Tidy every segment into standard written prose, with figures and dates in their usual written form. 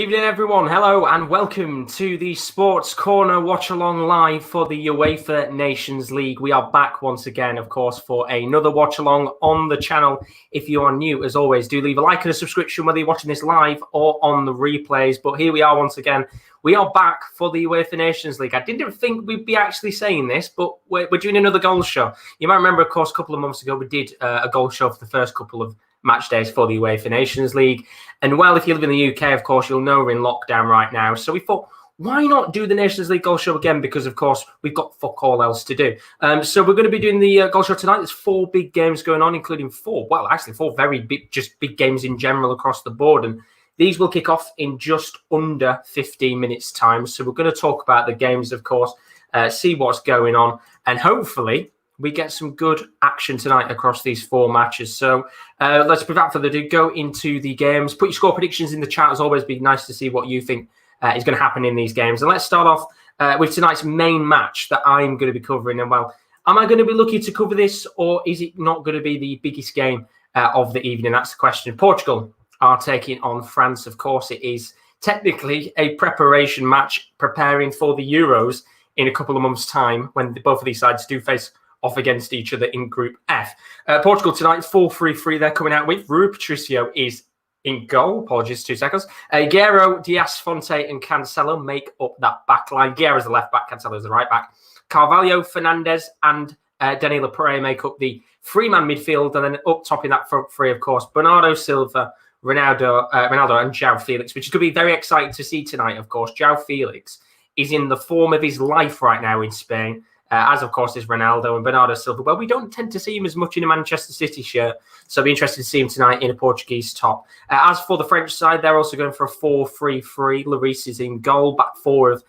evening, everyone. Hello and welcome to the Sports Corner Watch-Along Live for the UEFA Nations League. We are back once again, of course, for another watch-along on the channel. If you are new, as always, do leave a like and a subscription, whether you're watching this live or on the replays. But here we are once again. We are back for the UEFA Nations League. I didn't think we'd be actually saying this, but we're doing another goal show. You might remember, of course, a couple of months ago, we did a goal show for the first couple of match days for the UEFA Nations League. And well, if you live in the UK, of course, you'll know we're in lockdown right now. So we thought, why not do the Nations League goal show again? Because, of course, we've got fuck all else to do. So we're going to be doing the goal show tonight. There's 4 big games going on, including 4 very big, just big games in general across the board. And these will kick off in just under 15 minutes time. So we're going to talk about the games, of course, see what's going on, and hopefully we get some good action tonight across these 4 matches. So let's, without further ado, go into the games. Put your score predictions in the chat. As always, be nice to see what you think is going to happen in these games. And let's start off with tonight's main match that I'm going to be covering. And well, am I going to be lucky to cover this, or is it not going to be the biggest game of the evening? That's the question. Portugal are taking on France. Of course, it is technically a preparation match, preparing for the Euros in a couple of months' time, when both of these sides do face off against each other in Group F. Portugal tonight, 4-3-3 they're coming out with. Rui Patricio is in goal. Apologies, 2 seconds. Guerrero, Diaz, Fonte and Cancelo make up that back line. Guerrero's the left back, Cancelo's the right back. Carvalho, Fernandes and Danilo Pereira make up the 3-man midfield. And then up top in that front 3, of course, Bernardo Silva, Ronaldo and João Felix, which is going to be very exciting to see tonight, of course. João Felix is in the form of his life right now in Spain. As, of course, is Ronaldo and Bernardo Silva. Well, we don't tend to see him as much in a Manchester City shirt, so I'll be interested to see him tonight in a Portuguese top. As for the French side, they're also going for a 4-3-3. Lloris is in goal, back 4 of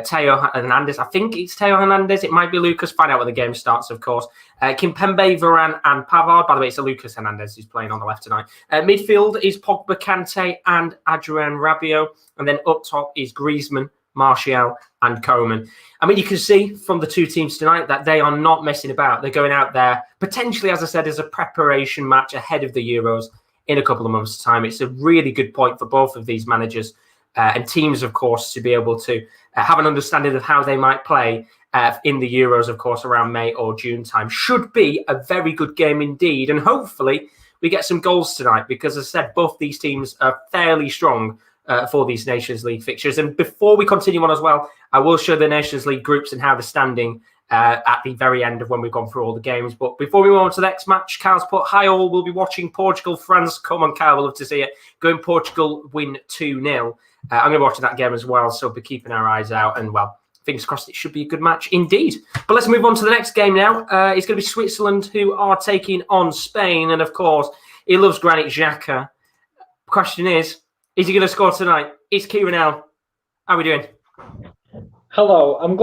Taylor Hernandez. I think it's Taylor Hernandez. It might be Lucas. Find out when the game starts, of course. Kimpembe, Varane and Pavard. By the way, it's Lucas Hernandez who's playing on the left tonight. Midfield is Pogba, Kante and Adrien Rabiot. And then up top is Griezmann, Martial and Koeman. I mean, you can see from the 2 teams tonight that they are not messing about. They're going out there, potentially, as I said, as a preparation match ahead of the Euros in a couple of months' time. It's a really good point for both of these managers and teams, of course, to be able to have an understanding of how they might play in the Euros, of course, around May or June time. Should be a very good game indeed. And hopefully we get some goals tonight because, as I said, both these teams are fairly strong for these Nations League fixtures. And before we continue on as well, I will show the Nations League groups and how they're standing at the very end of when we've gone through all the games. But before we move on to the next match, Kyle's put, hi all, we'll be watching Portugal, France. Come on, Kyle, we'll love to see it. Going Portugal win 2-0. I'm going to be watching that game as well, so we'll be keeping our eyes out. And, well, fingers crossed it should be a good match indeed. But let's move on to the next game now. It's going to be Switzerland who are taking on Spain. And, of course, he loves Granit Xhaka. Question is he going to score tonight? It's Kieren. How are we doing? Hello. I'm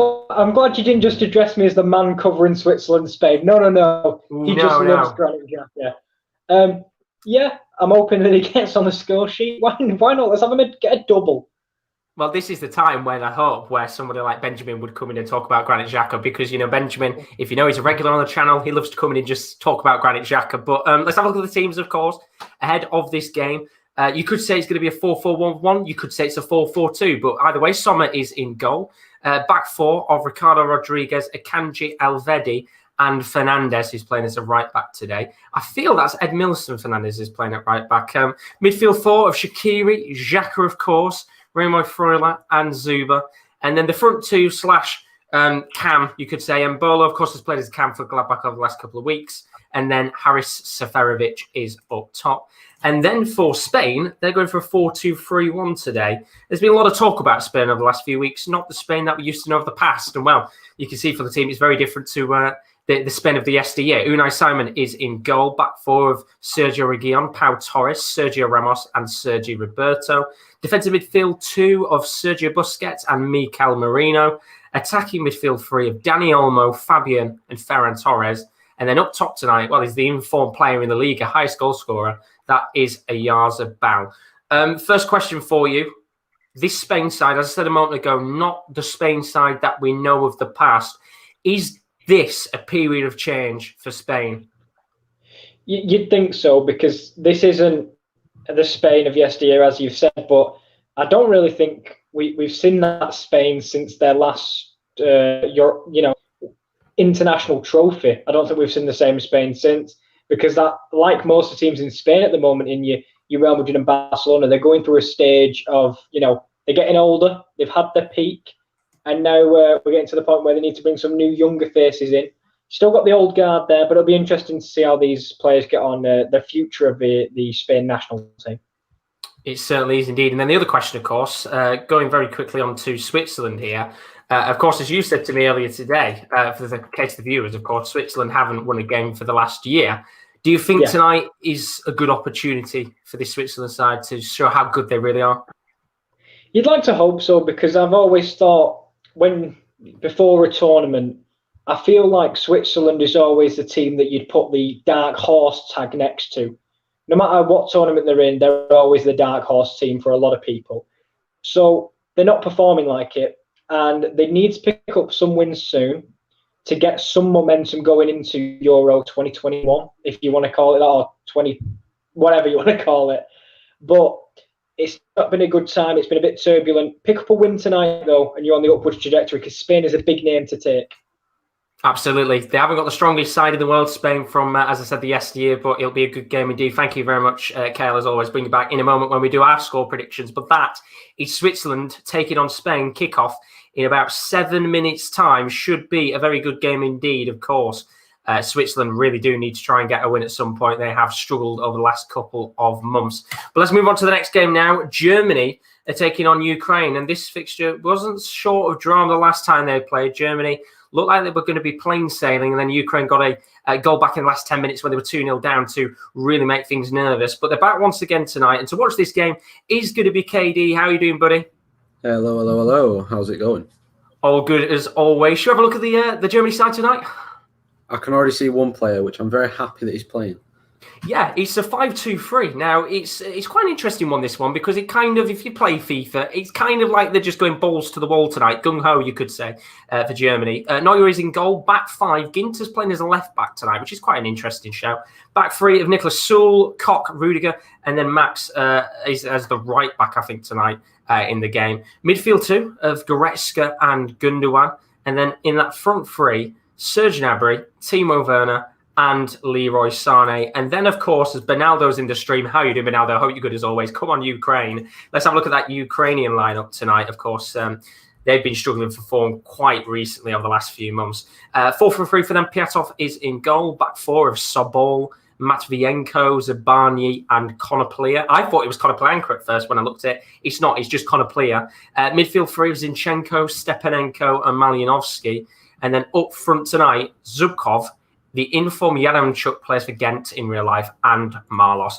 glad you didn't just address me as the man covering Switzerland, Spain. No. He just loves Granit Xhaka. Yeah, I'm hoping that he gets on the score sheet. Why not? Let's have him get a double. Well, this is the time when I hope where somebody like Benjamin would come in and talk about Granit Xhaka because, you know, Benjamin, if you know, he's a regular on the channel. He loves to come in and just talk about Granit Xhaka. But let's have a look at the teams, of course, ahead of this game. You could say it's going to be a 4-4-1-1. You could say it's a 4-4-2. But either way, Sommer is in goal. Back 4 of Ricardo Rodriguez, Akanji, Elvedi, and Fernandes, who's playing as a right back today. I feel that's Ed Milson Fernandes is playing at right back. Midfield 4 of Shaqiri, Xhaka, of course, Remo Freuler, and Zuba. And then the front 2 / Cam, you could say. And Bolo, of course, has played as a Cam for Gladbach over the last couple of weeks. And then Haris Seferovic is up top. And then for Spain, they're going for a 4-2-3-1 today. There's been a lot of talk about Spain over the last few weeks, not the Spain that we used to know of the past. And, well, you can see for the team, it's very different to the Spain of the yesteryear. Unai Simon is in goal. Back 4 of Sergio Reguilon, Pau Torres, Sergio Ramos, and Sergio Roberto. Defensive midfield 2 of Sergio Busquets and Mikel Merino. Attacking midfield 3 of Dani Olmo, Fabian, and Ferran Torres. And then up top tonight, well, he's the informed player in the league, a highest goal scorer. That is Oyarzabal. First question for you. This Spain side, as I said a moment ago, not the Spain side that we know of the past. Is this a period of change for Spain? You'd think so, because this isn't the Spain of yesteryear, as you've said, but I don't really think we've seen that Spain since their last international trophy. I don't think we've seen the same Spain since, because that, like most of the teams in Spain at the moment, in your Real Madrid and Barcelona, they're going through a stage of, they're getting older, they've had their peak, and now we're getting to the point where they need to bring some new younger faces in. Still got the old guard there, but it'll be interesting to see how these players get on the future of the Spain national team. It certainly is indeed. And then the other question, of course, going very quickly on to Switzerland here. Of course, as you said to me earlier today, for the case of the viewers, of course, Switzerland haven't won a game for the last year. Do you think tonight is a good opportunity for the Switzerland side to show how good they really are? You'd like to hope so, because I've always thought before a tournament, I feel like Switzerland is always the team that you'd put the dark horse tag next to. No matter what tournament they're in, they're always the dark horse team for a lot of people. So they're not performing like it, and they need to pick up some wins soon to get some momentum going into Euro 2021, if you want to call it that, or 20, whatever you want to call it. But it's not been a good time. It's been a bit turbulent. Pick up a win tonight, though, and you're on the upward trajectory, because Spain is a big name to take. Absolutely. They haven't got the strongest side in the world, Spain, from, as I said, the yesteryear, but it'll be a good game indeed. Thank you very much, Kale, as always. Bring you back in a moment when we do our score predictions. But that is Switzerland taking on Spain. Kickoff in about 7 minutes' time. Should be a very good game indeed, of course. Switzerland really do need to try and get a win at some point. They have struggled over the last couple of months. But let's move on to the next game now. Germany are taking on Ukraine. And this fixture wasn't short of drama the last time they played. Germany looked like they were going to be plain sailing, and then Ukraine got a goal back in the last 10 minutes when they were 2-0 down to really make things nervous. But they're back once again tonight. And to watch this game is going to be KD. How are you doing, buddy? Hello. How's it going? All good as always. Should we have a look at the Germany side tonight? I can already see one player, which I'm very happy that he's playing. Yeah, it's a 5-2-3. Now, it's quite an interesting one, this one, because it kind of, if you play FIFA, it's kind of like they're just going balls to the wall tonight. Gung-ho, you could say, for Germany. Neuer is in goal. Back five. Ginter's playing as a left-back tonight, which is quite an interesting show. Back three of Niklas Süle, Koch, Rudiger, and then Max is as the right-back, I think, tonight in the game. Midfield two of Goretzka and Gundogan. And then in that front three, Serge Gnabry, Timo Werner, and Leroy Sané. And then, of course, as Bernaldo's in the stream. How are you doing, Bernaldo? I hope you're good as always. Come on, Ukraine. Let's have a look at that Ukrainian lineup tonight. Of course, they've been struggling for form quite recently over the last few months. 4-3 for them. Piatov is in goal. Back four of Sobol, Matvienko, Zabani, and Konoplya. I thought it was Konoplyanka at first when I looked at it. It's not. It's just Konoplya. Midfield three of Zinchenko, Stepanenko, and Malinovsky. And then up front tonight, Zubkov, the inform Yaramchuk plays for Ghent in real life, and Marlos.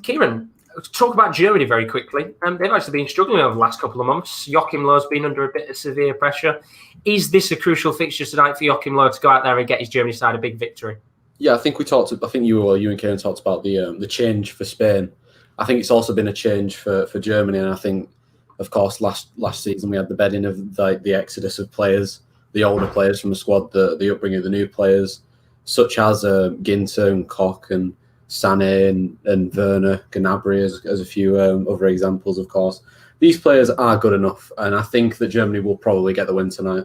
Kieran, talk about Germany very quickly. They've actually been struggling over the last couple of months. Joachim Löw's been under a bit of severe pressure. Is this a crucial fixture tonight for Joachim Löw to go out there and get his Germany side a big victory? Yeah, I think you and Kieran talked about the change for Spain. I think it's also been a change for Germany, and I think, of course, last season we had the bedding of the exodus of players, the older players from the squad, the upbringing of the new players, such as Ginter and Koch and Sané and Werner, Gnabry as a few other examples, of course. These players are good enough, and I think that Germany will probably get the win tonight.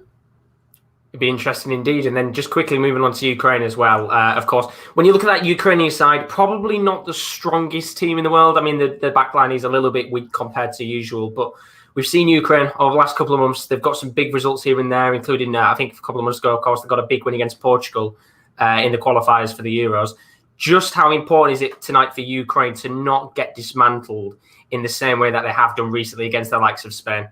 It'd be interesting indeed. And then just quickly moving on to Ukraine as well. Of course, when you look at that Ukrainian side, probably not the strongest team in the world. I mean, the back line is a little bit weak compared to usual, but we've seen Ukraine over the last couple of months. They've got some big results here and there, including, I think a couple of months ago, of course, they got a big win against Portugal in the qualifiers for the Euros. Just how important is it tonight for Ukraine to not get dismantled in the same way that they have done recently against the likes of Spain?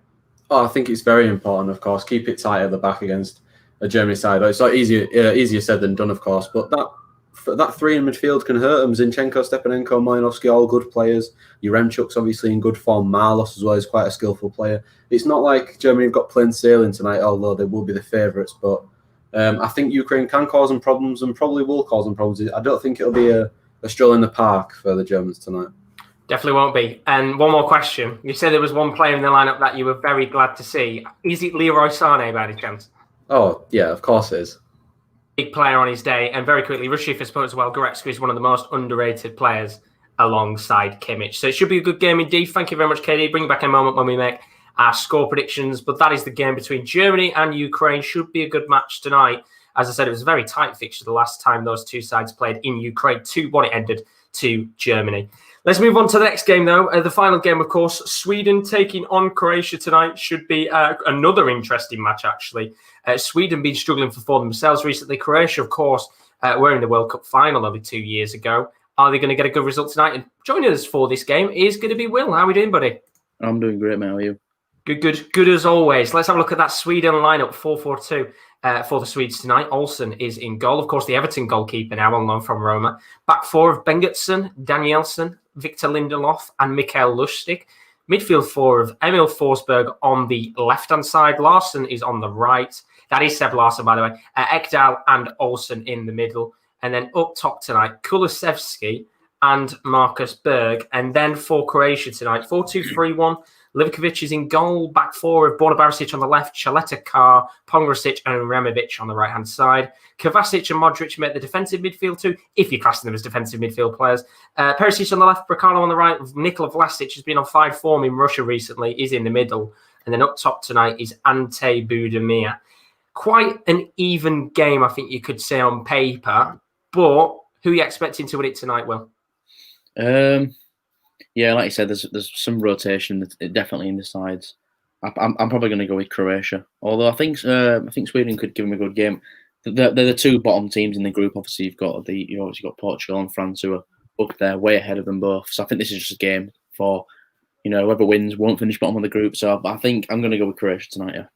Oh, I think it's very important, of course. Keep it tight at the back against a Germany side. It's like easier said than done, of course. But that three in midfield can hurt them. Zinchenko, Stepanenko, Malinovsky, all good players. Yaremchuk's obviously in good form. Marlos as well is quite a skillful player. It's not like Germany have got plain sailing tonight, although they will be the favourites. But I think Ukraine can cause them problems and probably will cause them problems. I don't think it'll be a stroll in the park for the Germans tonight. Definitely won't be. And one more question. You said there was one player in the lineup that you were very glad to see. Is it Leroy Sané by any chance? Oh, yeah, of course it is. Big player on his day. And very quickly, Rashif has put as well, Goretzka is one of the most underrated players alongside Kimmich. So it should be a good game indeed. Thank you very much, KD. Bring back a moment when we make our score predictions. But that is the game between Germany and Ukraine. Should be a good match tonight. As I said, it was a very tight fixture the last time those two sides played in Ukraine. 2-1 it ended to Germany. Let's move on to the next game, though. The final game, of course, Sweden taking on Croatia tonight should be another interesting match, actually. Sweden been struggling for form themselves recently. Croatia, of course, were in the World Cup final only 2 years ago. Are they going to get a good result tonight? And joining us for this game is going to be Will. How are we doing, buddy? I'm doing great, mate. How are you? Good as always. Let's have a look at that Sweden lineup, 4-4-2 for the Swedes tonight. Olsen is in goal. Of course, the Everton goalkeeper now on loan from Roma. Back four of Bengtsson, Danielsson, Victor Lindelof and Mikael Lustig. Midfield four of Emil Forsberg on the left-hand side. Larsen is on the right. That is Seb Larsen, by the way. Ekdal and Olsen in the middle. And then up top tonight, Kulusevski and Marcus Berg. And then for Croatia tonight, 4-2-3-1. Livkovic is in goal. Back four of Borna Barisic on the left, Chaleta Kar, Pongrasic and Removic on the right-hand side. Kovacic and Modric make the defensive midfield too, if you're classing them as defensive midfield players. Perisic on the left, Bracalo on the right. Nikola Vlasic has been on fine form in Russia recently, is in the middle. And then up top tonight is Ante Budimir. Quite an even game, I think you could say on paper. But who are you expecting to win it tonight, Will? Yeah, like you said, there's some rotation definitely in the sides. I'm probably going to go with Croatia, although I think Sweden could give them a good game. They're the two bottom teams in the group. Obviously, you've obviously got Portugal and France who are up there, way ahead of them both. So I think this is just a game for whoever wins won't finish bottom of the group. So I think I'm going to go with Croatia tonight. Yeah.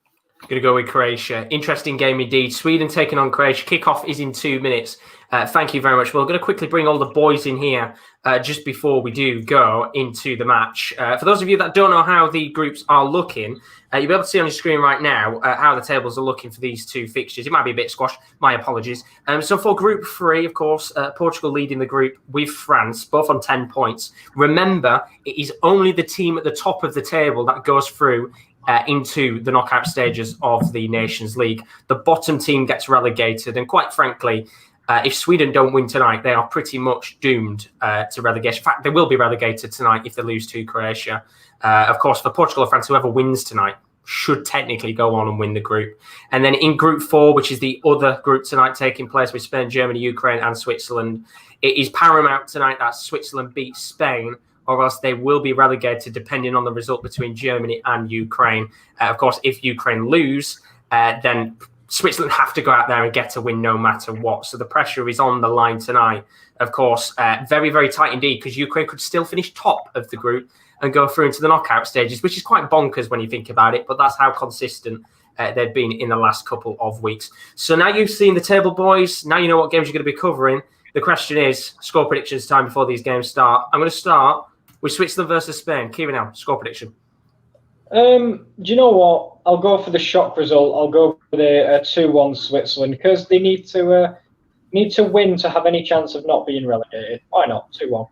Going to go with Croatia. Interesting game indeed. Sweden taking on Croatia. Kickoff is in 2 minutes. Thank you very much. We're going to quickly bring all the boys in here just before we do go into the match. For those of you that don't know how the groups are looking, you'll be able to see on your screen right now how the tables are looking for these two fixtures. It might be a bit squashed. My apologies. So for Group 3, of course, Portugal leading the group with France, both on 10 points. Remember, it is only the team at the top of the table that goes through into the knockout stages of the Nations League. The bottom team gets relegated, and quite frankly, if Sweden don't win tonight, they are pretty much doomed to relegation. In fact, they will be relegated tonight if they lose to Croatia. Of course, for Portugal or France, whoever wins tonight should technically go on and win the group. And then in Group 4, which is the other group tonight taking place with Spain, Germany, Ukraine and Switzerland, it is paramount tonight that Switzerland beats Spain, or else they will be relegated depending on the result between Germany and Ukraine. Of course, if Ukraine lose, then Switzerland have to go out there and get a win no matter what. So the pressure is on the line tonight. Of course, very, very tight indeed, because Ukraine could still finish top of the group and go through into the knockout stages, which is quite bonkers when you think about it, but that's how consistent they've been in the last couple of weeks. So now you've seen the table, boys. Now you know what games you're going to be covering. The question is, score predictions time before these games start. I'm going to start with Switzerland versus Spain. Kieran, now, score prediction. Do you know what? I'll go for the shock result. I'll go for the 2-1 Switzerland, because they need to win to have any chance of not being relegated. Why not? 2-1.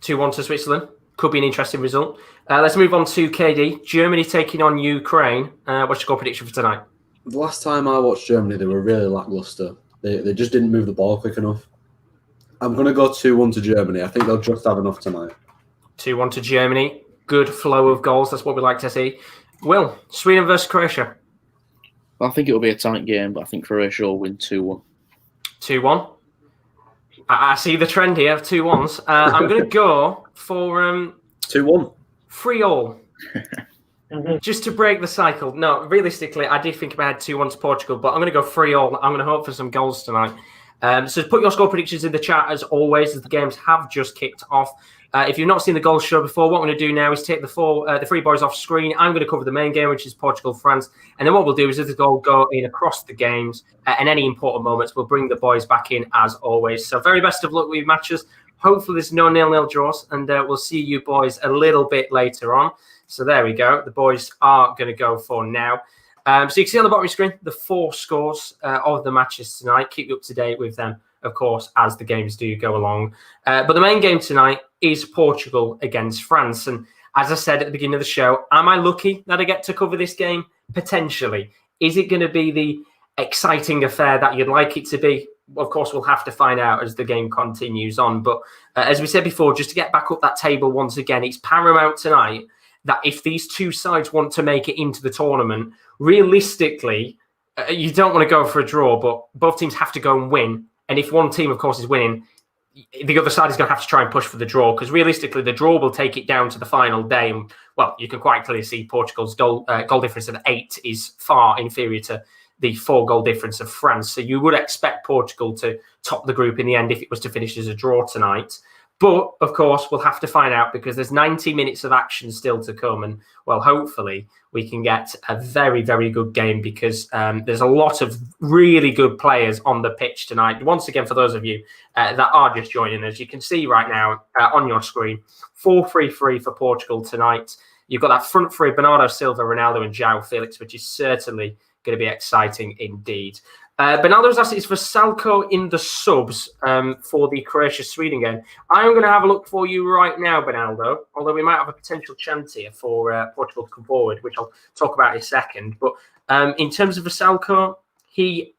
2-1 to Switzerland. Could be an interesting result. Let's move on to KD. Germany taking on Ukraine. What's your score prediction for tonight? The last time I watched Germany, they were really lacklustre. They just didn't move the ball quick enough. I'm going to go 2-1 to Germany. I think they'll just have enough tonight. 2-1 to Germany. Good flow of goals. That's what we like to see. Will, Sweden versus Croatia. I think it'll be a tight game, but I think Croatia will win 2-1. 2-1. I see the trend here of 2-1s. I'm going to go for 2-1. 3-all. Just to break the cycle. No, realistically, I did think about 2-1 to Portugal, but I'm going to go 3-all. I'm going to hope for some goals tonight. So put your score predictions in the chat as always, as the games have just kicked off. If you've not seen the goals show before, what I'm going to do now is take the three boys off screen. I'm going to cover the main game, which is Portugal-France. And then what we'll do is, as the goal go in across the games, and any important moments, we'll bring the boys back in as always. So very best of luck with your matches. Hopefully there's no 0-0 draws, and we'll see you boys a little bit later on. So there we go. The boys are going to go for now. So you can see on the bottom of your screen the 4 scores of the matches tonight. Keep you up to date with them, of course, as the games do go along. But the main game tonight is Portugal against France. And as I said at the beginning of the show, am I lucky that I get to cover this game? Potentially. Is it going to be the exciting affair that you'd like it to be? of course, we'll have to find out as the game continues on. But as we said before, just to get back up that table once again, it's paramount tonight that if these two sides want to make it into the tournament, realistically, you don't want to go for a draw, but both teams have to go and win. And if one team, of course, is winning, the other side is going to have to try and push for the draw, because realistically, the draw will take it down to the final day. And, well, you can quite clearly see Portugal's goal difference of 8 is far inferior to the 4-goal difference of France. So you would expect Portugal to top the group in the end if it was to finish as a draw tonight. But, of course, we'll have to find out, because there's 90 minutes of action still to come. And, well, hopefully we can get a very, very good game, because there's a lot of really good players on the pitch tonight. Once again, for those of you that are just joining us, you can see right now on your screen, 4-3-3 for Portugal tonight. You've got that front three, Bernardo Silva, Ronaldo and João Felix, which is certainly going to be exciting indeed. Bernardo's asked is for Salko in the subs for the Croatia-Sweden game. I'm going to have a look for you right now, Bernardo, although we might have a potential chance here for Portugal to come forward, which I'll talk about in a second. But in terms of Vasalko, he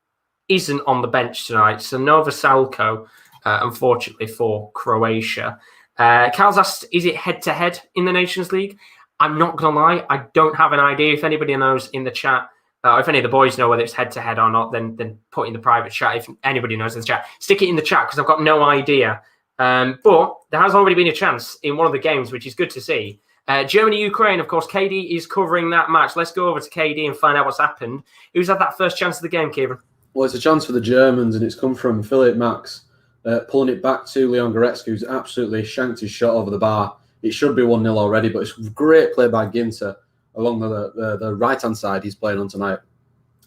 isn't on the bench tonight, so no Vasalko, unfortunately, for Croatia. Carl's asked, is it head-to-head in the Nations League? I'm not going to lie, I don't have an idea. If anybody knows in the chat, if any of the boys know whether it's head-to-head or not, then put in the private chat. If anybody knows in the chat, stick it in the chat, because I've got no idea. But there has already been a chance in one of the games, which is good to see. Germany-Ukraine, of course, KD is covering that match. Let's go over to KD and find out what's happened. Who's had that first chance of the game, Kieran? Well, it's a chance for the Germans, and it's come from Philipp Max, pulling it back to Leon Goretzka, who's absolutely shanked his shot over the bar. It should be 1-0 already, but it's great play by Ginter along the right-hand side he's playing on tonight.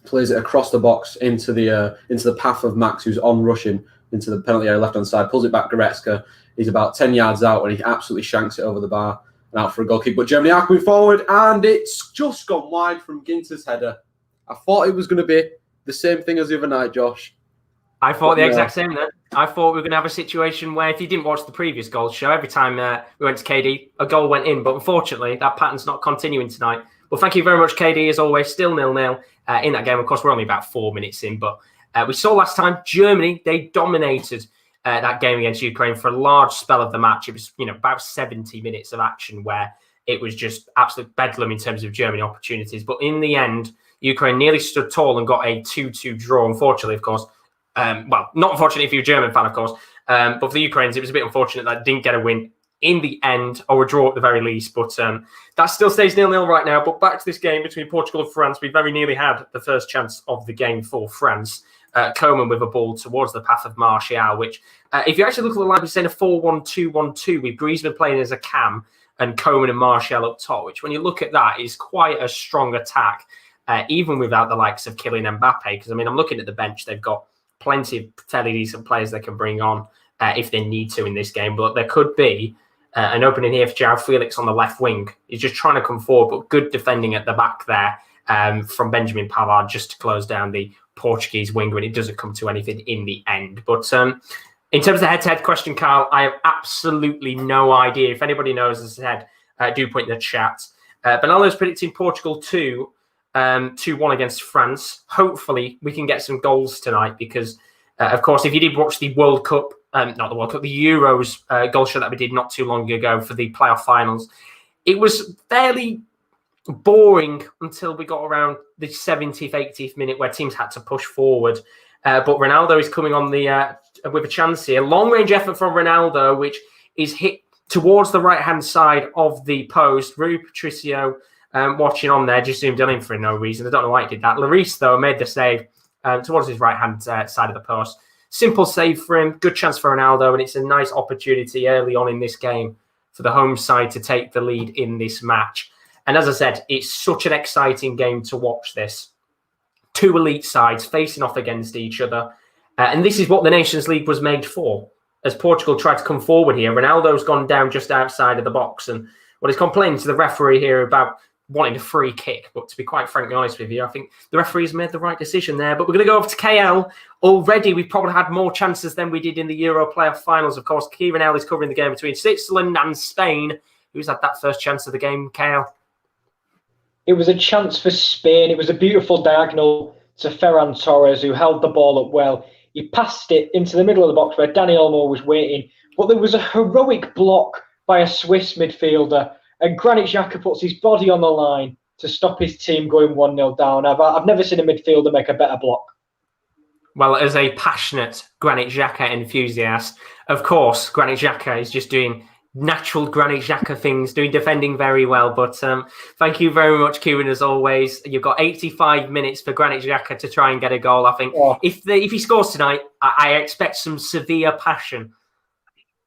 Plays it across the box into the path of Max, who's on rushing into the penalty area left-hand side, pulls it back Goretzka. He's about 10 yards out when he absolutely shanks it over the bar and out for a goal kick. But Germany are coming forward, and it's just gone wide from Ginter's header. I thought it was going to be the same thing as the other night, Josh. I thought the exact same then. I thought we were going to have a situation where, if you didn't watch the previous goals show, every time we went to KD, a goal went in. But unfortunately, that pattern's not continuing tonight. Well, thank you very much, KD, as always. Still 0-0 in that game. Of course, we're only about 4 minutes in. But we saw last time, Germany, they dominated that game against Ukraine for a large spell of the match. It was, about 70 minutes of action where it was just absolute bedlam in terms of Germany opportunities. But in the end, Ukraine nearly stood tall and got a 2-2 draw. Unfortunately, of course, well, not unfortunately if you're a German fan, of course, but for the Ukrainians, it was a bit unfortunate that didn't get a win in the end, or a draw at the very least. But that still stays 0-0 right now. But back to this game between Portugal and France, we very nearly had the first chance of the game for France. Coman with a ball towards the path of Martial, which, if you actually look at the line, we're saying a 4-1-2-1-2 with Griezmann playing as a cam and Coman and Martial up top, which, when you look at that, is quite a strong attack, even without the likes of Kylian and Mbappe. Because, I'm looking at the bench, they've got plenty of fairly decent players they can bring on if they need to in this game. But there could be an opening here for João Felix on the left wing. He's just trying to come forward, but good defending at the back there from Benjamin Pavard just to close down the Portuguese winger, and it doesn't come to anything in the end. But in terms of the head-to-head question, Carl, I have absolutely no idea. If anybody knows, as I said, do put in the chat. Bernardo's predicting Portugal 2-1 against France. Hopefully, we can get some goals tonight because, of course, if you did watch the World Cup, not the World Cup, the Euros goal show that we did not too long ago for the playoff finals, it was fairly boring until we got around the 70th, 80th minute where teams had to push forward. But Ronaldo is coming on the with a chance here. Long-range effort from Ronaldo, which is hit towards the right-hand side of the post. Rui Patricio watching on there, just zoomed in for no reason. I don't know why he did that. Lloris, though, made the save towards his right-hand side of the post. Simple save for him. Good chance for Ronaldo, and it's a nice opportunity early on in this game for the home side to take the lead in this match. And as I said, it's such an exciting game to watch this. Two elite sides facing off against each other. And this is what the Nations League was made for. As Portugal tried to come forward here, Ronaldo's gone down just outside of the box. And he's complaining to the referee here about wanting a free kick. But to be quite frankly honest with you, I think the referee's made the right decision there. But we're going to go over to KL. Already, we've probably had more chances than we did in the Euro playoff finals. Of course, Kieren is covering the game between Switzerland and Spain. Who's had that first chance of the game, KL? It was a chance for Spain. It was a beautiful diagonal to Ferran Torres, who held the ball up well. He passed it into the middle of the box where Danny Olmo was waiting. But there was a heroic block by a Swiss midfielder. And Granit Xhaka puts his body on the line to stop his team going 1-0 down. I've never seen a midfielder make a better block. Well, as a passionate Granit Xhaka enthusiast, of course, Granit Xhaka is just doing natural Granit Xhaka things, doing defending very well. But thank you very much, Kieran, as always. You've got 85 minutes for Granit Xhaka to try and get a goal. I think if he scores tonight, I expect some severe passion.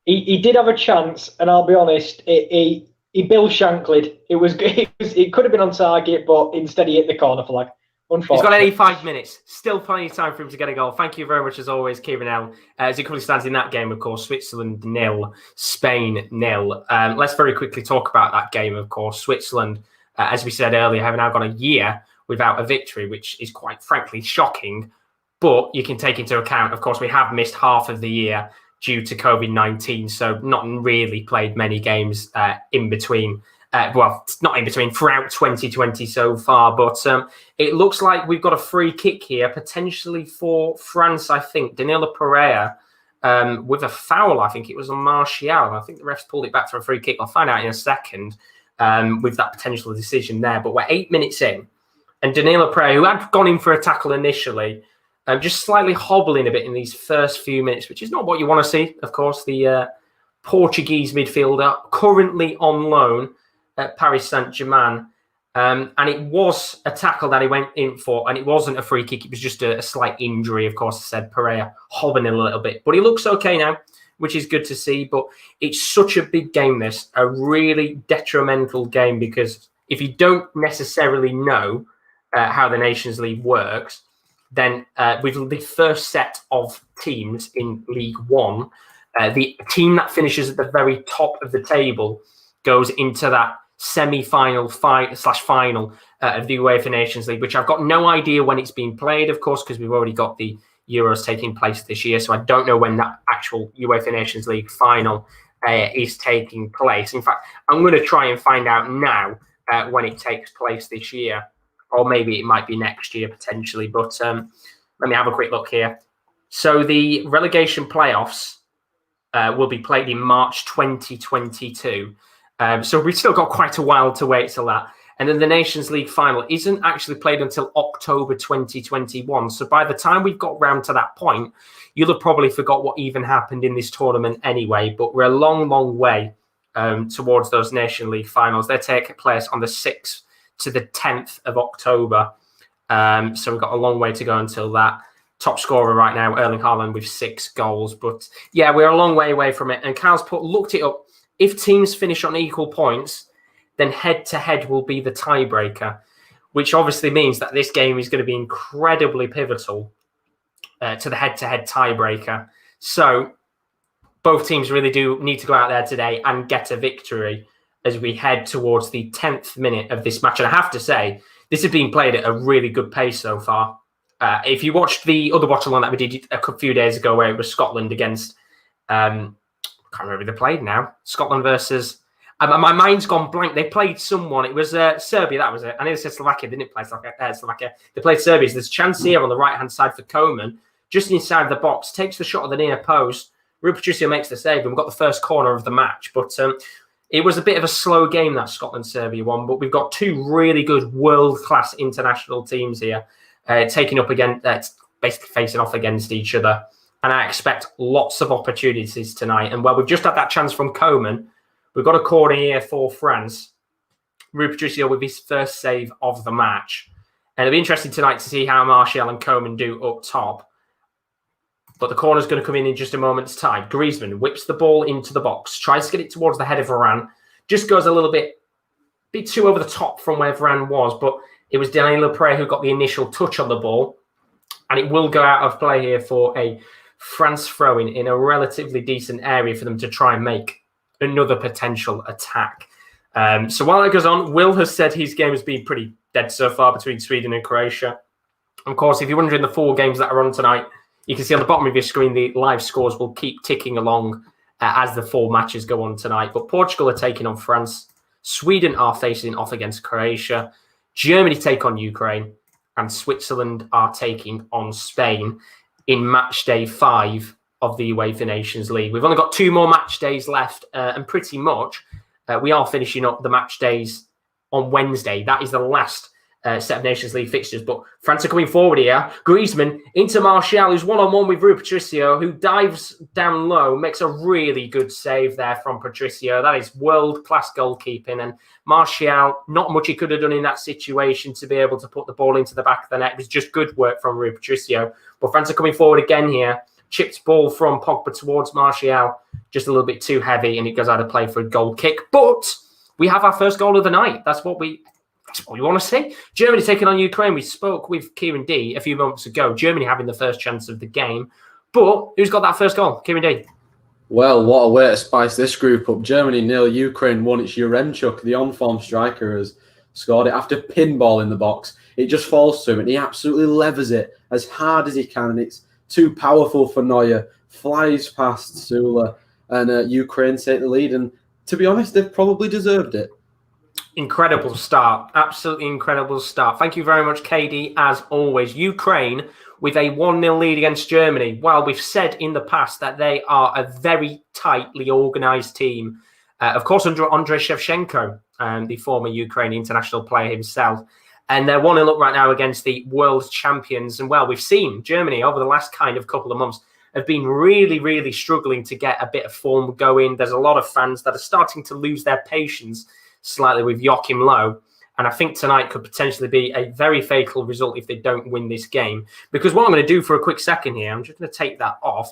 He did have a chance, and I'll be honest, he Bill Shankly'd. It could have been on target, but instead he hit the corner flag. He's got 85 minutes. Still plenty of time for him to get a goal. Thank you very much, as always, Kieran. As it currently stands in that game, of course, Switzerland 0, Spain 0. Let's very quickly talk about that game, of course. Switzerland, as we said earlier, have now gone a year without a victory, which is quite frankly shocking. But you can take into account, of course, we have missed half of the year due to COVID-19, so not really played many games in between. Not in between, throughout 2020 so far, but it looks like we've got a free kick here, potentially for France, I think. Danilo Pereira with a foul, I think it was on Martial. I think the refs pulled it back for a free kick. I'll find out in a second with that potential decision there. But we're 8 minutes in, and Danilo Pereira, who had gone in for a tackle initially, just slightly hobbling a bit in these first few minutes, which is not what you want to see, of course. The Portuguese midfielder, currently on loan at Paris Saint-Germain, and it was a tackle that he went in for, and it wasn't a free kick. It was just a slight injury, of course. I said Pereira hobbling a little bit, but he looks okay now, which is good to see. But it's such a big game, this, a really detrimental game, because if you don't necessarily know how the Nations League works, then with the first set of teams in League One, the team that finishes at the very top of the table goes into that semi-final final of the UEFA Nations League, which I've got no idea when it's being played, of course, because we've already got the Euros taking place this year. So I don't know when that actual UEFA Nations League final is taking place. In fact, I'm going to try and find out now when it takes place this year, or maybe it might be next year potentially. But let me have a quick look here. So the relegation playoffs will be played in March 2022. So we've still got quite a while to wait till that. And then the Nations League final isn't actually played until October 2021. So by the time we've got round to that point, you'll have probably forgot what even happened in this tournament anyway. But we're a long, long way towards those Nation League finals. They take place on the 6th to the 10th of October. So we've got a long way to go until that. Top scorer right now, Erling Haaland, with 6 goals. But yeah, we're a long way away from it. And Kyle's looked it up. If teams finish on equal points, then head-to-head will be the tiebreaker, which obviously means that this game is going to be incredibly pivotal to the head-to-head tiebreaker. So both teams really do need to go out there today and get a victory as we head towards the 10th minute of this match. And I have to say, this has been played at a really good pace so far. If you watched the other watch-along that we did a few days ago, where it was Scotland against... I can't remember who they played now. Scotland versus... my mind's gone blank. They played someone. It was Serbia, that was it. I know they said Slovakia. They didn't play Slovakia. They played Serbia. So there's a chance here on the right-hand side for Koeman. Just inside the box. Takes the shot at the near post. Rui Patricio makes the save. And we've got the first corner of the match. But it was a bit of a slow game, that Scotland-Serbia one. But we've got two really good world-class international teams here. Taking up again, basically facing off against each other. And I expect lots of opportunities tonight. And we've just had that chance from Koeman. We've got a corner here for France. Rui Patricio with his first save of the match. And it'll be interesting tonight to see how Martial and Koeman do up top. But the corner's going to come in just a moment's time. Griezmann whips the ball into the box. Tries to get it towards the head of Varane. Just goes a little bit too over the top from where Varane was. But it was Danilo Pereira who got the initial touch on the ball. And it will go out of play here for a France throw in a relatively decent area for them to try and make another potential attack. So while it goes on, Will has said his game has been pretty dead so far between Sweden and Croatia. Of course, if you're wondering the 4 games that are on tonight, you can see on the bottom of your screen the live scores will keep ticking along as the 4 matches go on tonight. But Portugal are taking on France. Sweden are facing off against Croatia. Germany take on Ukraine. And Switzerland are taking on Spain. in match day 5 of the UEFA Nations League. We've only got 2 more match days left, and pretty much we are finishing up the match days on Wednesday. That is the last set of Nations League fixtures. But France are coming forward here. Griezmann into Martial, who's one-on-one with Rui Patricio, who dives down low, makes a really good save there from Patricio. That is world-class goalkeeping. And Martial, not much he could have done in that situation to be able to put the ball into the back of the net. It was just good work from Rui Patricio. But France are coming forward again here. Chipped ball from Pogba towards Martial, just a little bit too heavy, and it goes out of play for a goal kick. But we have our first goal of the night. That's what we want to see. Germany taking on Ukraine. We spoke with Kieran D a few moments ago. Germany having the first chance of the game. But who's got that first goal? Kieran D. Well, what a way to spice this group up. Germany 0, Ukraine 1. It's Yaremchuk, the on-form striker, has scored it after pinball in the box. It just falls to him, and he absolutely levers it as hard as he can, and it's too powerful for Neuer. Flies past Sula, and Ukraine take the lead. And to be honest, they've probably deserved it. Incredible start. Absolutely incredible start. Thank you very much, KD, as always. Ukraine with a 1-0 lead against Germany. Well, we've said in the past that they are a very tightly organised team. Of course, under Andrei Shevchenko, the former Ukrainian international player himself. And they're 1-0 up right now against the world champions. And, well, we've seen Germany over the last kind of couple of months have been really, really struggling to get a bit of form going. There's a lot of fans that are starting to lose their patience slightly with Joachim Löw. And I think tonight could potentially be a very fatal result if they don't win this game. Because what I'm going to do for a quick second here, I'm just going to take that off.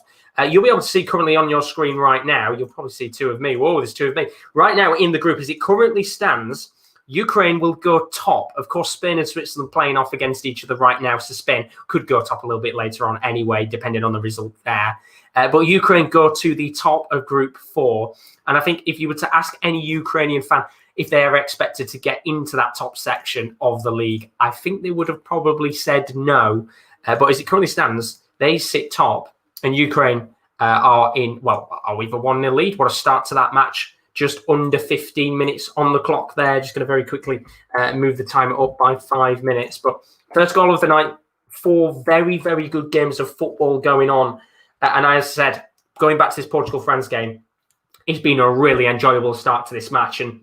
You'll be able to see currently on your screen right now, you'll probably see 2 of me. Whoa, there's 2 of me. Right now in the group, as it currently stands, Ukraine will go top. Of course, Spain and Switzerland playing off against each other right now. So Spain could go top a little bit later on anyway, depending on the result there. But Ukraine go to the top of Group 4. And I think if you were to ask any Ukrainian fan if they are expected to get into that top section of the league, I think they would have probably said no. But as it currently stands, they sit top, and Ukraine are either 1-0 lead. What a start to that match. Just under 15 minutes on the clock there. Just going to very quickly move the timer up by 5 minutes. But first goal of the night, 4 very, very good games of football going on. And as I said, going back to this Portugal-France game, it's been a really enjoyable start to this match. And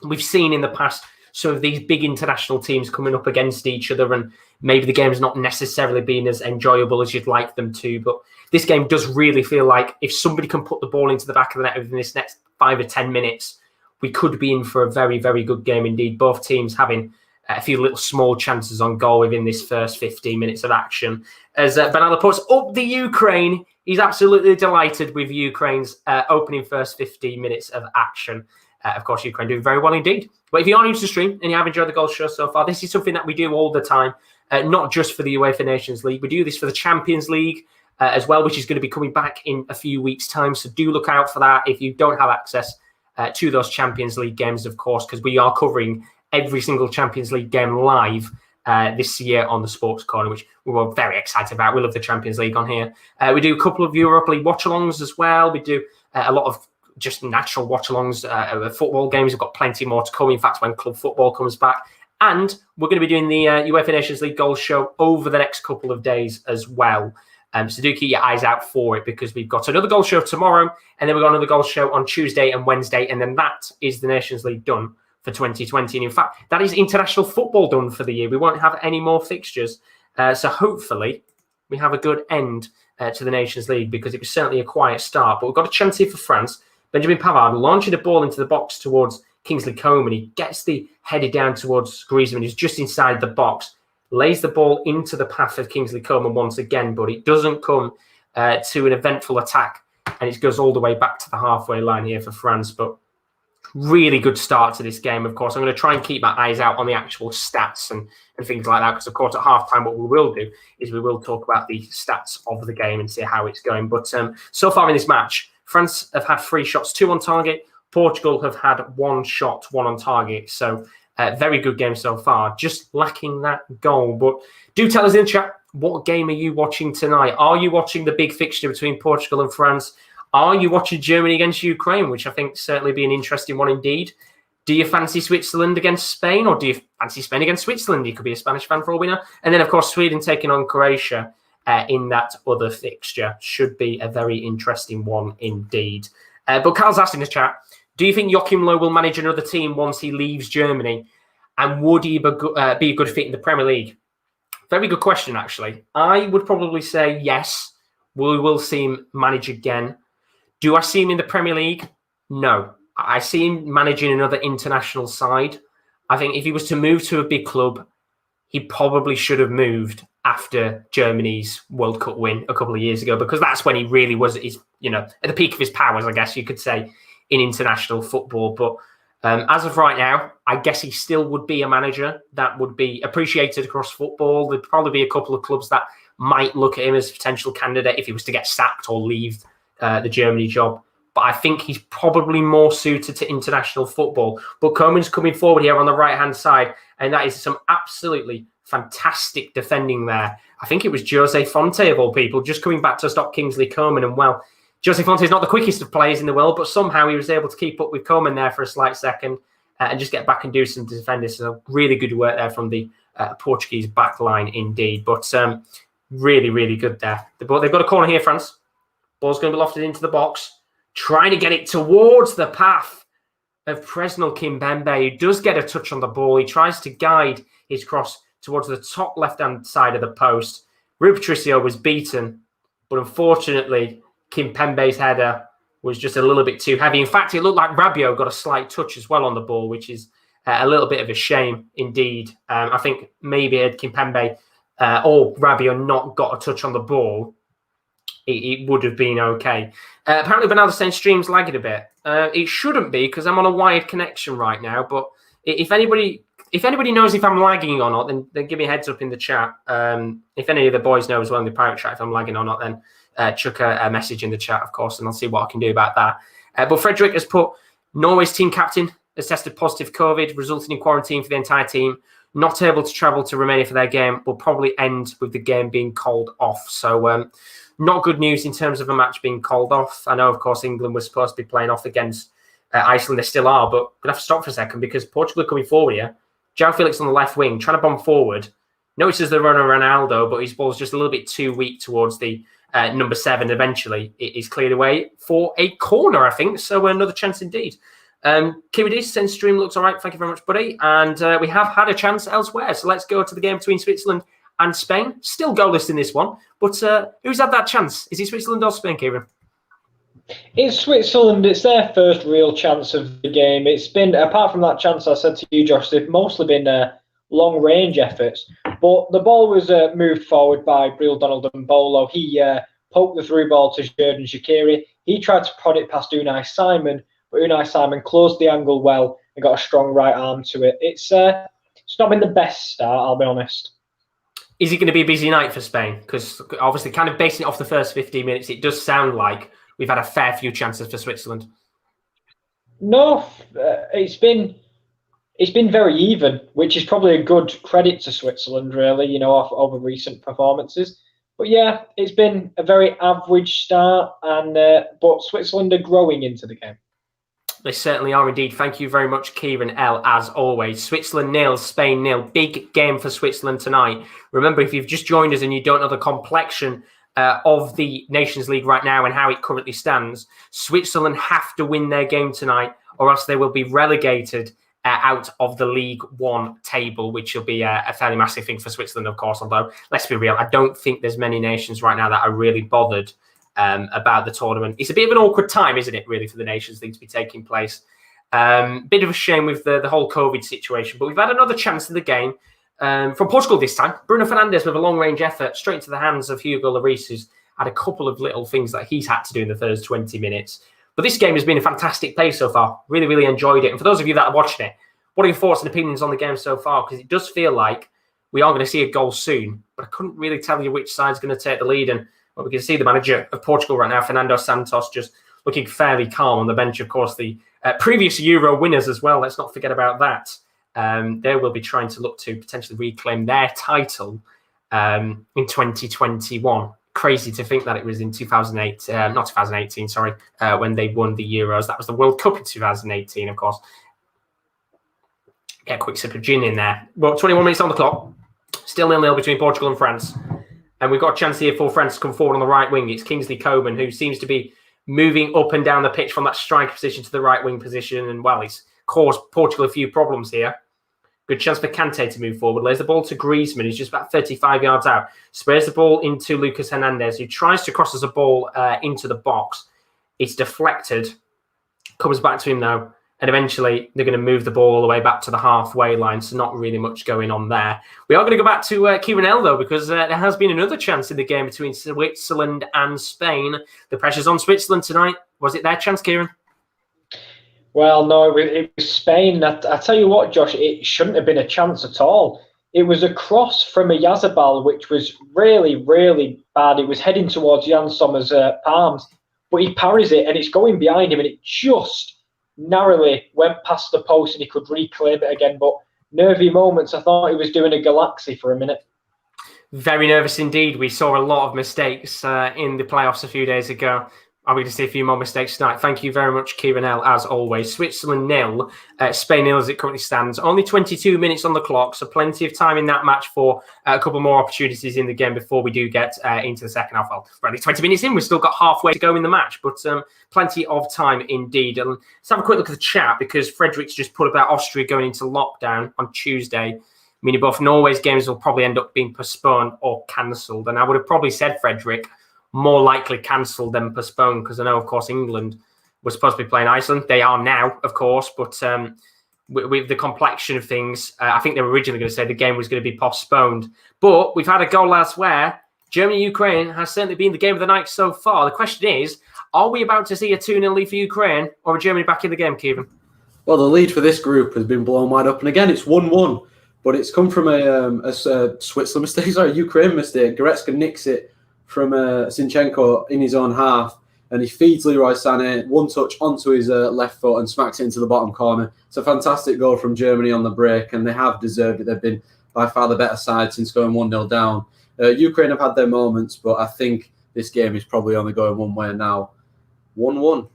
we've seen in the past some of these big international teams coming up against each other, and maybe the game's not necessarily been as enjoyable as you'd like them to. But this game does really feel like if somebody can put the ball into the back of the net within this next 5 or 10 minutes, we could be in for a very, very good game indeed. Both teams having a few little small chances on goal within this first 15 minutes of action. As Benala puts up the Ukraine, he's absolutely delighted with Ukraine's opening first 15 minutes of action. Of course, Ukraine doing very well indeed. But if you're new to the stream and you have enjoyed the goal show so far, this is something that we do all the time, not just for the UEFA Nations League. We do this for the Champions League as well, which is going to be coming back in a few weeks' time. So do look out for that if you don't have access to those Champions League games, of course, because we are covering every single Champions League game live this year on the Sports Corner, which we were very excited about. We love the Champions League on here. We do a couple of Europa League watch-alongs as well. We do a lot of just natural watch-alongs, football games. We've got plenty more to come, in fact, when club football comes back. And we're going to be doing the UEFA Nations League goal show over the next couple of days as well. So do keep your eyes out for it, because we've got another goal show tomorrow, and then we've got another goal show on Tuesday and Wednesday, and then that is the Nations League done for 2020. And in fact, that is international football done for the year. We won't have any more fixtures. So hopefully we have a good end to the Nations League, because it was certainly a quiet start. But we've got a chance here for France. Benjamin Pavard launching the ball into the box towards Kingsley Coman. He gets the header down towards Griezmann, who's just inside the box. Lays the ball into the path of Kingsley Coman once again, but it doesn't come to an eventful attack, and it goes all the way back to the halfway line here for France. But really good start to this game, of course. I'm going to try and keep my eyes out on the actual stats and things like that, because, of course, at halftime, what we will do is we will talk about the stats of the game and see how it's going. But so far in this match, France have had 3 shots, 2 on target. Portugal have had 1 shot, 1 on target. So very good game so far, just lacking that goal. But do tell us in the chat, what game are you watching tonight? Are you watching the big fixture between Portugal and France? Are you watching Germany against Ukraine, which I think certainly be an interesting one indeed? Do you fancy Switzerland against Spain, or do you fancy Spain against Switzerland? You could be a Spanish fan for all we know. And then, of course, Sweden taking on Croatia. in that other fixture. Should be a very interesting one indeed. But Carl's asked in the chat, do you think Joachim Löw will manage another team once he leaves Germany? And would he be a good fit in the Premier League? Very good question, actually. I would probably say yes. We will see him manage again. Do I see him in the Premier League? No. I see him managing another international side. I think if he was to move to a big club, he probably should have moved after Germany's World Cup win a couple of years ago, because that's when he really was at the peak of his powers, I guess you could say, in international football. But as of right now, I guess he still would be a manager that would be appreciated across football. There'd probably be a couple of clubs that might look at him as a potential candidate if he was to get sacked or leave the Germany job. But I think he's probably more suited to international football. But Koeman's coming forward here on the right-hand side, and that is some absolutely fantastic defending there. I think it was Jose Fonte, of all people, just coming back to stop Kingsley Coman. And, well, Jose Fonte is not the quickest of players in the world, but somehow he was able to keep up with Coman there for a slight second and just get back and do some defending. So really good work there from the Portuguese back line indeed. But really, really good there. But they've got a corner here, France. Ball's going to be lofted into the box. Trying to get it towards the path of Presnel Kimpembe, who does get a touch on the ball. He tries to guide his cross towards the top left-hand side of the post. Rui Patricio was beaten, but unfortunately, Kimpembe's header was just a little bit too heavy. In fact, it looked like Rabiot got a slight touch as well on the ball, which is a little bit of a shame indeed. I think maybe had Kimpembe or Rabiot not got a touch on the ball, it would have been okay. Apparently, Bernardo saying stream's lagging a bit. It shouldn't be because I'm on a wired connection right now. But if anybody knows if I'm lagging or not, then give me a heads up in the chat. If any of the boys know as well in the private chat if I'm lagging or not, then chuck a message in the chat, of course, and I'll see what I can do about that. But Frederick has put Norway's team captain has tested positive COVID, resulting in quarantine for the entire team. Not able to travel to Romania for their game. Will probably end with the game being called off. So not good news in terms of a match being called off. I know, of course, England was supposed to be playing off against Iceland. They still are, but we're going to have to stop for a second because Portugal are coming forward here. João Felix on the left wing, trying to bomb forward. Notices the runner Ronaldo, but his ball's just a little bit too weak towards the number 7. Eventually, it is cleared away for a corner, I think. So another chance indeed. Kiwi sends stream looks all right. Thank you very much, buddy. And we have had a chance elsewhere. So let's go to the game between Switzerland and Spain. Still goalless in this one. But who's had that chance? Is it Switzerland or Spain, Kieran? It's Switzerland. It's their first real chance of the game. It's been, apart from that chance I said to you, Josh, they've mostly been long-range efforts. But the ball was moved forward by Breel Donald and Bolo. He poked the through ball to Xherdan Shaqiri. He tried to prod it past Unai Simon, but Unai Simon closed the angle well and got a strong right arm to it. It's not been the best start, I'll be honest. Is it going to be a busy night for Spain? Because obviously, kind of basing it off the first 15 minutes, it does sound like we've had a fair few chances for Switzerland. No, it's been very even, which is probably a good credit to Switzerland, really, over recent performances. But yeah, it's been a very average start, and but Switzerland are growing into the game. They certainly are indeed. Thank you very much, Kieran L, as always. Switzerland 0, Spain 0. Big game for Switzerland tonight. Remember, if you've just joined us and you don't know the complexion of the Nations League right now and how it currently stands, Switzerland have to win their game tonight or else they will be relegated out of the League One table, which will be a fairly massive thing for Switzerland, of course. Although, let's be real, I don't think there's many nations right now that are really bothered about the tournament. It's a bit of an awkward time, isn't it, really, for the Nations League to be taking place. Bit of a shame with the whole COVID situation, but we've had another chance in the game from Portugal this time. Bruno Fernandes with a long-range effort straight into the hands of Hugo Lloris, who's had a couple of little things that he's had to do in the first 20 minutes. But this game has been a fantastic play so far. Really, really enjoyed it. And for those of you that are watching it, what are your thoughts and opinions on the game so far? Because it does feel like we are going to see a goal soon, but I couldn't really tell you which side's going to take the lead. And well, we can see the manager of Portugal right now, Fernando Santos, just looking fairly calm on the bench. Of course, the previous Euro winners as well. Let's not forget about that. They will be trying to look to potentially reclaim their title in 2021. Crazy to think that it was in 2008, not 2018, sorry, when they won the Euros. That was the World Cup in 2018, of course. Get a quick sip of gin in there. Well, 21 minutes on the clock. Still 0-0 between Portugal and France. And we've got a chance here for France to come forward on the right wing. It's Kingsley Coman, who seems to be moving up and down the pitch from that striker position to the right wing position. And, well, it's caused Portugal a few problems here. Good chance for Kante to move forward. Lays the ball to Griezmann, who's just about 35 yards out. Sprays the ball into Lucas Hernandez, who tries to cross as a ball into the box. It's deflected. Comes back to him now. And eventually, they're going to move the ball all the way back to the halfway line. So not really much going on there. We are going to go back to Kieren and Will, though, because there has been another chance in the game between Switzerland and Spain. The pressure's on Switzerland tonight. Was it their chance, Kieran? Well, no, it was Spain. I tell you what, Josh, it shouldn't have been a chance at all. It was a cross from a Yazabal, which was really, really bad. It was heading towards Jan Sommer's palms, but he parries it, and it's going behind him, and it just narrowly went past the post, and he could reclaim it again. But nervy moments. I thought he was doing a Galaxy for a minute. Very nervous indeed. We saw a lot of mistakes in the playoffs a few days ago. I'm going to see a few more mistakes tonight. Thank you very much, Kieran, as always. Switzerland 0, Spain 0 as it currently stands. Only 22 minutes on the clock, so plenty of time in that match for a couple more opportunities in the game before we do get into the second half. Well, we're only 20 minutes in. We've still got halfway to go in the match, but plenty of time indeed. And let's have a quick look at the chat, because Frederick's just put about Austria going into lockdown on Tuesday, meaning both Norway's games will probably end up being postponed or cancelled. And I would have probably said, Frederick, more likely cancelled than postponed, because I know, of course, England was supposed to be playing Iceland. They are now, of course, but with the complexion of things, I think they were originally going to say the game was going to be postponed. But we've had a goal elsewhere. Germany-Ukraine has certainly been the game of the night so far. The question is, are we about to see a 2-0 lead for Ukraine, or are Germany back in the game, Kieran? Well, the lead for this group has been blown wide up, and again, it's 1-1. But it's come from a Switzerland mistake, sorry, Ukraine mistake. Goretzka nicks it from Zinchenko in his own half, and he feeds Leroy Sané one touch onto his left foot and smacks it into the bottom corner. It's a fantastic goal from Germany on the break, and they have deserved it. They've been by far the better side since going 1-0 down. Ukraine have had their moments, but I think this game is probably only going one way now. 1-1.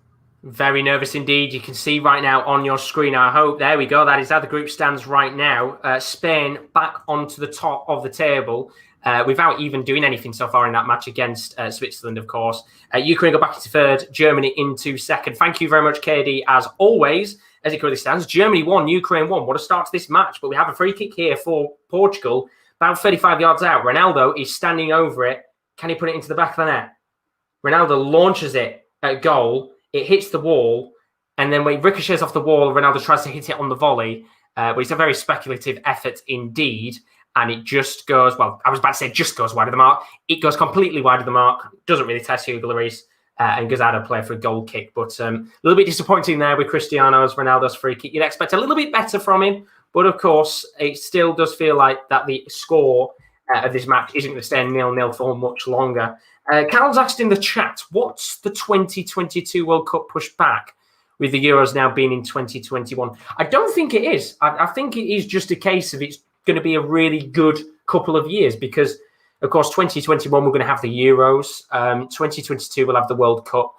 Very nervous indeed. You can see right now on your screen, I hope. There we go. That is how the group stands right now. Spain back onto the top of the table. Without even doing anything so far in that match against Switzerland, of course. Ukraine go back into third, Germany into second. Thank you very much, KD, as always, as it currently stands. Germany 1, Ukraine 1. What a start to this match. But we have a free kick here for Portugal, about 35 yards out. Ronaldo is standing over it. Can he put it into the back of the net? Ronaldo launches it at goal. It hits the wall. And then when it ricochets off the wall, Ronaldo tries to hit it on the volley. But it's a very speculative effort indeed. And it just goes, well, I was about to say just goes wide of the mark. It goes completely wide of the mark. Doesn't really test Hugo Lloris and goes out of play for a goal kick. But a little bit disappointing there with Ronaldo's free kick. You'd expect a little bit better from him. But of course, it still does feel like that the score of this match isn't going to stay 0-0 for much longer. Carol's asked in the chat, what's the 2022 World Cup pushed back with the Euros now being in 2021? I don't think it is. I think it is just a case of it's going to be a really good couple of years because, of course, 2021 we're going to have the Euros. 2022 we'll have the World Cup.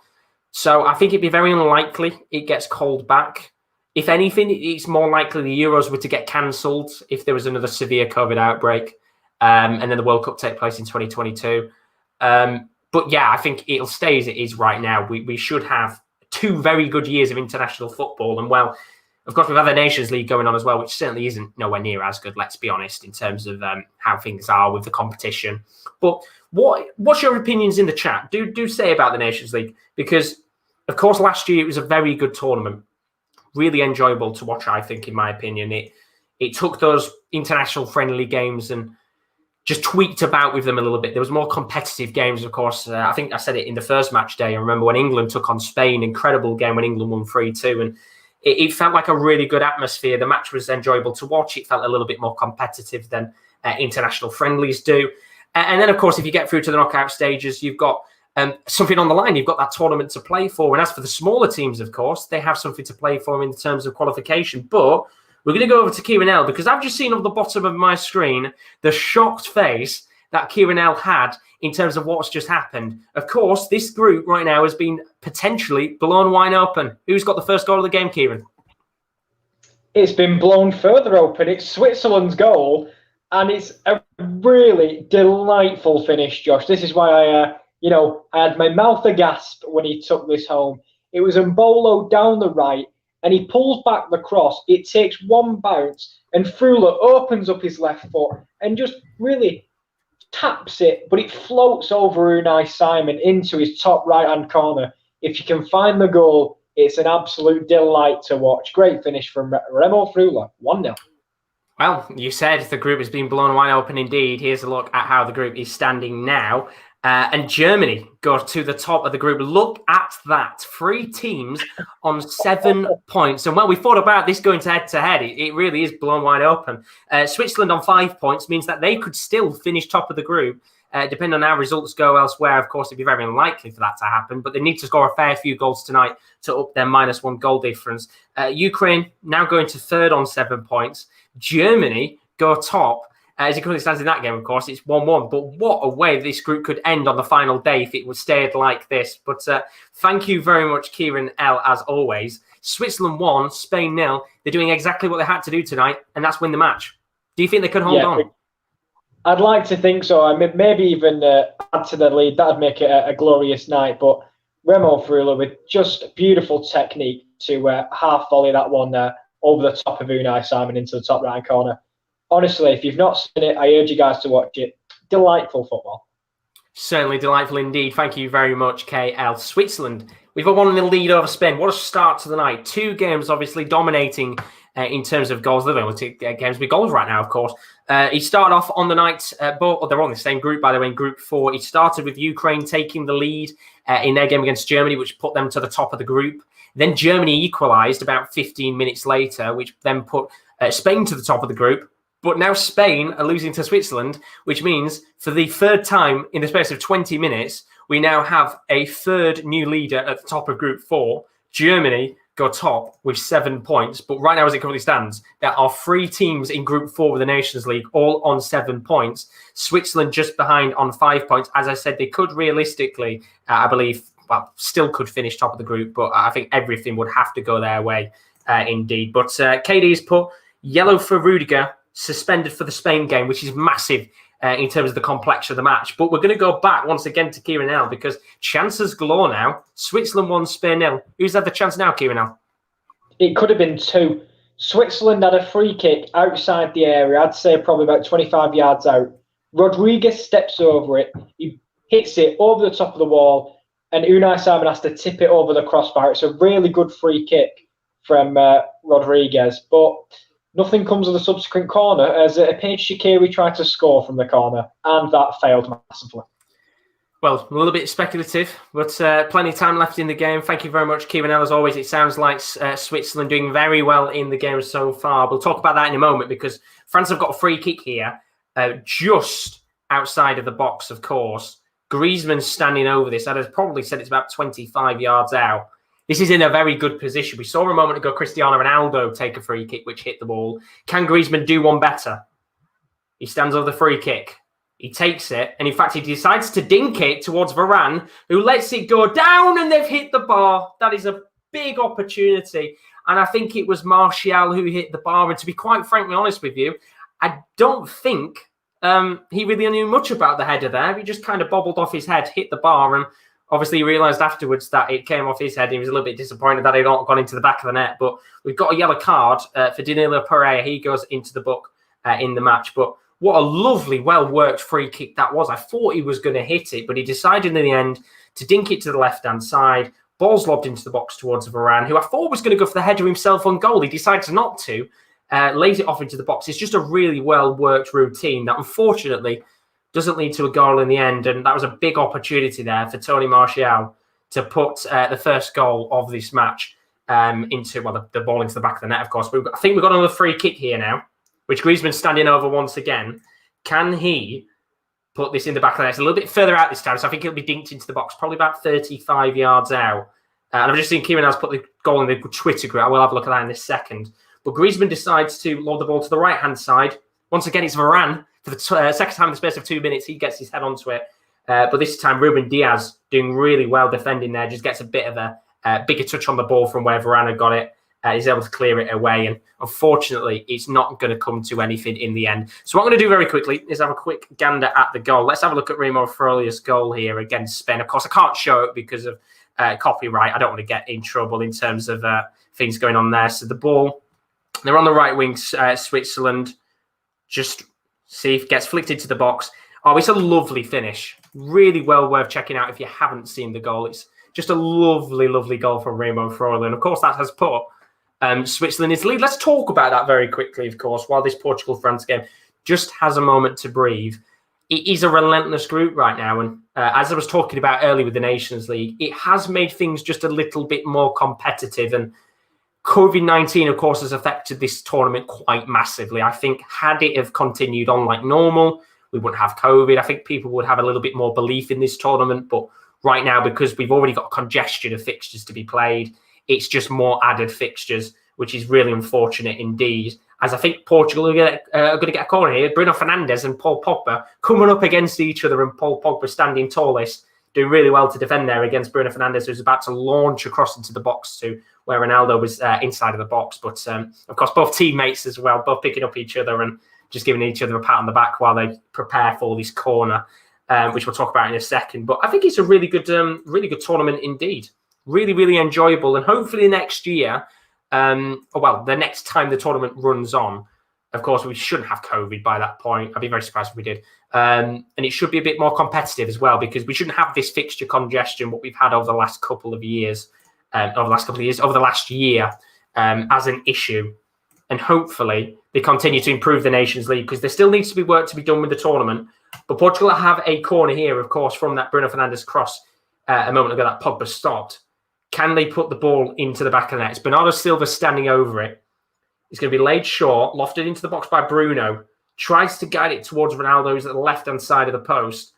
So I think it'd be very unlikely it gets called back. If anything, it's more likely the Euros were to get cancelled if there was another severe COVID outbreak, and then the World Cup take place in 2022. But yeah, I think it'll stay as it is right now. We should have 2 very good years of international football, and well, of course, we've had the Nations League going on as well, which certainly isn't nowhere near as good, let's be honest, in terms of how things are with the competition. But what's your opinions in the chat? Do say about the Nations League, because, of course, last year it was a very good tournament. Really enjoyable to watch, I think, in my opinion. It took those international friendly games and just tweaked about with them a little bit. There was more competitive games, of course. I think I said it in the first match day. I remember when England took on Spain, incredible game when England won 3-2, and it felt like a really good atmosphere. The match was enjoyable to watch. It felt a little bit more competitive than international friendlies do. And then, of course, if you get through to the knockout stages, you've got something on the line. You've got that tournament to play for. And as for the smaller teams, of course, they have something to play for in terms of qualification. But we're going to go over to Kieren, because I've just seen on the bottom of my screen the shocked face that Kieren had in terms of what's just happened. Of course, this group right now has been potentially blown wide open. Who's got the first goal of the game, Kieran? It's been blown further open. It's Switzerland's goal. And it's a really delightful finish, Josh. This is why I had my mouth aghast when he took this home. It was Mbolo down the right, and he pulls back the cross. It takes one bounce, and Frula opens up his left foot and just really taps it, but it floats over Unai Simon into his top right-hand corner. If you can find the goal, it's an absolute delight to watch. Great finish from Remo Frula, 1-0. Well, you said the group has been blown wide open indeed. Here's a look at how the group is standing now. And Germany go to the top of the group. Look at that. 3 teams on 7 points. And well, we thought about this going to head-to-head. It really is blown wide open. Switzerland on 5 points means that they could still finish top of the group. Depending on how results go elsewhere, of course, it'd be very unlikely for that to happen. But they need to score a fair few goals tonight to up their -1 goal difference. Ukraine now going to 3rd on 7 points. Germany go top. As it currently stands in that game, of course, it's 1-1. But what a way this group could end on the final day if it was stayed like this. But thank you very much, Kieren L, as always. Switzerland 1, Spain 0. They're doing exactly what they had to do tonight, and that's win the match. Do you think they could hold on? I'd like to think so. I mean, maybe even add to the lead. That'd make it a glorious night. But Remo Frula with just beautiful technique to half volley that one over the top of Unai Simon into the top right corner. Honestly, if you've not seen it, I urge you guys to watch it. Delightful football. Certainly delightful indeed. Thank you very much, KL. Switzerland, we've got 1-0 lead over Spain. What a start to the night. 2 games obviously dominating in terms of goals. They're only 2 games with goals right now, of course. He started off on the night, but they're on the same group, by the way, in Group 4. He started with Ukraine taking the lead in their game against Germany, which put them to the top of the group. Then Germany equalised about 15 minutes later, which then put Spain to the top of the group. But now Spain are losing to Switzerland, which means for the 3rd time in the space of 20 minutes, we now have a 3rd new leader at the top of Group 4. Germany go top with 7 points. But right now, as it currently stands, there are 3 teams in Group 4 of the Nations League, all on 7 points. Switzerland just behind on 5 points. As I said, they could realistically, I believe, still could finish top of the group, but I think everything would have to go their way indeed. But KD's put yellow for Rudiger, suspended for the Spain game, which is massive in terms of the complexion of the match. But we're going to go back once again to Kieran L because chances galore now. Switzerland 1, Spain 0. Who's had the chance now, Kieran L? It could have been 2. Switzerland had a free kick outside the area. I'd say probably about 25 yards out. Rodriguez steps over it. He hits it over the top of the wall, and Unai Simon has to tip it over the crossbar. It's a really good free kick from Rodriguez, but nothing comes of the subsequent corner as Paige Shaqiri tried to score from the corner, and that failed massively. Well, a little bit speculative, but plenty of time left in the game. Thank you very much, Kieran. As always, it sounds like Switzerland doing very well in the game so far. We'll talk about that in a moment because France have got a free kick here just outside of the box, of course. Griezmann's standing over this. I'd have probably said it's about 25 yards out. This is in a very good position. We saw a moment ago Cristiano Ronaldo take a free kick which hit the ball. Can Griezmann do one better? He stands over the free kick. He takes it, and in fact, he decides to dink it towards Varane, who lets it go down, and they've hit the bar. That is a big opportunity. And I think it was Martial who hit the bar. And to be quite frankly honest with you, I don't think he really knew much about the header there. He just kind of bobbled off his head, hit the bar, and obviously, he realised afterwards that it came off his head. He was a little bit disappointed that it had not gone into the back of the net. But we've got a yellow card for Danilo Pereira. He goes into the book in the match. But what a lovely, well-worked free kick that was. I thought he was going to hit it, but he decided in the end to dink it to the left-hand side. Ball's lobbed into the box towards Varane, who I thought was going to go for the header himself on goal. He decides not to, lays it off into the box. It's just a really well-worked routine that, unfortunately, doesn't lead to a goal in the end, and that was a big opportunity there for Tony Martial to put the first goal of this match into the ball into the back of the net, of course. I think we've got another free kick here now, which Griezmann's standing over once again. Can he put this in the back of the net? It's a little bit further out this time, so I think it'll be dinked into the box, probably about 35 yards out. And I've just seen Kieran has put the goal in the Twitter group. I will have a look at that in a second. But Griezmann decides to lob the ball to the right-hand side. Once again, it's Varane. For the second time in the space of 2 minutes, he gets his head onto it. But this time, Ruben Diaz doing really well defending there. Just gets a bit of a bigger touch on the ball from where Varane had got it. He's able to clear it away, and unfortunately, it's not going to come to anything in the end. So what I'm going to do very quickly is have a quick gander at the goal. Let's have a look at Remo Frolia's goal here against Spain. Of course, I can't show it because of copyright. I don't want to get in trouble in terms of things going on there. So the ball, they're on the right wing, Switzerland. Just see if it gets flicked into the box. Oh, it's a lovely finish. Really well worth checking out if you haven't seen the goal. It's just a lovely, lovely goal from Remo Freuler. And of course, that has put Switzerland into lead. Let's talk about that very quickly, of course, while this Portugal-France game just has a moment to breathe. It is a relentless group right now. And as I was talking about earlier with the Nations League, it has made things just a little bit more competitive. And COVID-19, of course, has affected this tournament quite massively. I think had it have continued on like normal, we wouldn't have COVID. I think people would have a little bit more belief in this tournament. But right now, because we've already got congestion of fixtures to be played, it's just more added fixtures, which is really unfortunate indeed. As I think Portugal are going to get a corner here. Bruno Fernandes and Paul Pogba coming up against each other, and Paul Pogba standing tallest, doing really well to defend there against Bruno Fernandes, who's about to launch across into the box to where Ronaldo was inside of the box. But of course, both teammates as well, both picking up each other and just giving each other a pat on the back while they prepare for this corner, which we'll talk about in a second. But I think it's a really good tournament indeed. Really, really enjoyable. And hopefully next year, the next time the tournament runs on, of course, we shouldn't have COVID by that point. I'd be very surprised if we did. And it should be a bit more competitive as well, because we shouldn't have this fixture congestion, what we've had over the last couple of years, over the last year, as an issue. And hopefully they continue to improve the Nations League, because there still needs to be work to be done with the tournament. But Portugal have a corner here, of course, from that Bruno Fernandes cross a moment ago that Pogba stopped. Can they put the ball into the back of the net? It's Bernardo Silva standing over it. It's going to be laid short, lofted into the box by Bruno. Tries to guide it towards Ronaldo, who's at the left-hand side of the post.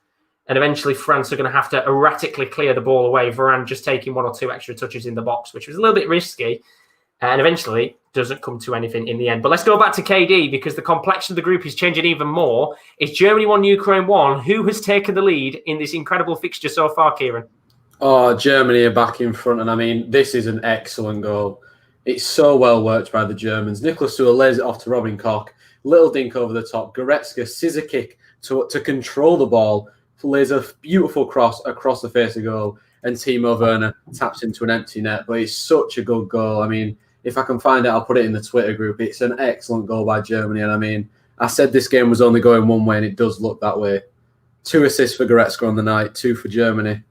And eventually France are going to have to erratically clear the ball away. Varane just taking one or two extra touches in the box, which was a little bit risky. And eventually doesn't come to anything in the end. But let's go back to KD, because the complexion of the group is changing even more. It's Germany 1, Ukraine 1. Who has taken the lead in this incredible fixture so far, Kieran? Oh, Germany are back in front. And I mean, this is an excellent goal. It's so well worked by the Germans. Nicolas Süle lays it off to Robin Koch. Little dink over the top. Goretzka, scissor kick to control the ball. Lays a beautiful cross across the face of goal. And Timo Werner taps into an empty net. But it's such a good goal. I mean, if I can find it, I'll put it in the Twitter group. It's an excellent goal by Germany. And I mean, I said this game was only going one way, and it does look that way. 2 assists for Goretzka on the night, 2 for Germany.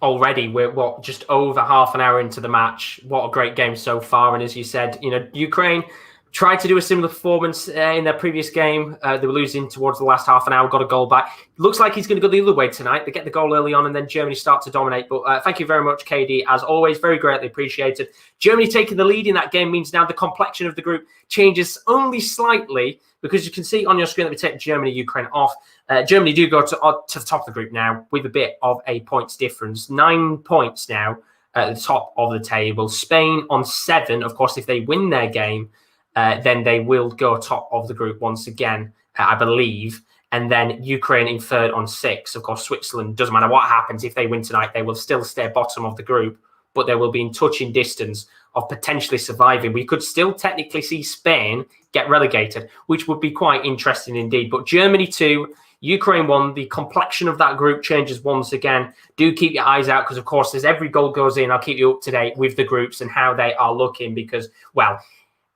Already, we're just over half an hour into the match. What a great game so far. And as you said, Ukraine tried to do a similar performance in their previous game. They were losing towards the last half an hour, got a goal back. Looks like he's going to go the other way tonight. They get the goal early on, and then Germany start to dominate. But thank you very much, KD. As always, very greatly appreciated. Germany taking the lead in that game means now the complexion of the group changes only slightly, because you can see on your screen that we take Germany, Ukraine off. Germany do go to the top of the group now with a bit of a points difference. 9 points now at the top of the table. Spain on 7. Of course, if they win their game, then they will go top of the group once again, I believe. And then Ukraine in 3rd on 6. Of course, Switzerland, doesn't matter what happens. If they win tonight, they will still stay bottom of the group, but they will be in touching distance of potentially surviving. We could still technically see Spain get relegated, which would be quite interesting indeed. But Germany 2, Ukraine 1, the complexion of that group changes once again. Do keep your eyes out, because, of course, as every goal goes in, I'll keep you up to date with the groups and how they are looking, because, well,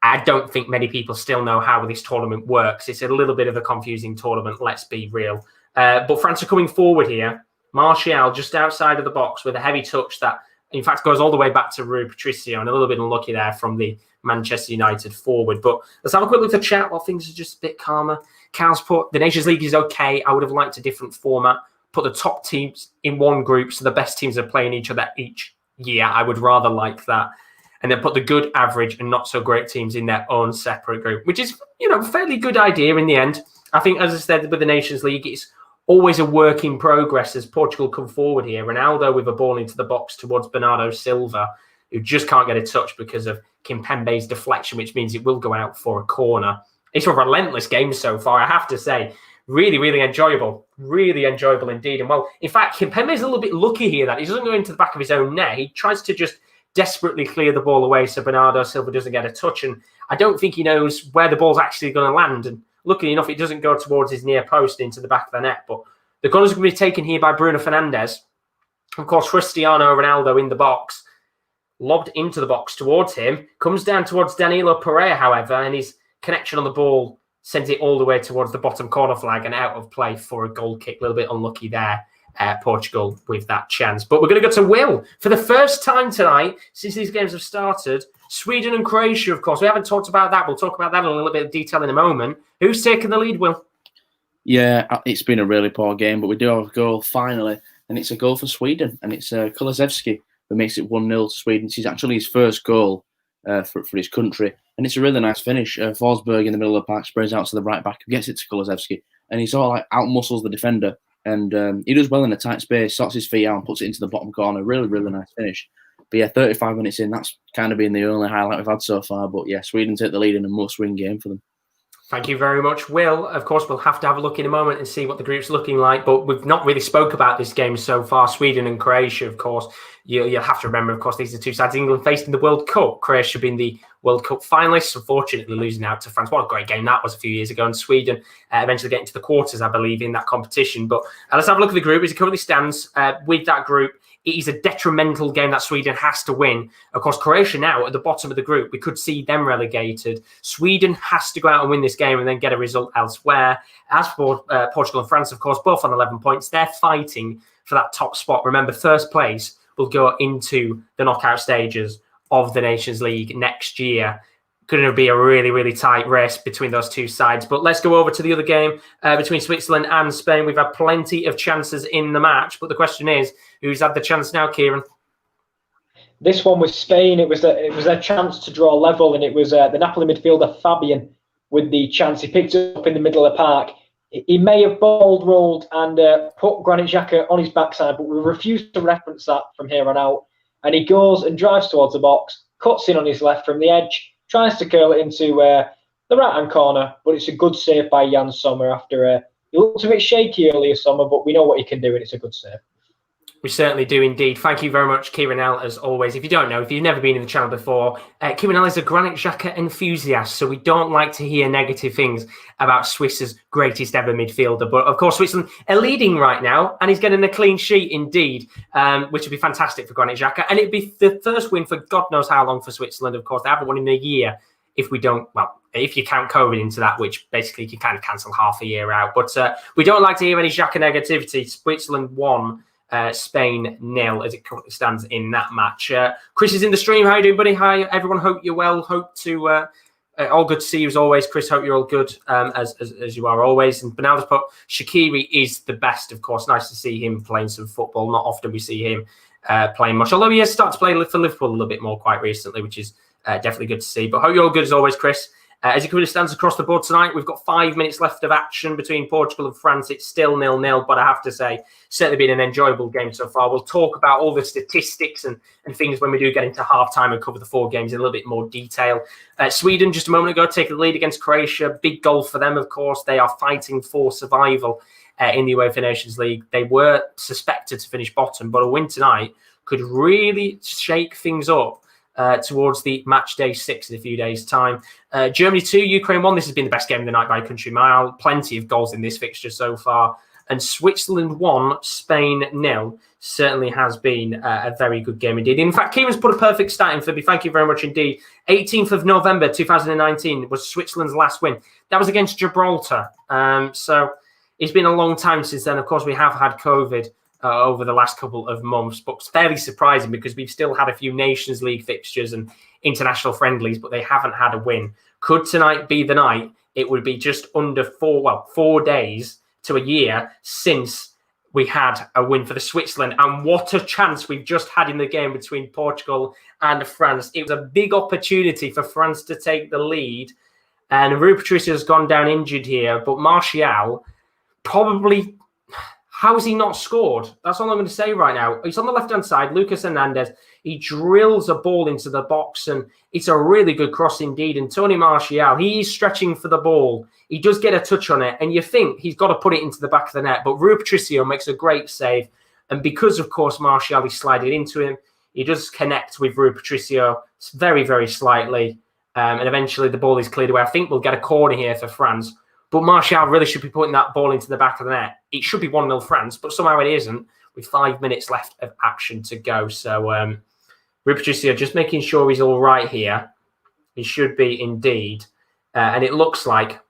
I don't think many people still know how this tournament works. It's a little bit of a confusing tournament, let's be real. But France are coming forward here. Martial just outside of the box with a heavy touch that, in fact, goes all the way back to Rui Patricio, and a little bit unlucky there from the Manchester United forward. But let's have a quick look at the chat while things are just a bit calmer. Cal's put, the Nations League is okay. I would have liked a different format. Put the top teams in one group so the best teams are playing each other each year. I would rather like that. And then put the good, average, and not so great teams in their own separate group, which is, a fairly good idea in the end. I think, as I said, with the Nations League, it's always a work in progress as Portugal come forward here. Ronaldo with a ball into the box towards Bernardo Silva, who just can't get a touch because of Kimpembe's deflection, which means it will go out for a corner. It's a relentless game so far, I have to say. Really, really enjoyable. Really enjoyable indeed. And, well, in fact, Kimpembe is a little bit lucky here that he doesn't go into the back of his own net. He tries to just desperately clear the ball away so Bernardo Silva doesn't get a touch. And I don't think he knows where the ball's actually going to land. And luckily enough, it doesn't go towards his near post into the back of the net. But the corner's going to be taken here by Bruno Fernandes. Of course, Cristiano Ronaldo in the box, lobbed into the box towards him, comes down towards Danilo Pereira, however, and his connection on the ball sends it all the way towards the bottom corner flag and out of play for a goal kick. A little bit unlucky there, Portugal, with that chance. But we're going to go to Will. For the first time tonight, since these games have started, Sweden and Croatia, of course. We haven't talked about that. We'll talk about that in a little bit of detail in a moment. Who's taking the lead, Will? Yeah, it's been a really poor game, but we do have a goal finally, and it's a goal for Sweden, and it's Kulusevski who makes it 1-0 to Sweden. It's actually his first goal for his country, and it's a really nice finish. Forsberg in the middle of the park sprays out to the right back, who gets it to Kulusevski, and he sort of like out-muscles the defender, and he does well in a tight space, sorts his feet out and puts it into the bottom corner. Really, really nice finish. But yeah, 35 minutes in, that's kind of been the only highlight we've had so far. But yeah, Sweden take the lead in a must-win game for them. Thank you very much, Will. Of course, we'll have to have a look in a moment and see what the group's looking like, but we've not really spoke about this game so far. Sweden and Croatia, of course. You'll have to remember, of course, these are two sides England faced in the World Cup. Croatia being the World Cup finalists, unfortunately losing out to France. What a great game that was a few years ago. And Sweden eventually getting to the quarters, I believe, in that competition. But let's have a look at the group as it currently stands. With that group, it is a detrimental game that Sweden has to win. Of course, Croatia now at the bottom of the group, we could see them relegated. Sweden has to go out and win this game and then get a result elsewhere. As for Portugal and France, of course, both on 11 points, they're fighting for that top spot. Remember, first place will go into the knockout stages of the Nations League next year. Going to be a really, really tight race between those two sides. But let's go over to the other game between Switzerland and Spain. We've had plenty of chances in the match, but the question is, who's had the chance now, Kieran? This one was Spain. It was a chance to draw level, and it was the Napoli midfielder Fabian with the chance. He picked it up in the middle of the park. He may have ball rolled and put Granit Xhaka on his backside, but we refuse to reference that from here on out. And he goes and drives towards the box, cuts in on his left from the edge, tries to curl it into the right-hand corner, but it's a good save by Jan Sommer after he looked a bit shaky earlier, Sommer, but we know what he can do, and it's a good save. We certainly do indeed. Thank you very much, Kieren, as always. If you don't know, if you've never been in the channel before, Kieren is a Granit Xhaka enthusiast, so we don't like to hear negative things about Swiss's greatest ever midfielder. But of course, Switzerland are leading right now, and he's getting a clean sheet indeed, which would be fantastic for Granit Xhaka. And it'd be the first win for God knows how long for Switzerland. Of course, they haven't won in a year. If we don't, well, if you count COVID into that, which basically you can kind of cancel half a year out. But we don't like to hear any Xhaka negativity. Switzerland won. Spain 0 as it currently stands in that match. Chris is in the stream. How are you doing, buddy? Hi, everyone. Hope you're well. Hope to all good to see you as always, Chris. Hope you're all good as you are always. And Bernardo's put Shaqiri is the best, of course. Nice to see him playing some football. Not often we see him playing much, although he has started to play for Liverpool a little bit more quite recently, which is definitely good to see. But hope you're all good as always, Chris. As it currently stands across the board tonight, we've got 5 minutes left of action between Portugal and France. It's still 0-0, but I have to say, certainly been an enjoyable game so far. We'll talk about all the statistics and things when we do get into halftime and cover the 4 games in a little bit more detail. Sweden, just a moment ago, taking the lead against Croatia. Big goal for them, of course. They are fighting for survival in the UEFA Nations League. They were suspected to finish bottom, but a win tonight could really shake things up towards the match day 6 in a few days' time. Germany 2, Ukraine 1. This has been the best game of the night by a country mile. Plenty of goals in this fixture so far. And Switzerland 1, Spain 0. Certainly has been a very good game indeed. In fact, Kieran's put a perfect stat in for me. Thank you very much indeed. 18th of November 2019 was Switzerland's last win. That was against Gibraltar. So it's been a long time since then. Of course, we have had COVID over the last couple of months, but it's fairly surprising because we've still had a few Nations League fixtures and international friendlies, but they haven't had a win. Could tonight be the night? It would be just under 4 days to a year since we had a win for the Switzerland. And what a chance we've just had in the game between Portugal and France. It was a big opportunity for France to take the lead. And Rui Patricio has gone down injured here, but Martial probably... How has he not scored? That's all I'm going to say right now. He's on the left-hand side, Lucas Hernandez. He drills a ball into the box, and it's a really good cross indeed. And Tony Martial, he's stretching for the ball. He does get a touch on it, and you think he's got to put it into the back of the net. But Rui Patricio makes a great save. And because, of course, Martial is sliding into him, He does connect with Rui Patricio very, very slightly. And eventually the ball is cleared away. I think we'll get a corner here for France. But Martial really should be putting that ball into the back of the net. It should be 1-0 France, but somehow it isn't with 5 minutes left of action to go. So Rui Patricio just making sure he's all right here. He should be indeed. And it looks like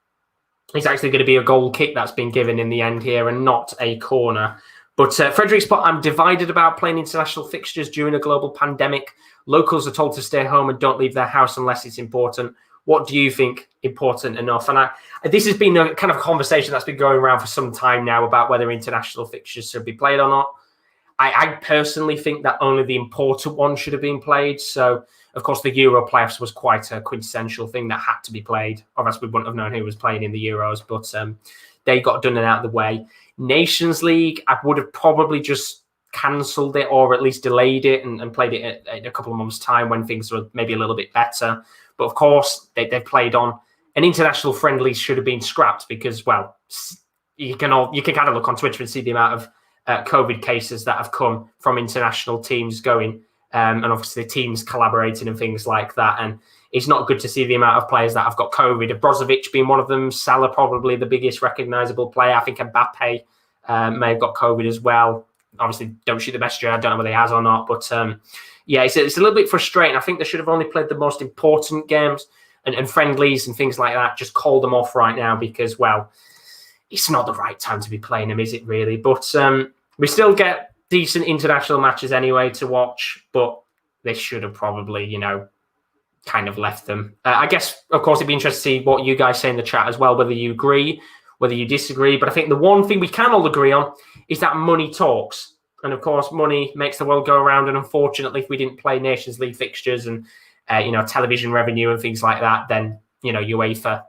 it's actually going to be a goal kick that's been given in the end here and not a corner. But Frederick Spot, I'm divided about playing international fixtures during a global pandemic. Locals are told to stay home and don't leave their house unless it's important. What do you think important enough? And this has been a kind of conversation that's been going around for some time now about whether international fixtures should be played or not. I personally think that only the important ones should have been played. So, of course, the Euro playoffs was quite a quintessential thing that had to be played. Otherwise, we wouldn't have known who was playing in the Euros. But they got done and out of the way. Nations League, I would have probably just cancelled it or at least delayed it and played it in a couple of months' time when things were maybe a little bit better. But of course, they've played on. An international friendlies should have been scrapped because, well, you can kind of look on Twitter and see the amount of COVID cases that have come from international teams going, and obviously teams collaborating and things like that. And it's not good to see the amount of players that have got COVID. Brozovic being one of them, Salah probably the biggest recognisable player. I think Mbappe may have got COVID as well. Obviously, don't shoot the messenger. I don't know whether he has or not. But yeah, it's a little bit frustrating. I think they should have only played the most important games and friendlies and things like that. Just call them off right now because, well, it's not the right time to be playing them, is it really? But we still get decent international matches anyway to watch. But they should have probably, kind of left them. I guess, of course, it'd be interesting to see what you guys say in the chat as well, whether you agree, whether you disagree. But I think the one thing we can all agree on is that money talks. And of course, money makes the world go around. And unfortunately, if we didn't play Nations League fixtures and, television revenue and things like that, then, UEFA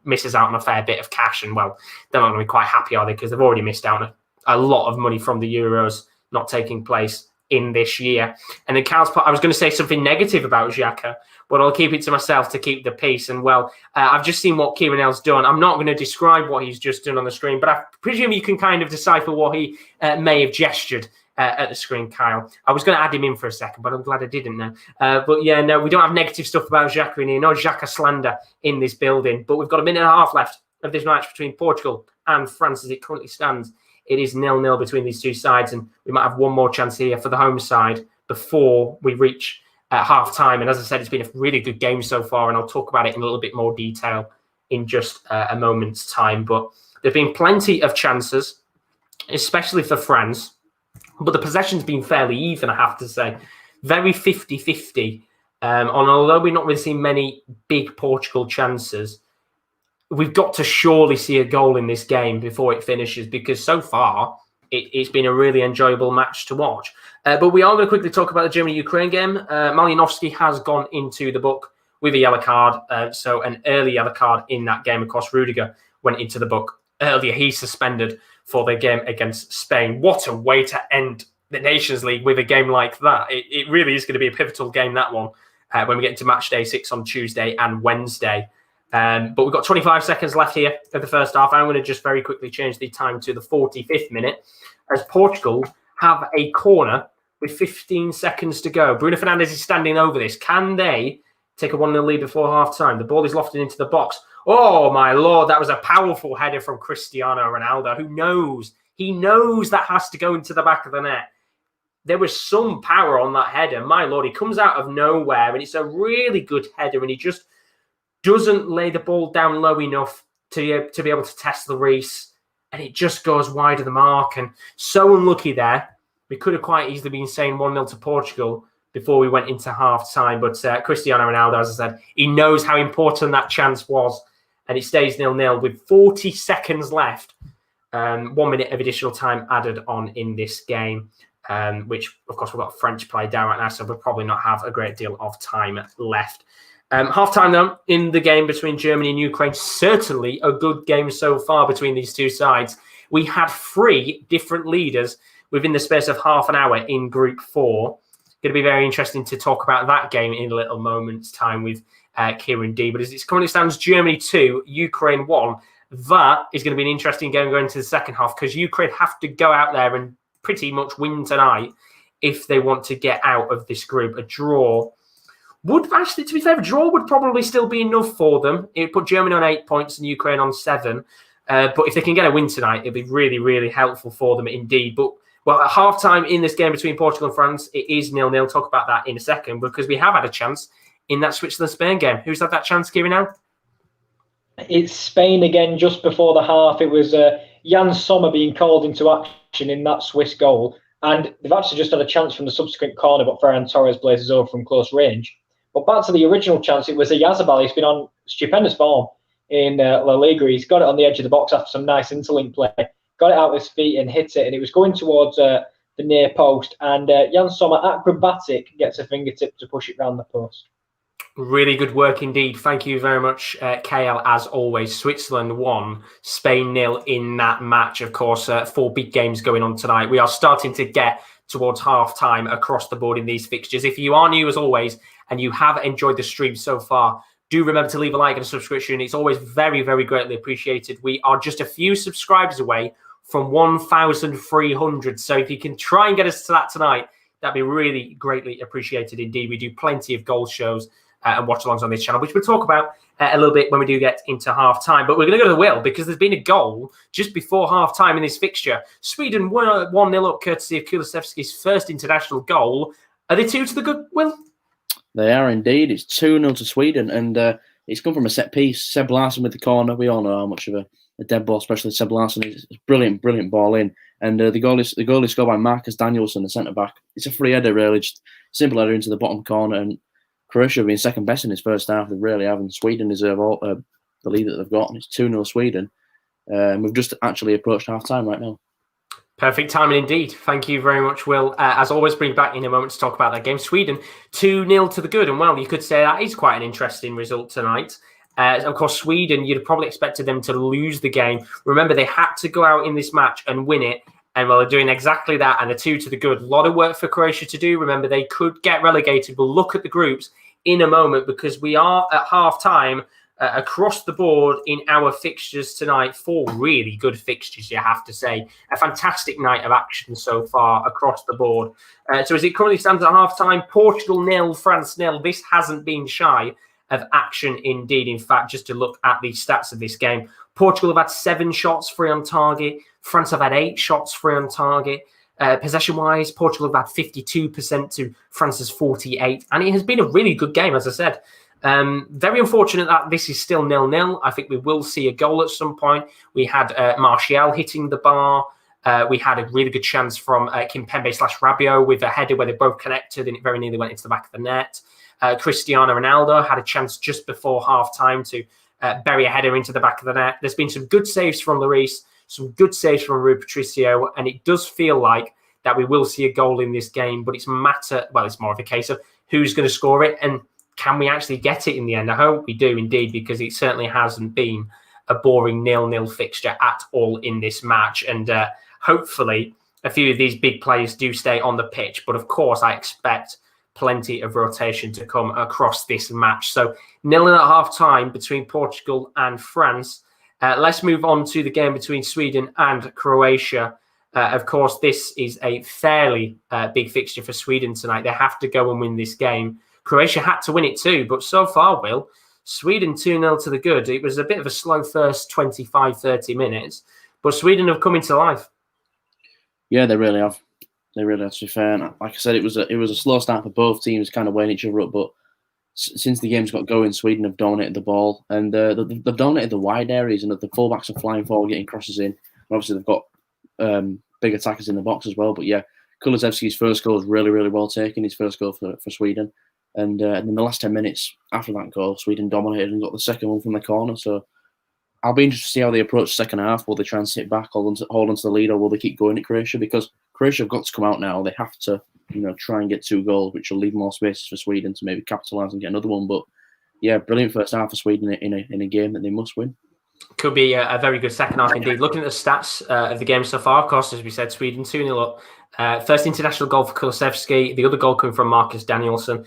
misses out on a fair bit of cash. And, well, they're not going to be quite happy, are they? Because they've already missed out on a lot of money from the Euros not taking place in this year. And then Carl's part, I was going to say something negative about Xhaka, but I'll keep it to myself to keep the peace. And, well, I've just seen what Kieran's done. I'm not going to describe what he's just done on the screen, but I presume you can kind of decipher what he may have gestured at the screen, Kyle. I was going to add him in for a second, but I'm glad I didn't now. But, yeah, no, we don't have negative stuff about Xhaka in here. No Xhaka slander in this building. But we've got a minute and a half left of this match between Portugal and France as it currently stands. It is 0-0 between these two sides, and we might have one more chance here for the home side before we reach half-time. And as I said, it's been a really good game so far, and I'll talk about it in a little bit more detail in just a moment's time. But there have been plenty of chances, especially for France, but the possession's been fairly even, I have to say. Very 50-50. And although we've not really seen many big Portugal chances, we've got to surely see a goal in this game before it finishes because so far it's been a really enjoyable match to watch. But we are going to quickly talk about the Germany-Ukraine game. Malinovsky has gone into the book with a yellow card. So an early yellow card in that game. Of course, Rudiger went into the book earlier. He's suspended for the game against Spain. What a way to end the Nations League with a game like that. It really is going to be a pivotal game, that one, when we get into match day 6 on Tuesday and Wednesday. But we've got 25 seconds left here of the first half. I'm going to just very quickly change the time to the 45th minute as Portugal have a corner with 15 seconds to go. Bruno Fernandes is standing over this. Can they take a 1-0 lead before half-time? The ball is lofted into the box. Oh, my Lord, that was a powerful header from Cristiano Ronaldo. Who knows? He knows that has to go into the back of the net. There was some power on that header. My Lord, he comes out of nowhere, and it's a really good header, and he just doesn't lay the ball down low enough to be able to test Lloris, and it just goes wide of the mark. And so unlucky there. We could have quite easily been saying 1-0 to Portugal before we went into half-time. But Cristiano Ronaldo, as I said, he knows how important that chance was, and it stays 0-0 with 40 seconds left. 1 minute of additional time added on in this game, which, of course, we've got French play down right now, so we'll probably not have a great deal of time left. Half-time, though, in the game between Germany and Ukraine. Certainly a good game so far between these two sides. We had 3 different leaders within the space of half an hour in Group 4. Going to be very interesting to talk about that game in a little moment's time with Kieran D. But as it currently stands, Germany 2, Ukraine 1. That is going to be an interesting game going into the second half because Ukraine have to go out there and pretty much win tonight if they want to get out of this group. A draw would actually, to be fair, a draw would probably still be enough for them. It would put Germany on 8 points and Ukraine on 7. But if they can get a win tonight, it'd be really, really helpful for them indeed. But well, at half-time in this game between Portugal and France, it is 0-0. Talk about that in a second, because we have had a chance in that Switzerland-Spain game. Who's had that chance, Kieran, now? It's Spain again just before the half. It was Jan Sommer being called into action in that Swiss goal. And they've actually just had a chance from the subsequent corner, but Ferran Torres blazes over from close range. But back to the original chance, it was Oyarzabal. He's been on stupendous form in La Liga. He's got it on the edge of the box after some nice interlink play. Got it out with his feet and hit it. And it was going towards the near post. And Jan Sommer, acrobatic, gets a fingertip to push it round the post. Really good work indeed. Thank you very much, KL, as always. Switzerland 1, Spain 0 in that match. Of course, 4 big games going on tonight. We are starting to get towards half-time across the board in these fixtures. If you are new, as always, and you have enjoyed the stream so far, do remember to leave a like and a subscription. It's always very, very greatly appreciated. We are just a few subscribers away from 1,300. So if you can try and get us to that tonight, that'd be really greatly appreciated indeed. We do plenty of goal shows and watch-alongs on this channel, which we'll talk about a little bit when we do get into half-time. But we're going to go to the Will, because there's been a goal just before half-time in this fixture. Sweden 1-0 up, courtesy of Kulusevski's first international goal. Are they 2 to the good, Will? They are indeed. It's 2-0 to Sweden, and it's come from a set piece. Seb Larsson with the corner. We all know how much of a dead ball, especially Seb Larsson, is. Brilliant, brilliant ball in. And the goal is scored by Marcus Danielsson, the centre-back. It's a free header, really, just simple header into the bottom corner, and Croatia have been second best in his first half. They really have, and Sweden deserve all the lead that they've got. And it's 2-0 Sweden. We've just actually approached half-time right now. Perfect timing indeed. Thank you very much, Will. As always, bring back in a moment to talk about that game. Sweden 2-0 to the good. And well, you could say that is quite an interesting result tonight. Of course, Sweden, you'd have probably expected them to lose the game. Remember, they had to go out in this match and win it. And well, they're doing exactly that, and the 2 to the good. A lot of work for Croatia to do. Remember, they could get relegated. We'll look at the groups in a moment, because we are at half-time across the board in our fixtures tonight. 4 really good fixtures, you have to say. A fantastic night of action so far across the board. So as it currently stands at half-time, Portugal 0, France 0. This hasn't been shy of action indeed. In fact, just to look at the stats of this game, Portugal have had 7 shots free on target. France have had 8 shots free on target. Possession-wise, Portugal have had 52% to France's 48%. And it has been a really good game, as I said. Very unfortunate that this is still 0-0. I think we will see a goal at some point. We had Martial hitting the bar. We had a really good chance from Kimpembe/Rabiot with a header where they both connected and it very nearly went into the back of the net. Cristiano Ronaldo had a chance just before half-time to bury a header into the back of the net. There's been some good saves from Lloris, some good saves from Rui Patricio, and it does feel like that we will see a goal in this game, but it's more of a case of who's going to score it and can we actually get it in the end. I hope we do indeed, because it certainly hasn't been a boring 0-0 fixture at all in this match, and hopefully a few of these big players do stay on the pitch, but of course I expect plenty of rotation to come across this match. So 0-0 at half-time between Portugal and France. Let's move on to the game between Sweden and Croatia. Of course, this is a fairly big fixture for Sweden tonight. They have to go and win this game. Croatia had to win it too, but so far, Will, Sweden 2-0 to the good. It was a bit of a slow first 25-30 minutes, but Sweden have come into life. Yeah, they really have. They really have, to be fair. And like I said, it was a slow start for both teams, kind of weighing each other up, but since the game's got going, Sweden have dominated the ball, and they've dominated the wide areas, and the fullbacks are flying forward, getting crosses in. And obviously, they've got big attackers in the box as well. But yeah, Kulusevski's first goal was really, really well taken, his first goal for Sweden. And in the last 10 minutes after that goal, Sweden dominated and got the second one from the corner. So I'll be interested to see how they approach the second half. Will they try and sit back, hold on to the lead, or will they keep going at Croatia? Because Croatia have got to come out now. They have to, try and get 2 goals, which will leave more spaces for Sweden to maybe capitalise and get another one. But yeah, brilliant first half for Sweden in a game that they must win. Could be a very good second half indeed. Looking at the stats of the game so far, of course, as we said, Sweden 2-0 up. First international goal for Kulusevski, the other goal coming from Marcus Danielsson.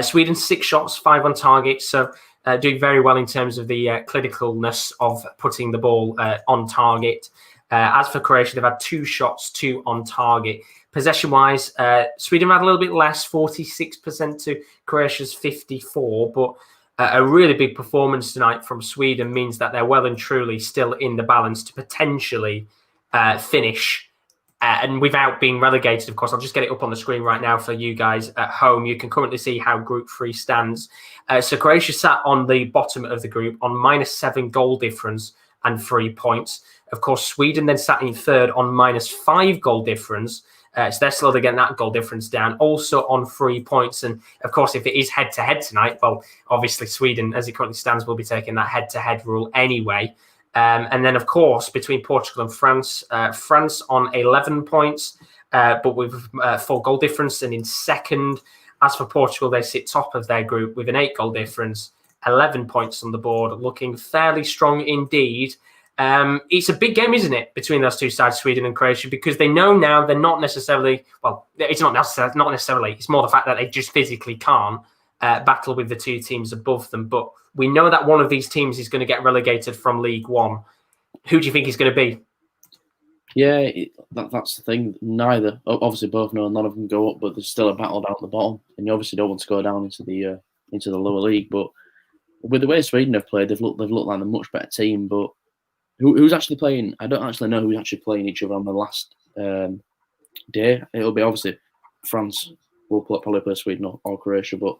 Sweden 6 shots, 5 on target, so doing very well in terms of the clinicalness of putting the ball on target. As for Croatia, they've had 2 shots, 2 on target. Possession-wise, Sweden had a little bit less, 46% to Croatia's 54%, but a really big performance tonight from Sweden means that they're well and truly still in the balance to potentially finish and without being relegated. Of course, I'll just get it up on the screen right now for you guys at home. You can currently see how Group 3 stands. So Croatia sat on the bottom of the group on -7 goal difference and 3 points. Of course, Sweden then sat in third on -5 goal difference. So they're slowly getting that goal difference down, also on 3 points. And of course, if it is head-to-head tonight, well, obviously Sweden, as it currently stands, will be taking that head-to-head rule anyway. And then, of course, between Portugal and France, France on 11 points, but with 4 goal difference and in second. As for Portugal, they sit top of their group with an 8 goal difference, 11 points on the board, looking fairly strong indeed. It's a big game, isn't it, between those two sides, Sweden and Croatia, because they know now they're not necessarily, well, it's not necessarily, it's more the fact that they just physically can't battle with the 2 teams above them. But we know that one of these teams is going to get relegated from League One. Who do you think is going to be? Yeah, that's the thing. Neither, obviously, both know none of them go up, but there's still a battle down at the bottom, and you obviously don't want to go down into the lower league. But with the way Sweden have played, they've looked like a much better team. But who's actually playing? I don't actually know who's actually playing each other on the last day. It'll be obviously France will probably play Sweden or Croatia. But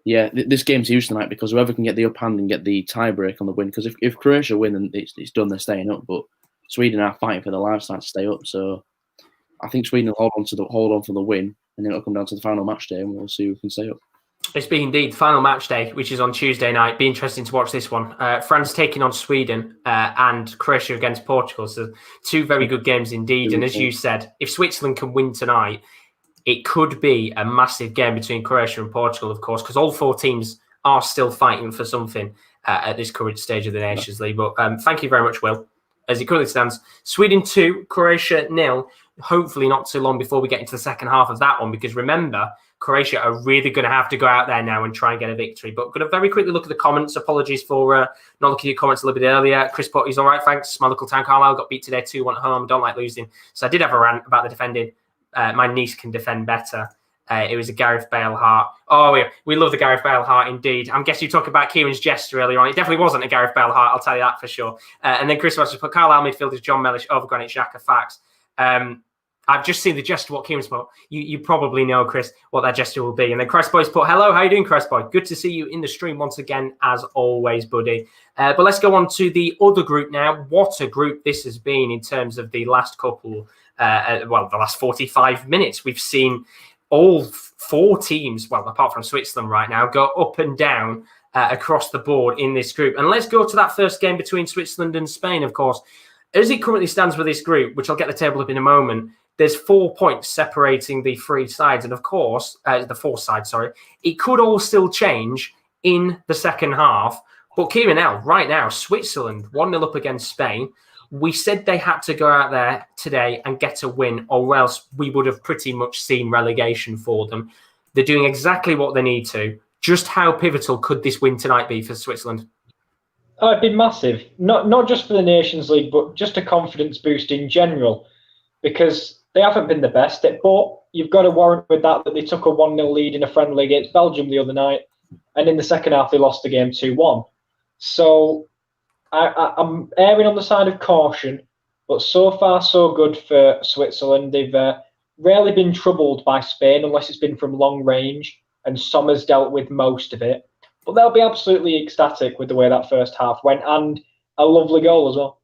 yeah, this game's huge tonight because whoever can get the up hand and get the tie break on the win. Because if Croatia win, then it's done, they're staying up. But Sweden are fighting for their lives to stay up. So I think Sweden will hold on for the win, and then it'll come down to the final match day, and we'll see who can stay up. It's been indeed final match day, which is on Tuesday night. Be interesting to watch this one. France taking on Sweden and Croatia against Portugal. So 2 very good games indeed. And as you said, if Switzerland can win tonight, it could be a massive game between Croatia and Portugal, of course, because all 4 teams are still fighting for something at this current stage of the Nations League. But thank you very much, Will. As it currently stands, Sweden 2, Croatia 0. Hopefully not too long before we get into the second half of that one, because remember, Croatia are really going to have to go out there now and try and get a victory. But going to very quickly look at the comments. Apologies for not looking at your comments a little bit earlier. Chris put, he's all right, thanks. My local town, Carlisle, got beat today 2-1 at home. Don't like losing. So I did have a rant about the defending. My niece can defend better. It was a Gareth Bale heart. Oh, we love the Gareth Bale heart indeed. I'm guessing you talked about Kieran's gesture earlier on. It definitely wasn't a Gareth Bale heart, I'll tell you that for sure. And then Chris Watchalong put Carlisle midfielders John Mellish over Granit Xhaka. Facts. I've just seen the gesture, what Kieran's put. You probably know, Chris, what that gesture will be. And then Christ Boy's put, hello, how you doing, Christ Boy? Good to see you in the stream once again, as always, buddy. But let's go on to the other group now. What a group this has been in terms of the last couple, the last 45 minutes. We've seen all 4 teams, well, apart from Switzerland right now, go up and down across the board in this group. And let's go to that first game between Switzerland and Spain, of course. As it currently stands with this group, which I'll get the table up in a moment, there's 4 points separating the 3 sides. And of course, the 4 sides, sorry, it could all still change in the second half. But Kieran, right now, Switzerland 1-0 up against Spain. We said they had to go out there today and get a win, or else we would have pretty much seen relegation for them. They're doing exactly what they need to. Just how pivotal could this win tonight be for Switzerland? Oh, it'd be massive. Not just for the Nations League, but just a confidence boost in general. Because they haven't been the best at, but you've got to warrant with that they took a 1-0 lead in a friendly against Belgium the other night, and in the second half they lost the game 2-1. So I'm erring on the side of caution, but so far so good for Switzerland. They've rarely been troubled by Spain unless it's been from long range, and Sommer's dealt with most of it. But they'll be absolutely ecstatic with the way that first half went, and a lovely goal as well.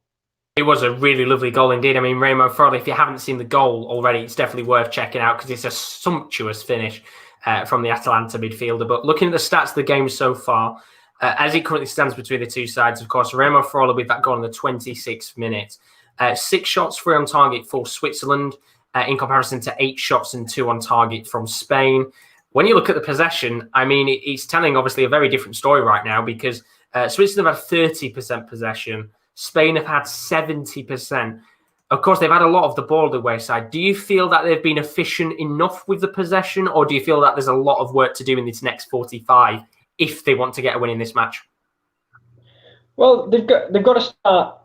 It was a really lovely goal indeed. I mean, Remo Froley, if you haven't seen the goal already, it's definitely worth checking out because it's a sumptuous finish from the Atalanta midfielder. But looking at the stats of the game so far, as it currently stands between the 2 sides, of course, Remo Froley with that goal in the 26th minute. 6 shots, 3 on target for Switzerland in comparison to 8 shots and 2 on target from Spain. When you look at the possession, I mean, it's telling obviously a very different story right now because Switzerland have had 30% possession. Spain have had 70%. Of course, they've had a lot of the ball away side. Do you feel that they've been efficient enough with the possession, or do you feel that there's a lot of work to do in this next 45 if they want to get a win in this match? Well, they've got to start,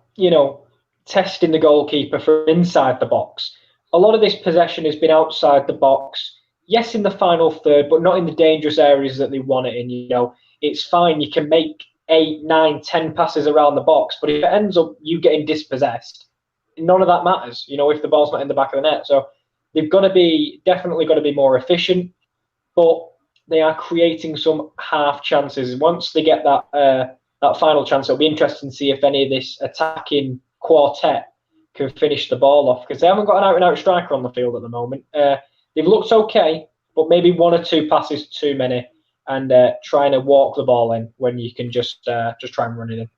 testing the goalkeeper from inside the box. A lot of this possession has been outside the box. Yes, in the final third, but not in the dangerous areas that they want it in. It's fine. You can make 8, 9, 10 passes around the box, but if it ends up you getting dispossessed, none of that matters. If the ball's not in the back of the net. So they've definitely got to be more efficient, but they are creating some half chances. Once they get that final chance, it'll be interesting to see if any of this attacking quartet can finish the ball off, because they haven't got an out-and-out striker on the field at the moment. They've looked okay, but maybe 1 or 2 passes too many, and trying to walk the ball in when you can just try and run it in.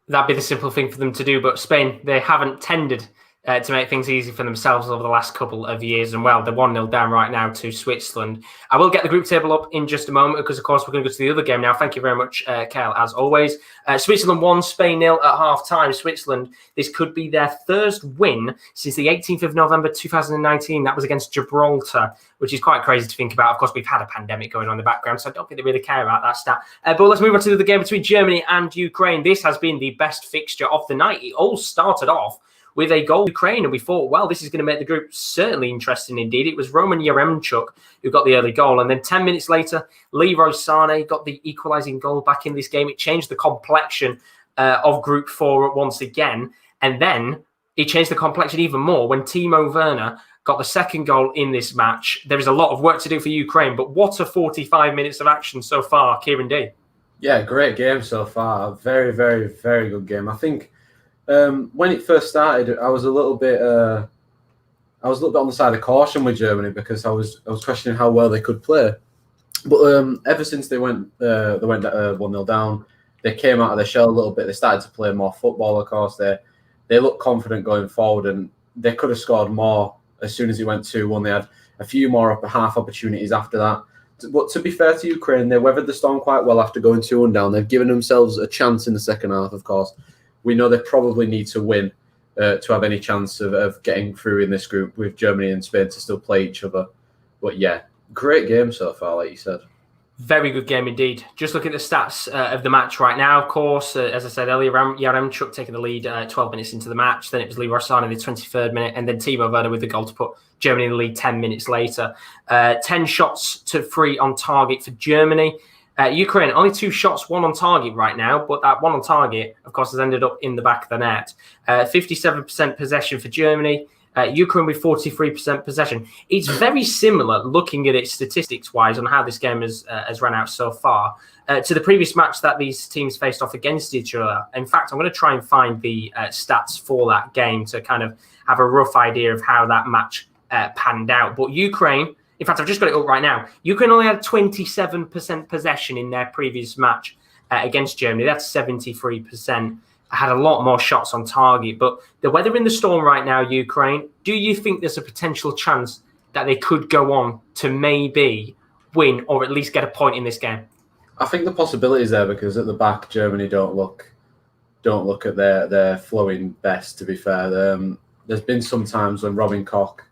That'd be the simple thing for them to do, but Spain, they haven't tended to make things easy for themselves over the last couple of years. And, well, they're 1-0 down right now to Switzerland. I will get the group table up in just a moment because, of course, we're going to go to the other game now. Thank you very much, Kyle, as always. Switzerland 1, Spain 0 at half-time. Switzerland, this could be their first win since the 18th of November 2019. That was against Gibraltar, which is quite crazy to think about. Of course, we've had a pandemic going on in the background, so I don't think they really care about that stat. But let's move on to the game between Germany and Ukraine. This has been the best fixture of the night. It all started off with a goal Ukraine, and we thought, well, this is going to make the group certainly interesting indeed. It was Roman Yaremchuk who got the early goal, and then 10 minutes later, Leroy Sané got the equalising goal back in this game. It changed the complexion of Group 4 once again, and then it changed the complexion even more when Timo Werner got the second goal in this match. There is a lot of work to do for Ukraine, but what a 45 minutes of action so far, Kieran D. Yeah, great game so far. Very, very, very good game. I think when it first started, I was a little bit on the side of caution with Germany because I was questioning how well they could play. But ever since they went 1-0 down, they came out of their shell a little bit. They started to play more football. Of course, they looked confident going forward, and they could have scored more as soon as it went 2-1. They had a few more half opportunities after that. But to be fair to Ukraine, they weathered the storm quite well after going 2-1 down. They've given themselves a chance in the second half, of course. We know they probably need to win to have any chance of getting through in this group with Germany and Spain to still play each other. But yeah, great game so far, like you said. Very good game indeed. Just look at the stats of the match right now, of course. As I said earlier, Yaremchuk taking the lead 12 minutes into the match. Then it was Leroy Sané in the 23rd minute, and then Timo Werner with the goal to put Germany in the lead 10 minutes later. 10 shots to 3 on target for Germany. Ukraine, only 2 shots, 1 on target right now, but that 1 on target, of course, has ended up in the back of the net. 57% possession for Germany. Ukraine with 43% possession. It's very similar, looking at it statistics-wise, on how this game has run out so far, to the previous match that these teams faced off against each other. In fact, I'm going to try and find the stats for that game to kind of have a rough idea of how that match panned out. But Ukraine, in fact, I've just got it up right now. Ukraine only had 27% possession in their previous match against Germany. That's 73%. Had a lot more shots on target, but the weather in the storm right now, Ukraine, do you think there's a potential chance that they could go on to maybe win or at least get a point in this game? I think the possibility is there because at the back, Germany don't look at their flowing best, to be fair. There's been some times when Robin Koch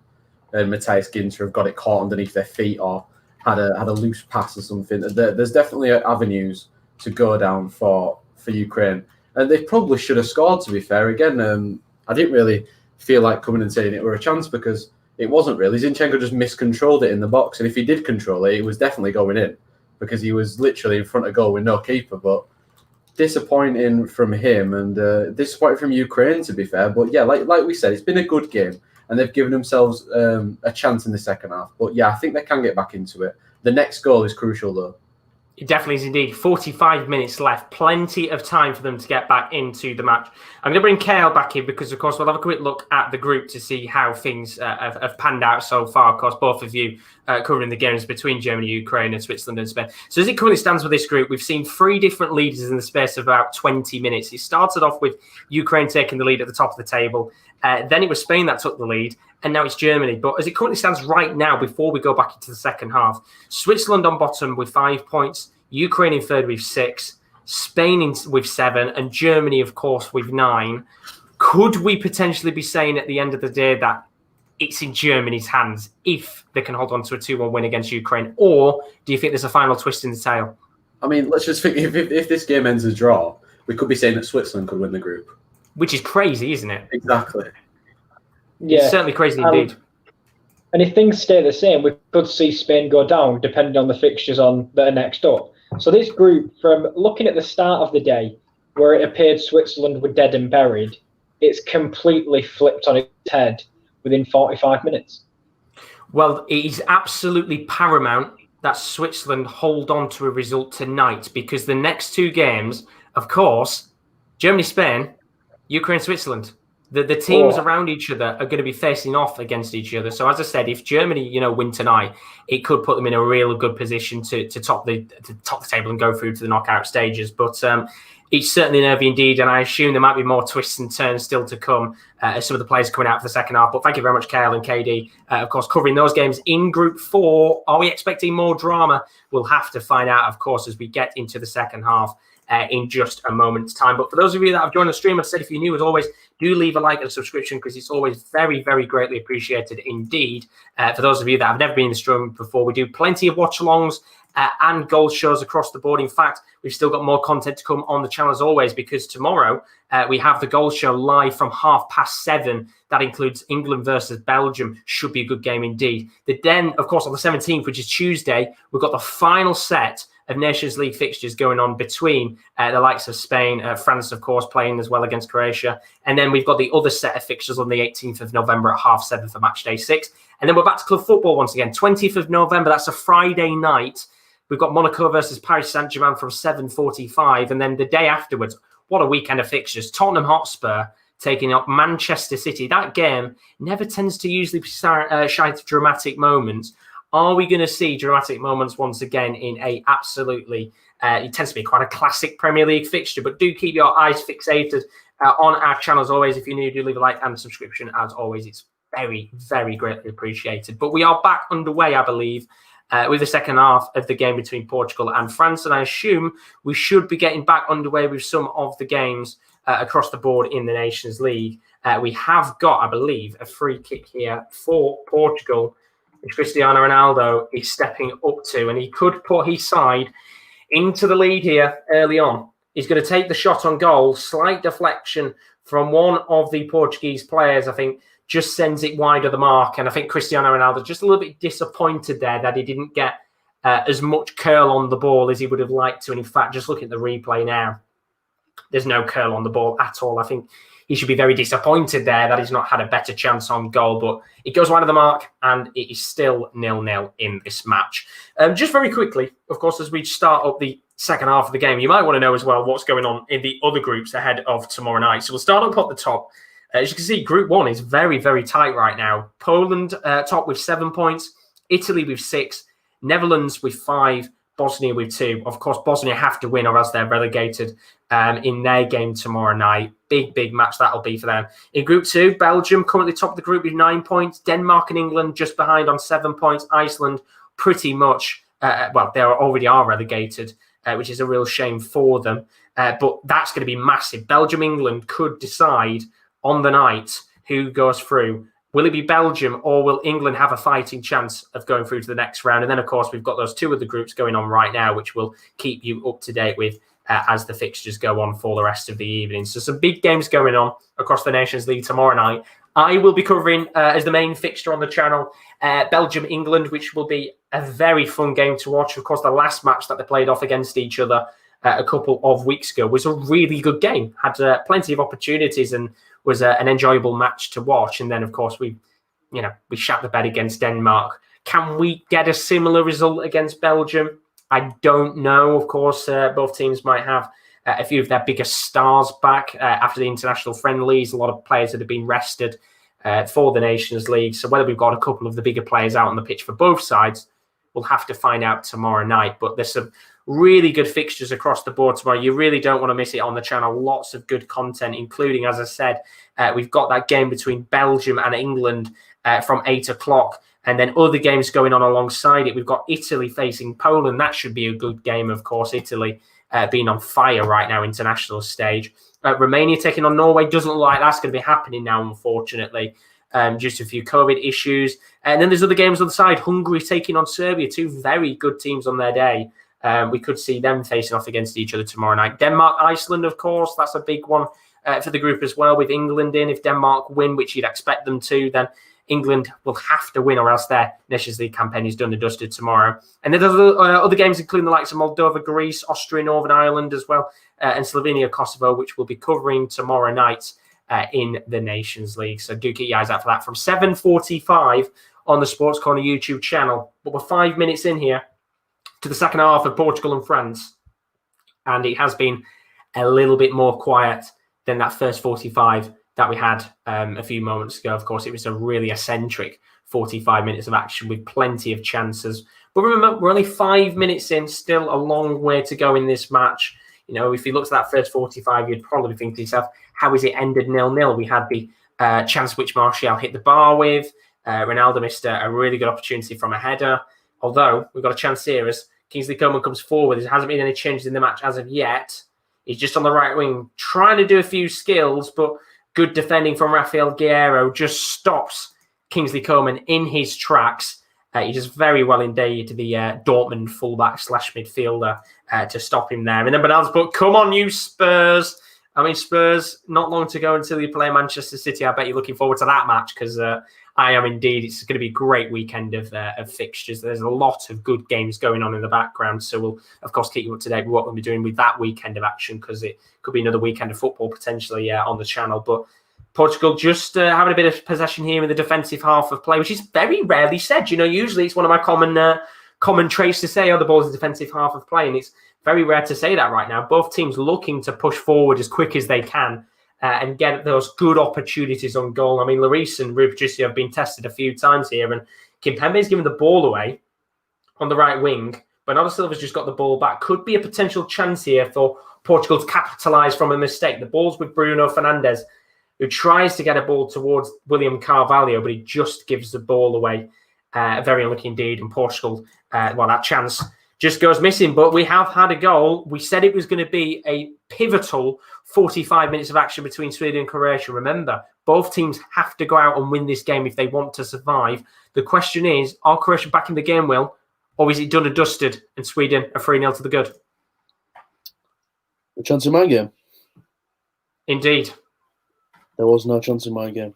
and Matthias Ginter have got it caught underneath their feet or had a loose pass or something. There's definitely avenues to go down for Ukraine. And they probably should have scored, to be fair. Again, I didn't really feel like coming and saying it were a chance because it wasn't really. Zinchenko just miscontrolled it in the box. And if he did control it, it was definitely going in because he was literally in front of goal with no keeper. But disappointing from him and disappointing from Ukraine, to be fair. But yeah, like we said, it's been a good game. And they've given themselves a chance in the second half. But yeah, I think they can get back into it. The next goal is crucial, though. It definitely is indeed. 45 minutes left. Plenty of time for them to get back into the match. I'm going to bring Kale back in because, of course, we'll have a quick look at the group to see how things have panned out so far. Of course, both of you covering the games between Germany, Ukraine and Switzerland and Spain. So as it currently stands with this group, we've seen 3 different leaders in the space of about 20 minutes. It started off with Ukraine taking the lead at the top of the table. Then it was Spain that took the lead. And now it's Germany. But as it currently stands right now, before we go back into the second half, Switzerland on bottom with 5 points, Ukraine in third with 6, Spain with 7, and Germany, of course, with 9. Could we potentially be saying at the end of the day that it's in Germany's hands if they can hold on to a 2-1 win against Ukraine? Or do you think there's a final twist in the tail? I mean, let's just think, if this game ends a draw, we could be saying that Switzerland could win the group. which is crazy, isn't it? Exactly. Yeah, it's certainly crazy indeed. And if things stay the same, we could see Spain go down, depending on the fixtures that are next up. So this group, from looking at the start of the day, where it appeared Switzerland were dead and buried, it's completely flipped on its head within 45 minutes. Well, it is absolutely paramount that Switzerland hold on to a result tonight, because the next two games, of course, Germany-Spain, Ukraine-Switzerland. The teams around each other are going to be facing off against each other. So, as I said, if Germany, win tonight, it could put them in a real good position to top the table and go through to the knockout stages. But it's certainly nervy indeed, and I assume there might be more twists and turns still to come as some of the players coming out for the second half. But thank you very much, Kale and KD, of course, covering those games in Group 4. Are we expecting more drama? We'll have to find out, of course, as we get into the second half. In just a moment's time. But for those of you that have joined the stream, I've said if you're new, as always, do leave a like and a subscription, because it's always very, very greatly appreciated indeed. For those of you that have never been in the stream before, we do plenty of watch-alongs and goal shows across the board. In fact, we've still got more content to come on the channel as always, because tomorrow we have the goal show live from 7:30. That includes England versus Belgium. Should be a good game indeed. Then, of course, on the 17th, which is Tuesday, we've got the final set of Nations League fixtures going on between the likes of Spain, France, of course, playing as well against Croatia. And then we've got the other set of fixtures on the 18th of November at 7:30 for match day 6. And then we're back to club football once again. 20th of November, that's a Friday night. We've got Monaco versus Paris Saint-Germain from 7:45. And then the day afterwards, what a weekend of fixtures. Tottenham Hotspur taking up Manchester City. That game never tends to usually be shy of dramatic moments. Are we going to see dramatic moments once again in a absolutely, it tends to be quite a classic Premier League fixture, but do keep your eyes fixated on our channel as always. If you're new, do leave a like and a subscription as always. It's very, very greatly appreciated. But we are back underway, I believe, with the second half of the game between Portugal and France. And I assume we should be getting back underway with some of the games across the board in the Nations League. We have got, I believe, a free kick here for Portugal, which Cristiano Ronaldo is stepping up to, and he could put his side into the lead here early on. He's going to take the shot on goal. Slight deflection from one of the Portuguese players, I think, just sends it wide of the mark. And I think Cristiano Ronaldo just a little bit disappointed there that he didn't get as much curl on the ball as he would have liked to. And in fact, just looking at the replay now, there's no curl on the ball at all. I think he should be very disappointed there that he's not had a better chance on goal, but it goes wide of the mark and it is still 0-0 in this match. Just very quickly, of course, as we start up the second half of the game, you might want to know as well what's going on in the other groups ahead of tomorrow night. So we'll start up at the top. As you can see, Group 1 is very, very tight right now. Poland top with 7 points, Italy with 6, Netherlands with 5, Bosnia with 2. Of course, Bosnia have to win or else they're relegated in their game tomorrow night. Big, big match that'll be for them. In Group 2, Belgium currently top of the group with 9 points. Denmark and England just behind on 7 points. Iceland pretty much, they already are relegated, which is a real shame for them. But that's going to be massive. Belgium-England could decide on the night who goes through. Will it be Belgium or will England have a fighting chance of going through to the next round? And then, of course, we've got those two other groups going on right now, which we'll keep you up to date with as the fixtures go on for the rest of the evening. So some big games going on across the Nations League tomorrow night. I will be covering, as the main fixture on the channel, Belgium-England, which will be a very fun game to watch. Of course, the last match that they played off against each other a couple of weeks ago was a really good game. Had plenty of opportunities and was an enjoyable match to watch. And then, of course, we shat the bed against Denmark. Can we get a similar result against Belgium? I don't know. Of course, both teams might have a few of their biggest stars back after the international friendlies. A lot of players that have been rested for the Nations League. So whether we've got a couple of the bigger players out on the pitch for both sides, we'll have to find out tomorrow night. But there's some really good fixtures across the board tomorrow. You really don't want to miss it on the channel. Lots of good content, including, as I said, we've got that game between Belgium and England from 8 o'clock. And then other games going on alongside it. We've got Italy facing Poland. That should be a good game, of course. Italy being on fire right now, international stage. Romania taking on Norway. Doesn't look like that's going to be happening now, unfortunately. Just a few COVID issues. And then there's other games on the side. Hungary taking on Serbia. Two very good teams on their day. We could see them facing off against each other tomorrow night. Denmark, Iceland, of course. That's a big one for the group as well, with England in. If Denmark win, which you'd expect them to, then England will have to win, or else their Nations League campaign is done and dusted tomorrow. And then there's other games, including the likes of Moldova, Greece, Austria, Northern Ireland as well, and Slovenia, Kosovo, which we'll be covering tomorrow night in the Nations League. So do keep your eyes out for that from 7:45 on the Sports Corner YouTube channel. But we're 5 minutes in here to the second half of Portugal and France, and it has been a little bit more quiet than that first 45 that we had a few moments ago. Of course, it was a really eccentric 45 minutes of action with plenty of chances. But remember, we're only 5 minutes in, still a long way to go in this match. You know, if you looked at that first 45, you'd probably think to yourself, how is it ended 0-0? We had the chance which Martial hit the bar with. Ronaldo missed a really good opportunity from a header. Although, we've got a chance here as Kingsley Coman comes forward. There hasn't been any changes in the match as of yet. He's just on the right wing, trying to do a few skills, but good defending from Rafael Guerreiro just stops Kingsley Coman in his tracks. He does very well indeed to the Dortmund fullback / midfielder to stop him there. And then Bernardo's put, come on, you Spurs. I mean, Spurs, not long to go until you play Manchester City. I bet you're looking forward to that match because I am indeed. It's going to be a great weekend of fixtures. There's a lot of good games going on in the background. So we'll, of course, keep you up to date with what we'll be doing with that weekend of action because it could be another weekend of football potentially on the channel. But Portugal just having a bit of possession here in the defensive half of play, which is very rarely said. You know, usually it's one of my common traits to say, oh, the ball's in the defensive half of play. And it's very rare to say that right now. Both teams looking to push forward as quick as they can and get those good opportunities on goal. I mean, Lloris and Rui Patricio have been tested a few times here, and Kimpembe's given the ball away on the right wing. Bernardo Silva's just got the ball back. Could be a potential chance here for Portugal to capitalise from a mistake. The ball's with Bruno Fernandes, who tries to get a ball towards William Carvalho, but he just gives the ball away. Very unlucky indeed. And Portugal, that chance just goes missing. But we have had a goal. We said it was going to be a pivotal 45 minutes of action between Sweden and Croatia. Remember, both teams have to go out and win this game if they want to survive. The question is, are Croatia back in the game, Will? Or is it done and dusted and Sweden are 3-0 to the good? A chance in my game? Indeed. There was no chance in my game.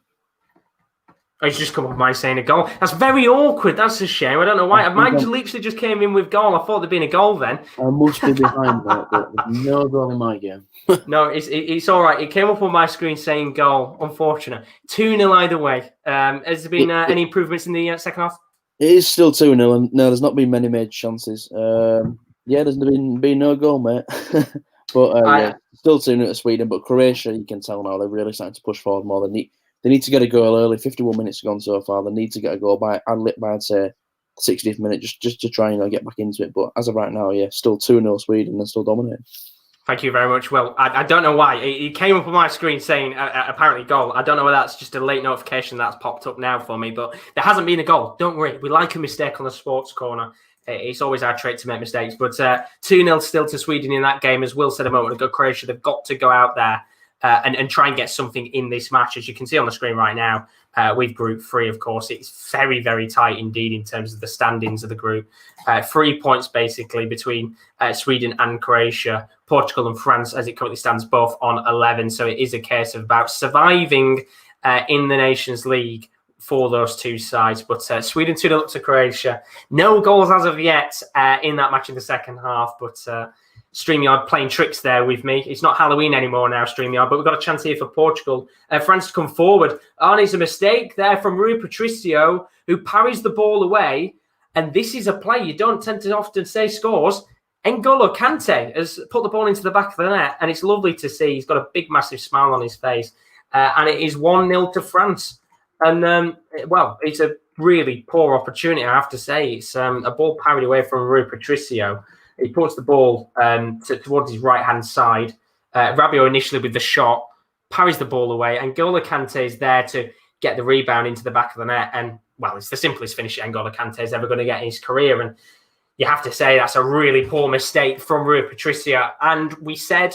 Oh, he's just come off my saying a goal. That's very awkward. That's a shame. I don't know why. Mine literally just came in with goal. I thought there'd been a goal then. I must be behind that, but there's no goal in my game. No, it's all right. It came up on my screen saying goal. Unfortunate. 2-0 either way. Has there been any improvements in the second half? It is still 2-0, and no, there's not been many major chances. There's been no goal, mate. But still 2-0 to Sweden. But Croatia, you can tell now, they're really starting to push forward more. They need to get a goal early. 51 minutes gone so far. They need to get a goal by I'd say 60th minute, just to try and get back into it. But as of right now, still 2-0 Sweden and still dominating. Thank you very much. Well, I don't know why. It came up on my screen saying apparently goal. I don't know whether that's just a late notification that's popped up now for me, but there hasn't been a goal. Don't worry. We like a mistake on the Sports Corner. It's always our trait to make mistakes. But 2-0 still to Sweden in that game. As Will said a moment ago, Croatia, they've got to go out there and try and get something in this match. As you can see on the screen right now, with Group 3, of course, it's very, very tight indeed in terms of the standings of the group. 3 points basically between Sweden and Croatia. Portugal and France, as it currently stands, both on 11. So it is a case of about surviving in the Nations League for those two sides. But Sweden 2-0 up to Croatia. No goals as of yet in that match in the second half, but StreamYard playing tricks there with me. It's not Halloween anymore now, StreamYard, but we've got a chance here for Portugal. France to come forward. It's a mistake there from Rui Patricio, who parries the ball away. And this is a play you don't tend to often say scores. N'Golo Kante has put the ball into the back of the net, and it's lovely to see. He's got a big, massive smile on his face. And it is 1-0 to France. And, it's a really poor opportunity, I have to say. It's a ball parried away from Rui Patricio. He puts the ball towards his right-hand side. Rabiot initially with the shot, parries the ball away, and N'Golo Kante is there to get the rebound into the back of the net. And, it's the simplest finish N'Golo Kante is ever going to get in his career. And you have to say that's a really poor mistake from Rui Patricio. And we said,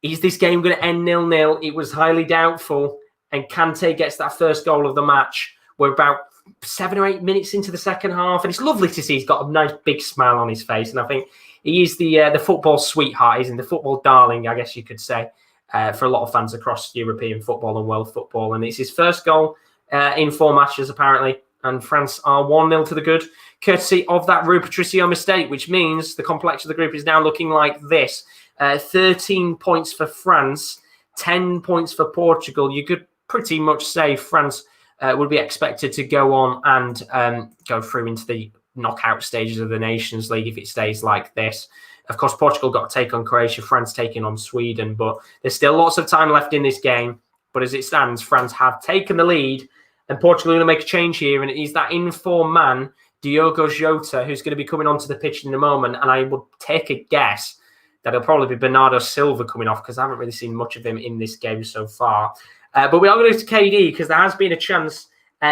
is this game going to end 0-0? It was highly doubtful. And Kante gets that first goal of the match. We're about 7 or 8 minutes into the second half. And it's lovely to see he's got a nice big smile on his face. And I think he is the football sweetheart. He's in the football darling, I guess you could say. for a lot of fans across European football and world football. And it's his first goal in 4 matches, apparently. And France are 1-0 to the good, courtesy of that Rui Patricio mistake, which means the complexion of the group is now looking like this. 13 points for France, 10 points for Portugal. You could pretty much say France would be expected to go on and go through into the knockout stages of the Nations League if it stays like this. Of course, Portugal got to take on Croatia, France taking on Sweden, but there's still lots of time left in this game. But as it stands, France have taken the lead, and Portugal are going to make a change here, and it is that in-form man, Diogo Jota, who's going to be coming onto the pitch in a moment, and I would take a guess that it'll probably be Bernardo Silva coming off, because I haven't really seen much of him in this game so far. But we are going to go to KD, because there has been a chance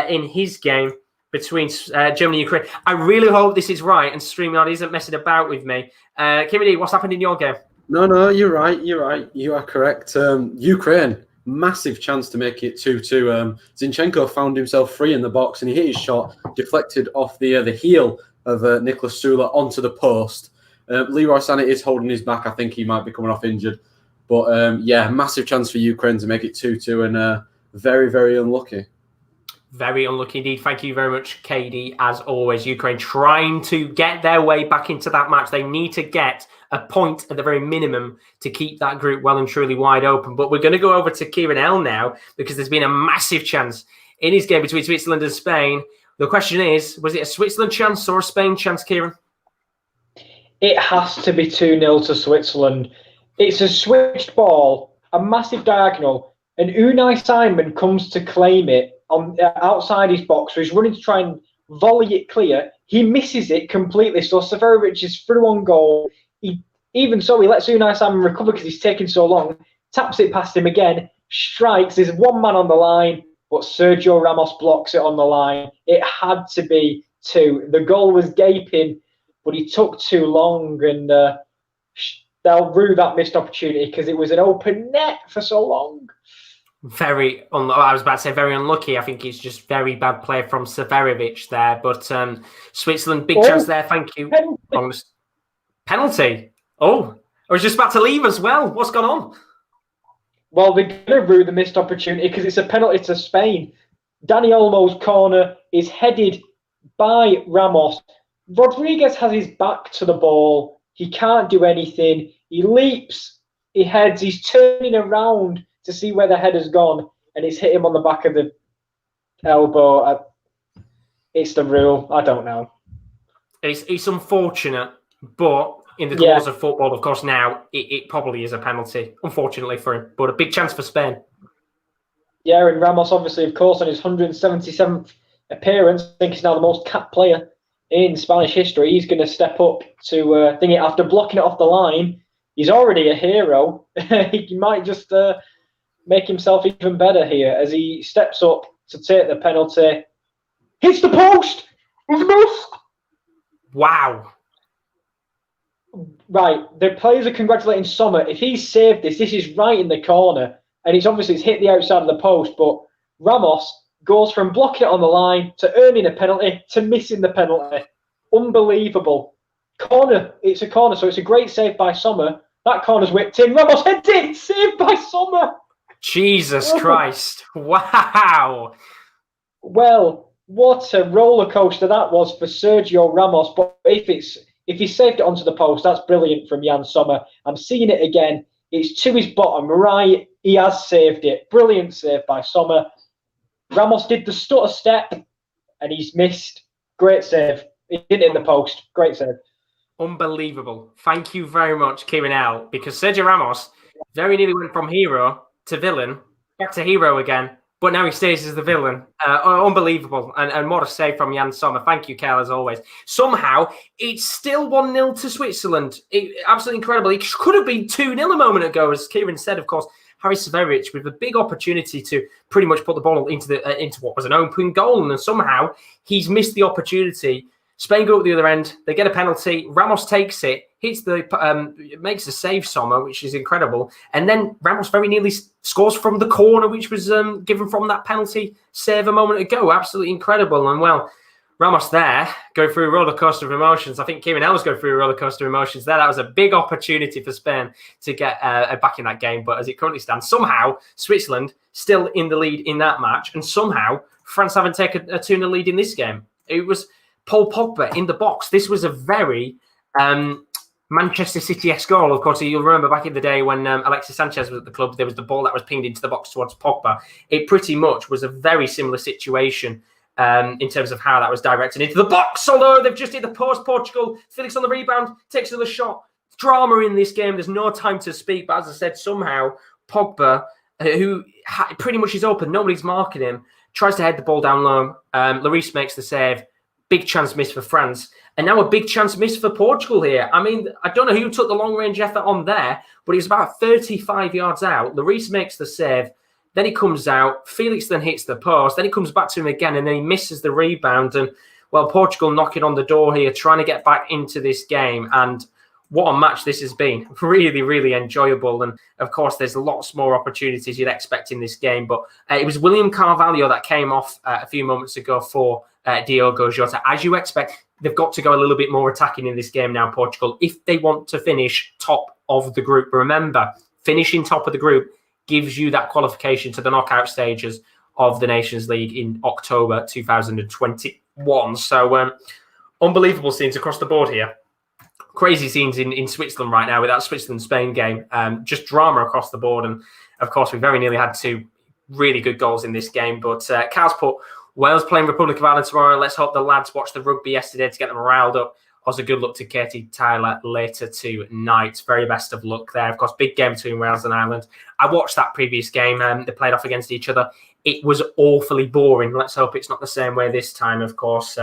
in his game between Germany and Ukraine. I really hope this is right and StreamYard isn't messing about with me. KD, what's happened in your game? No, you're right. You are correct. Ukraine, massive chance to make it 2-2. Zinchenko found himself free in the box and he hit his shot, deflected off the heel of Nicolas Sula onto the post. Leroy Sané is holding his back. I think he might be coming off injured. But massive chance for Ukraine to make it 2-2 and very, very unlucky. Very unlucky indeed. Thank you very much, KD. As always, Ukraine trying to get their way back into that match. They need to get a point at the very minimum to keep that group well and truly wide open. But we're going to go over to Kieren L now because there's been a massive chance in his game between Switzerland and Spain. The question is, was it a Switzerland chance or a Spain chance, Kieran? It has to be 2-0 to Switzerland. It's a switched ball, a massive diagonal, and Unai Simon comes to claim it on outside his box, so he's running to try and volley it clear. He misses it completely, so Seferovic is through on goal. Even so, he lets Unai Simon recover because he's taking so long, taps it past him again, strikes. There's one man on the line, but Sergio Ramos blocks it on the line. It had to be 2. The goal was gaping, but he took too long, and they'll rue that missed opportunity because it was an open net for so long. I was about to say very unlucky. I think it's just very bad play from Seferovic there. But Switzerland, big chance there. Thank you. Penalty. Oh, I was just about to leave as well. What's gone on? Well, they're going to rue the missed opportunity because it's a penalty to Spain. Dani Olmo's corner is headed by Ramos. Rodriguez has his back to the ball. He can't do anything. He leaps. He heads. He's turning around to see where the header's gone, and it's hit him on the back of the elbow. It's the rule. I don't know. It's unfortunate, but in the laws of football, of course, now it probably is a penalty, unfortunately for him. But a big chance for Spain. Yeah, and Ramos, obviously, of course, on his 177th appearance, I think he's now the most capped player in Spanish history. He's going to step up to think it after blocking it off the line. He's already a hero. He might just make himself even better here as he steps up to take the penalty. Hits the post! He's missed! Wow. Right, the players are congratulating Sommer. If he saved this is right in the corner. And it's hit the outside of the post, but Ramos goes from blocking it on the line to earning a penalty to missing the penalty. Unbelievable. Corner, it's a corner, so it's a great save by Sommer. That corner's whipped in. Ramos heads it! Saved by Sommer! Jesus Christ. Wow. Well, what a roller coaster that was for Sergio Ramos. But if he saved it onto the post, that's brilliant from Jan Sommer. I'm seeing it again. It's to his bottom right. He has saved it. Brilliant save by Sommer. Ramos did the stutter step and he's missed. Great save. He didn't hit the post. Great save. Unbelievable. Thank you very much, Kieran L. Because Sergio Ramos very nearly went from hero to villain, back to hero again, but now he stays as the villain. Unbelievable. And what a save from Jan Sommer. Thank you, Kel, as always. Somehow, it's still 1-0 to Switzerland. Absolutely incredible. It could have been 2-0 a moment ago, as Kieran said, of course. Harry Seferovic with a big opportunity to pretty much put the ball into what was an open goal, and somehow he's missed the opportunity. Spain go up the other end. They get a penalty. Ramos takes it, makes a save, Sommer, which is incredible. And then Ramos very nearly scores from the corner, which was given from that penalty save a moment ago. Absolutely incredible. And well, Ramos there, going through a roller coaster of emotions. I think Kieran was going through a roller coaster of emotions there. That was a big opportunity for Spain to get back in that game. But as it currently stands, somehow Switzerland still in the lead in that match. And somehow France haven't taken a 2-0 lead in this game. It was Paul Pogba in the box. This was a very Manchester City-esque goal. Of course, you'll remember back in the day when Alexis Sanchez was at the club, there was the ball that was pinged into the box towards Pogba. It pretty much was a very similar situation in terms of how that was directed into the box. Although they've just hit the post, Portugal. Felix on the rebound, takes another shot. Drama in this game. There's no time to speak. But as I said, somehow Pogba, who pretty much is open, nobody's marking him, tries to head the ball down low. Lloris makes the save. Big chance missed for France. And now a big chance missed for Portugal here. I mean, I don't know who took the long-range effort on there, but he was about 35 yards out. Lloris makes the save. Then he comes out. Felix then hits the post. Then he comes back to him again, and then he misses the rebound. And, well, Portugal knocking on the door here, trying to get back into this game. And what a match this has been. Really, really enjoyable. And, of course, there's lots more opportunities you'd expect in this game. But it was William Carvalho that came off a few moments ago for Diogo Jota. As you expect, they've got to go a little bit more attacking in this game now, Portugal, if they want to finish top of the group. Remember, finishing top of the group gives you that qualification to the knockout stages of the Nations League in October 2021. So unbelievable scenes across the board here. Crazy scenes in Switzerland right now with that Switzerland-Spain game. Just drama across the board. And, of course, we very nearly had 2 really good goals in this game. But Cal's put Wales playing Republic of Ireland tomorrow. Let's hope the lads watched the rugby yesterday to get them riled up. Also, good luck to Katie Tyler later tonight. Very best of luck there. Of course, big game between Wales and Ireland. I watched that previous game. They played off against each other. It was awfully boring. Let's hope it's not the same way this time, of course.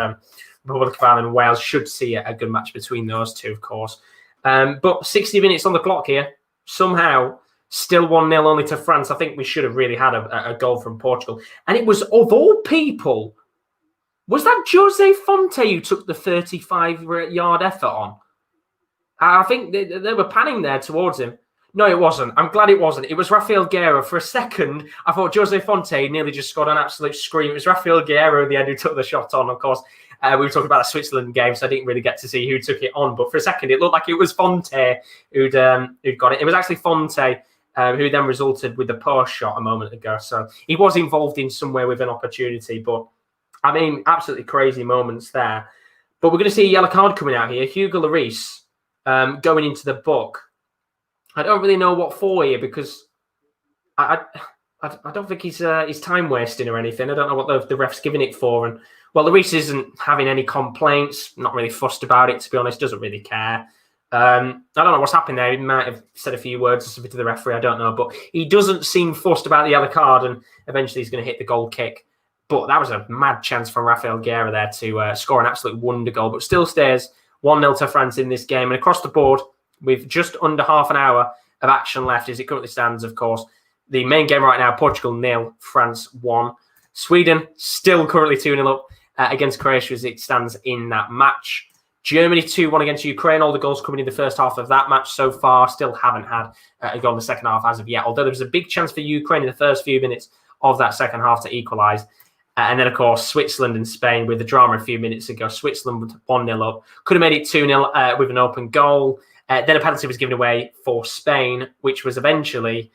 Republic of Ireland and Wales should see a good match between those two, of course. But 60 minutes on the clock here. Somehow, still 1-0 only to France. I think we should have really had a goal from Portugal. And it was, of all people, was that Jose Fonte who took the 35-yard effort on? I think they were panning there towards him. No, it wasn't. I'm glad it wasn't. It was Raphael Guerra. For a second, I thought Jose Fonte nearly just scored an absolute scream. It was Raphael Guerra in the end who took the shot on, of course. We were talking about the Switzerland game, so I didn't really get to see who took it on. But for a second, it looked like it was Fonte who'd got it. It was actually Fonte who then resulted with the post shot a moment ago. So he was involved in somewhere with an opportunity. But, I mean, absolutely crazy moments there. But we're going to see a yellow card coming out here. Hugo Lloris going into the book. I don't really know what for here because I don't think he's time wasting or anything. I don't know what the ref's giving it for. And well, Lloris isn't having any complaints. Not really fussed about it, to be honest. Doesn't really care. I don't know what's happened there. He might have said a few words or something to the referee. I don't know, but he doesn't seem fussed about the yellow card. And eventually, he's going to hit the goal kick. But that was a mad chance from Raphael Guerra there to score an absolute wonder goal. But still stays 1-0 to France in this game. And across the board, with just under half an hour of action left, as it currently stands, of course. The main game right now, Portugal 0, France 1. Sweden still currently 2-0 up against Croatia as it stands in that match. Germany 2-1 against Ukraine. All the goals coming in the first half of that match so far. Still haven't had a goal in the second half as of yet. Although there was a big chance for Ukraine in the first few minutes of that second half to equalise. And then, of course, Switzerland and Spain with the drama a few minutes ago. Switzerland 1-0 up. Could have made it 2-0 with an open goal. Then a penalty was given away for Spain, which was eventually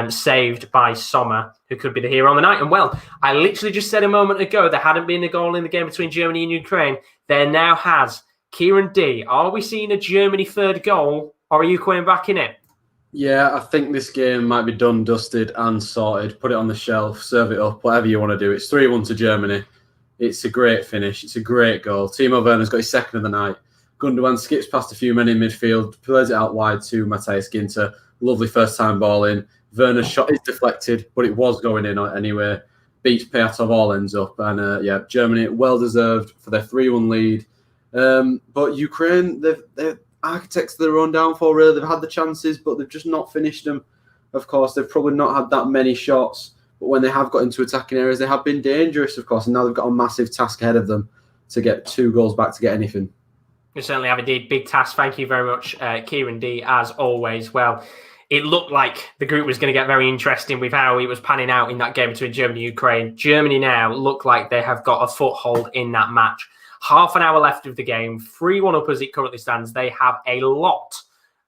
saved by Sommer, who could be the hero on the night. And, well, I literally just said a moment ago there hadn't been a goal in the game between Germany and Ukraine. There now has. Kieran D, are we seeing a Germany third goal, or are Ukraine back in it? Yeah, I think this game might be done, dusted and sorted. Put it on the shelf, serve it up, whatever you want to do. It's 3-1 to Germany. It's a great finish. It's a great goal. Timo Werner's got his second of the night. Gundogan skips past a few men in midfield, plays it out wide to Matthias Ginter. Lovely first-time ball in. Werner's shot is deflected, but it was going in anyway. Beats Pyatov, all ends up. And, yeah, Germany, well-deserved for their 3-1 lead. But Ukraine, they're architects of their own downfall, really. They've had the chances, but they've just not finished them. Of course, they've probably not had that many shots. But when they have got into attacking areas, they have been dangerous, of course. And now they've got a massive task ahead of them to get 2 goals back to get anything. You certainly have indeed. Big task. Thank you very much, Kieran D, as always. Well, it looked like the group was going to get very interesting with how it was panning out in that game between Germany and Ukraine. Germany now look like they have got a foothold in that match. Half an hour left of the game, 3-1 up as it currently stands. They have a lot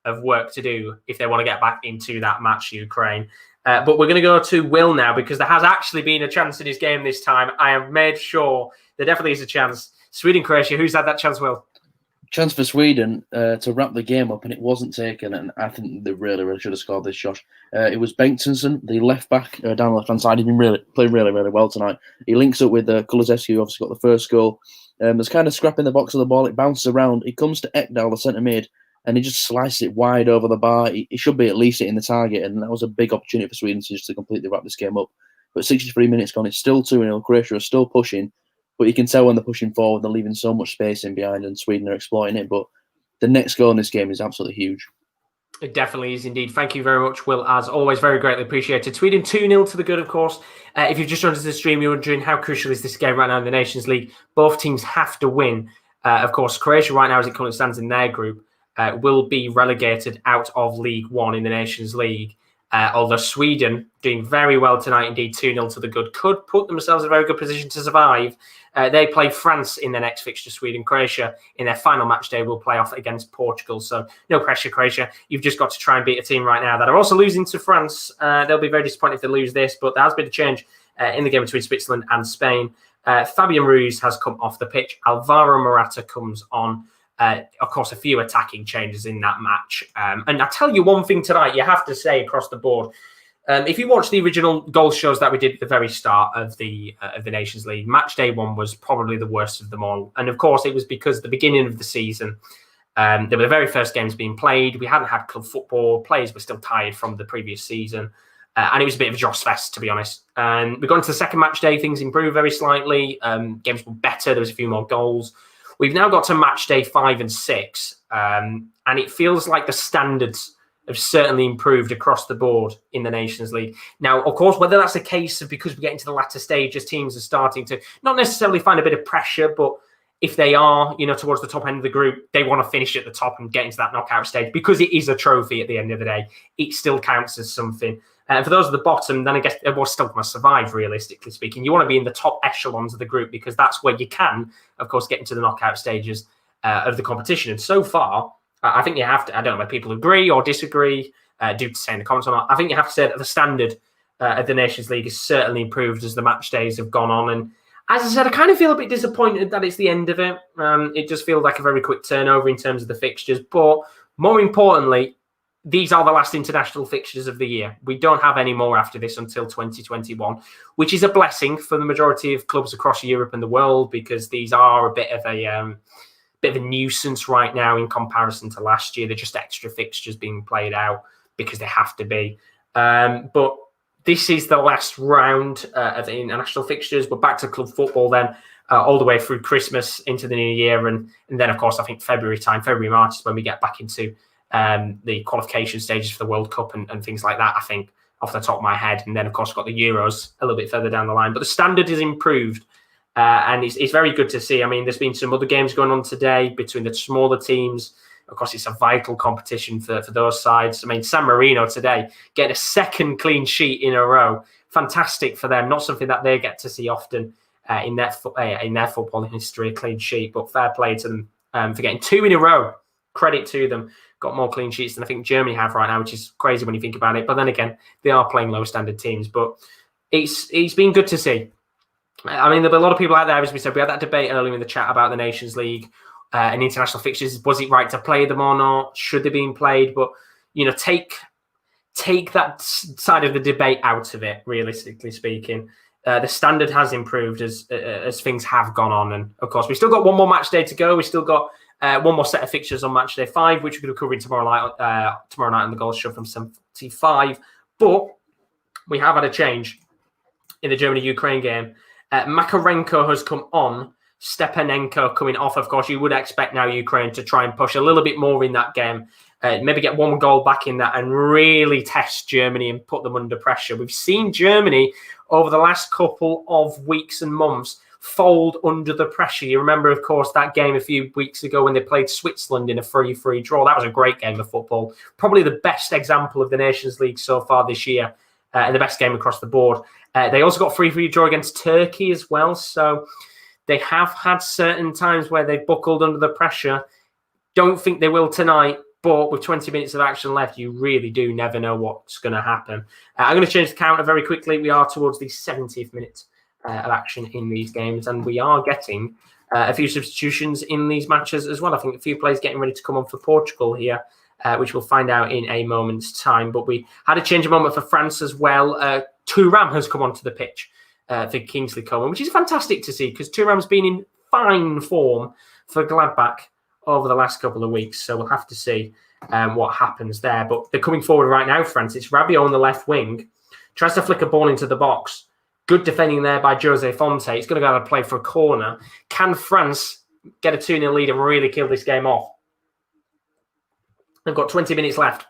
of work to do if they want to get back into that match, Ukraine. But we're going to go to Will now, because there has actually been a chance in his game this time. I have made sure there definitely is a chance. Sweden-Croatia, who's had that chance, Will? Chance for Sweden to wrap the game up, and it wasn't taken, and I think they really should have scored this, Josh. It was Bengtsson, the left back down the left hand side. He's been playing really well tonight. He links up with Kulusevski, who obviously got the first goal. There's kind of scrap in the box of the ball. It bounces around. He comes to Ekdal, the centre mid, and he just slices it wide over the bar. He should be at least hitting the target, and that was a big opportunity for Sweden to completely wrap this game up. But 63 minutes gone, it's still 2-0. Croatia are still pushing. But you can tell when they're pushing forward, they're leaving so much space in behind, and Sweden are exploiting it. But the next goal in this game is absolutely huge. It definitely is indeed. Thank you very much, Will. As always, very greatly appreciated. Sweden 2-0 to the good, of course. If you've just joined us the stream, you're wondering how crucial is this game right now in the Nations League. Both teams have to win. Of course, Croatia right now, as it currently stands in their group, will be relegated out of League One in the Nations League. Although Sweden, doing very well tonight, indeed 2-0 to the good, could put themselves in a very good position to survive. They play France in their next fixture. Sweden. Croatia, in their final match day, will play off against Portugal. So no pressure, Croatia. You've just got to try and beat a team right now that are also losing to France. They'll be very disappointed if they lose this, but there has been a change in the game between Switzerland and Spain. Fabian Ruiz has come off the pitch. Alvaro Morata comes on. Of course, a few attacking changes in that match. And I tell you one thing tonight, you have to say across the board, if you watch the original goal shows that we did at the very start of the Nations League, match day 1 was probably the worst of them all. And of course, it was because at the beginning of the season, they were the very first games being played. We hadn't had club football. Players were still tired from the previous season. And it was a bit of a joss fest, to be honest. We got into the second match day, things improved very slightly. Games were better. There was a few more goals. We've now got to match day 5 and 6, and it feels like the standards have certainly improved across the board in the Nations League. Now, of course, whether that's a case of because we get into the latter stages, teams are starting to not necessarily find a bit of pressure, but if they are, towards the top end of the group, they want to finish at the top and get into that knockout stage because it is a trophy at the end of the day. It still counts as something. For those at the bottom, then I guess everyone's still going to survive, realistically speaking. You want to be in the top echelons of the group because that's where you can, of course, get into the knockout stages of the competition. And so far, I think you have to, I don't know whether people agree or disagree, do say in the comments or not. I think you have to say that the standard of the Nations League has certainly improved as the match days have gone on. And as I said, I kind of feel a bit disappointed that it's the end of it. It just feels like a very quick turnover in terms of the fixtures. But more importantly, these are the last international fixtures of the year. We don't have any more after this until 2021, which is a blessing for the majority of clubs across Europe and the world because these are a bit of a nuisance right now in comparison to last year. They're just extra fixtures being played out because they have to be. But this is the last round of the international fixtures. We're back to club football then, all the way through Christmas into the new year. And then, of course, I think February, March is when we get back into the qualification stages for the World Cup and things like that, I think, off the top of my head. And then, of course, we've got the Euros a little bit further down the line. But the standard has improved, and it's very good to see. I mean, there's been some other games going on today between the smaller teams. Of course, it's a vital competition for those sides. I mean, San Marino today getting a second clean sheet in a row. Fantastic for them. Not something that they get to see often in their football history, a clean sheet. But fair play to them for getting 2 in a row. Credit to them. Got more clean sheets than I think Germany have right now, which is crazy when you think about it. But then again, they are playing low standard teams. But it's been good to see. I mean, there'll be a lot of people out there, as we said, we had that debate earlier in the chat about the Nations League and international fixtures. Was it right to play them or not? Should they be played? But, take that side of the debate out of it, realistically speaking. The standard has improved as things have gone on. And, of course, we've still got one more match day to go. We've still got one more set of fixtures on match day 5, which we're going to cover tomorrow night on the Goals Show from 75. But we have had a change in the Germany-Ukraine game. Makarenko has come on. Stepanenko coming off. Of course, you would expect now Ukraine to try and push a little bit more in that game. Maybe get one goal back in that and really test Germany and put them under pressure. We've seen Germany over the last couple of weeks and months fold under the pressure. You remember, of course, that game a few weeks ago when they played Switzerland in a 3-3 draw. That was a great game of football. Probably the best example of the Nations League so far this year and the best game across the board. They also got 3-3 draw against Turkey as well. So They have had certain times where they've buckled under the pressure. Don't think they will tonight, but with 20 minutes of action left, you really do never know what's going to happen. I'm going to change the counter very quickly. We are towards the 70th minute of action in these games, and we are getting a few substitutions in these matches as well. I think a few players getting ready to come on for Portugal here, which we'll find out in a moment's time. But we had a change of moment for France as well. Thuram has come onto the pitch for Kingsley Coman, which is fantastic to see because Thuram's been in fine form for Gladbach over the last couple of weeks. So we'll have to see what happens there. But they're coming forward right now, France. It's Rabiot on the left wing. Tries to flick a ball into the box. Good defending there by Jose Fonte. It's going to go out and play for a corner. Can France get a 2-0 lead and really kill this game off? They've got 20 minutes left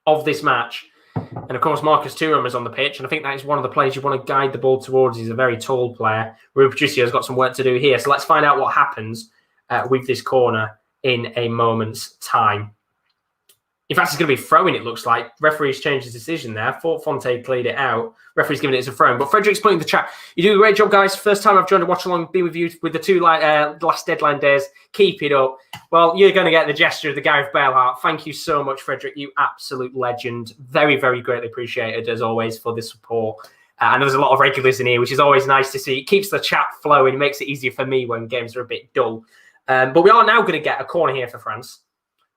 of this match. And, of course, Marcus Thuram is on the pitch. And I think that is one of the players you want to guide the ball towards. He's a very tall player. Rui Patricio has got some work to do here. So let's find out what happens with this corner in a moment's time. In fact, it's going to be throwing, it looks like. Referee's changed his decision there. Thought Fonte cleared it out. Referee's giving it as a throw. But Frederick's putting the chat. You do a great job, guys. First time I've joined a watch-along, been with you with the two last deadline days. Keep it up. Well, you're going to get the gesture of the Gareth Bale heart. Thank you so much, Frederick. You absolute legend. Very, very greatly appreciated, as always, for the support. And there's a lot of regulars in here, which is always nice to see. It keeps the chat flowing. It makes it easier for me when games are a bit dull. But we are now going to get a corner here for France,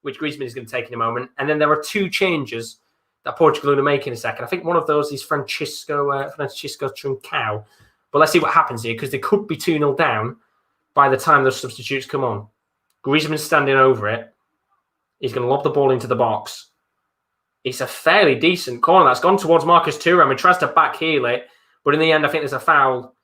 which Griezmann is going to take in a moment. And then there are two changes that Portugal are going to make in a second. I think one of those is Francisco Trincao. But let's see what happens here, because they could be 2-0 down by the time those substitutes come on. Griezmann's standing over it. He's going to lob the ball into the box. It's a fairly decent corner. That's gone towards Marcus Thuram. He tries to backheel it. But in the end, I think there's a foul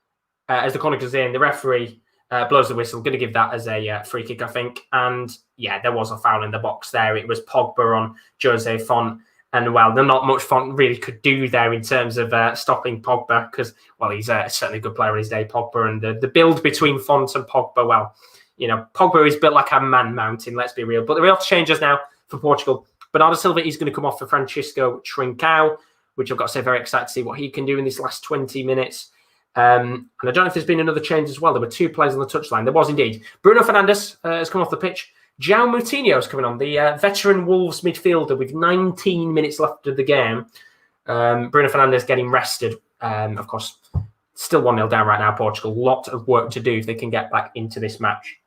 as the corner goes in. The referee blows the whistle. Going to give that as a free kick, I think. And yeah, there was a foul in the box there. It was Pogba on Jose Font. And well, not much Font really could do there in terms of stopping Pogba because, well, he's certainly a good player in his day, Pogba. And the build between Font and Pogba, well, you know, Pogba is built like a man mountain, let's be real. But the real changes now for Portugal. Bernardo Silva is going to come off for Francisco Trincao, which I've got to say, very excited to see what he can do in this last 20 minutes. And I don't know if there's been another change as well. There were two players on the touchline. There was indeed. Bruno Fernandes has come off the pitch. João Moutinho is coming on, the veteran Wolves midfielder with 19 minutes left of the game. Bruno Fernandes getting rested. Of course, still 1-0 down right now, Portugal. Lot of work to do if they can get back into this match.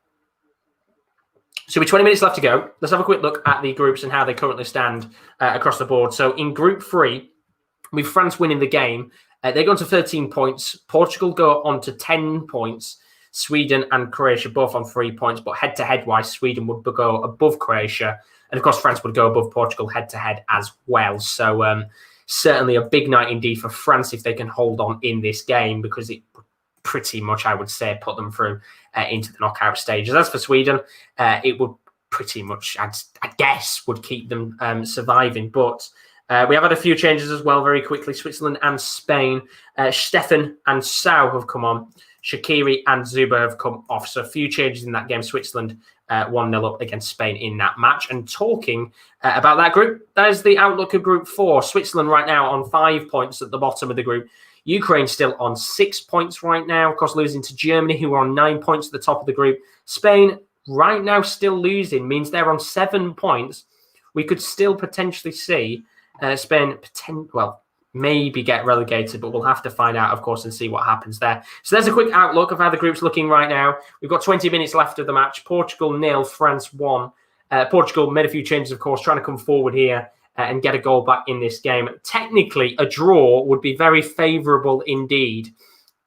So with 20 minutes left to go, let's have a quick look at the groups and how they currently stand across the board. So in Group 3, with France winning the game, they go on to 13 points. Portugal go on to 10 points. Sweden and Croatia both on 3 points, but head-to-head wise, Sweden would go above Croatia. And of course, France would go above Portugal head-to-head as well. So certainly a big night indeed for France if they can hold on in this game, because it would pretty much, I would say, put them through into the knockout stages. As for Sweden, it would pretty much, I guess, would keep them surviving. But we have had a few changes as well very quickly. Switzerland and Spain. Steffen and Sau have come on. Shaqiri and Zuba have come off. So a few changes in that game. Switzerland 1-0 up against Spain in that match. And talking about that group, that is the outlook of Group 4. Switzerland right now on 5 points at the bottom of the group. Ukraine still on 6 points right now. Of course, losing to Germany, who are on 9 points at the top of the group. Spain right now still losing, means they're on 7 points. We could still potentially see Spain, maybe get relegated, but we'll have to find out, of course, and see what happens there. So there's a quick outlook of how the group's looking right now. We've got 20 minutes left of the match. Portugal 0, France 1. Portugal made a few changes, of course, trying to come forward here and get a goal back in this game. Technically, a draw would be very favourable indeed.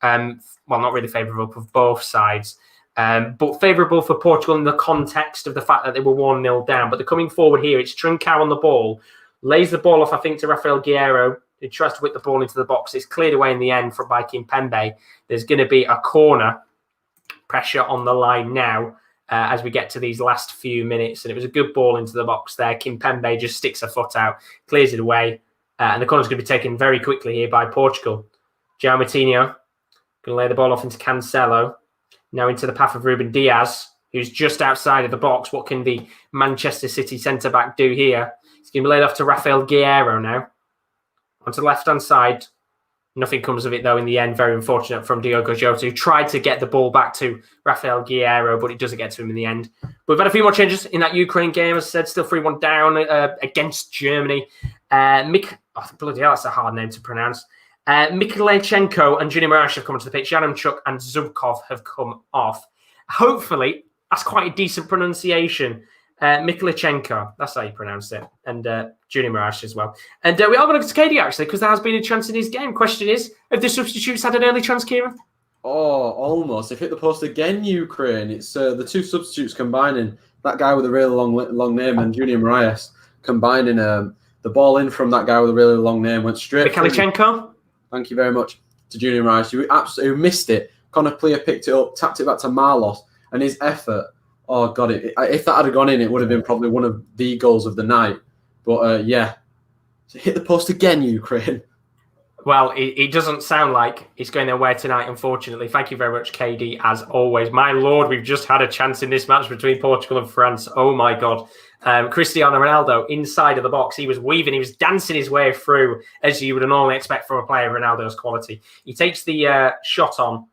Well, not really favourable for both sides, but favourable for Portugal in the context of the fact that they were 1-0 down. But they're coming forward here. It's Trincao on the ball. Lays the ball off, I think, to Raphael Guerreiro. He tries to whip the ball into the box. It's cleared away in the end by Kimpembe. There's going to be a corner. Pressure on the line now as we get to these last few minutes. And it was a good ball into the box there. Kimpembe just sticks a foot out, clears it away. And the corner's going to be taken very quickly here by Portugal. João Moutinho going to lay the ball off into Cancelo. Now into the path of Ruben Diaz, who's just outside of the box. What can the Manchester City centre-back do here? It's going to be laid off to Raphael Guerreiro now. Onto the left-hand side. Nothing comes of it, though, in the end. Very unfortunate from Diogo Jota, who tried to get the ball back to Raphael Guerreiro, but it doesn't get to him in the end. But we've had a few more changes in that Ukraine game. As I said, still 3-1 down against Germany. Bloody hell, that's a hard name to pronounce. Mikhailichenko and Junior Marash have come onto the pitch. Yaremchuk and Zubkov have come off. Hopefully, that's quite a decent pronunciation. Mikhailichenko, that's how you pronounce it. And Junior Marash as well. And we are going to go to KD, actually, because there has been a chance in his game. Question is, have the substitutes had an early chance, Kieran? Oh, almost. They've hit the post again, Ukraine. It's the two substitutes combining, that guy with a really long name and Junior Marash combining the ball in from that guy with a really long name, went straight Mikhailichenko? Thank you very much to Junior Marash, who missed it. Connor Pleer picked it up, tapped it back to Marlos, and his effort, oh, God, if that had gone in, it would have been probably one of the goals of the night. But, so hit the post again, Ukraine. Well, it doesn't sound like it's going their way tonight, unfortunately. Thank you very much, KD, as always. My Lord, we've just had a chance in this match between Portugal and France. Oh, my God. Cristiano Ronaldo inside of the box. He was weaving, he was dancing his way through, as you would normally expect from a player of Ronaldo's quality. He takes the shot on.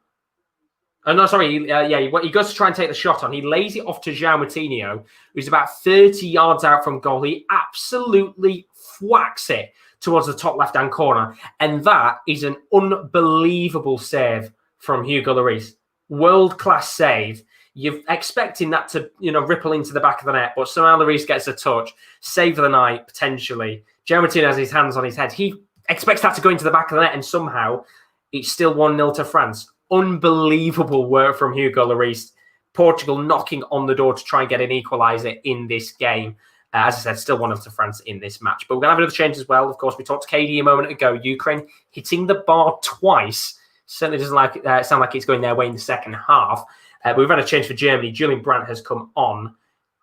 Oh, no, sorry. He goes to try and take the shot on. He lays it off to João Moutinho, who's about 30 yards out from goal. He absolutely whacks it towards the top left-hand corner. And that is an unbelievable save from Hugo Lloris. World-class save. You're expecting that to, ripple into the back of the net, but somehow Lloris gets a touch. Save of the night, potentially. João Moutinho has his hands on his head. He expects that to go into the back of the net, and somehow it's still 1-0 to France. Unbelievable work from Hugo Lloris. Portugal knocking on the door to try and get an equaliser in this game. As I said, still 1-0 to France in this match. But we're going to have another change as well. Of course, we talked to KD a moment ago. Ukraine hitting the bar twice. Certainly doesn't sound like it's going their way in the second half. But we've had a change for Germany. Julian Brandt has come on.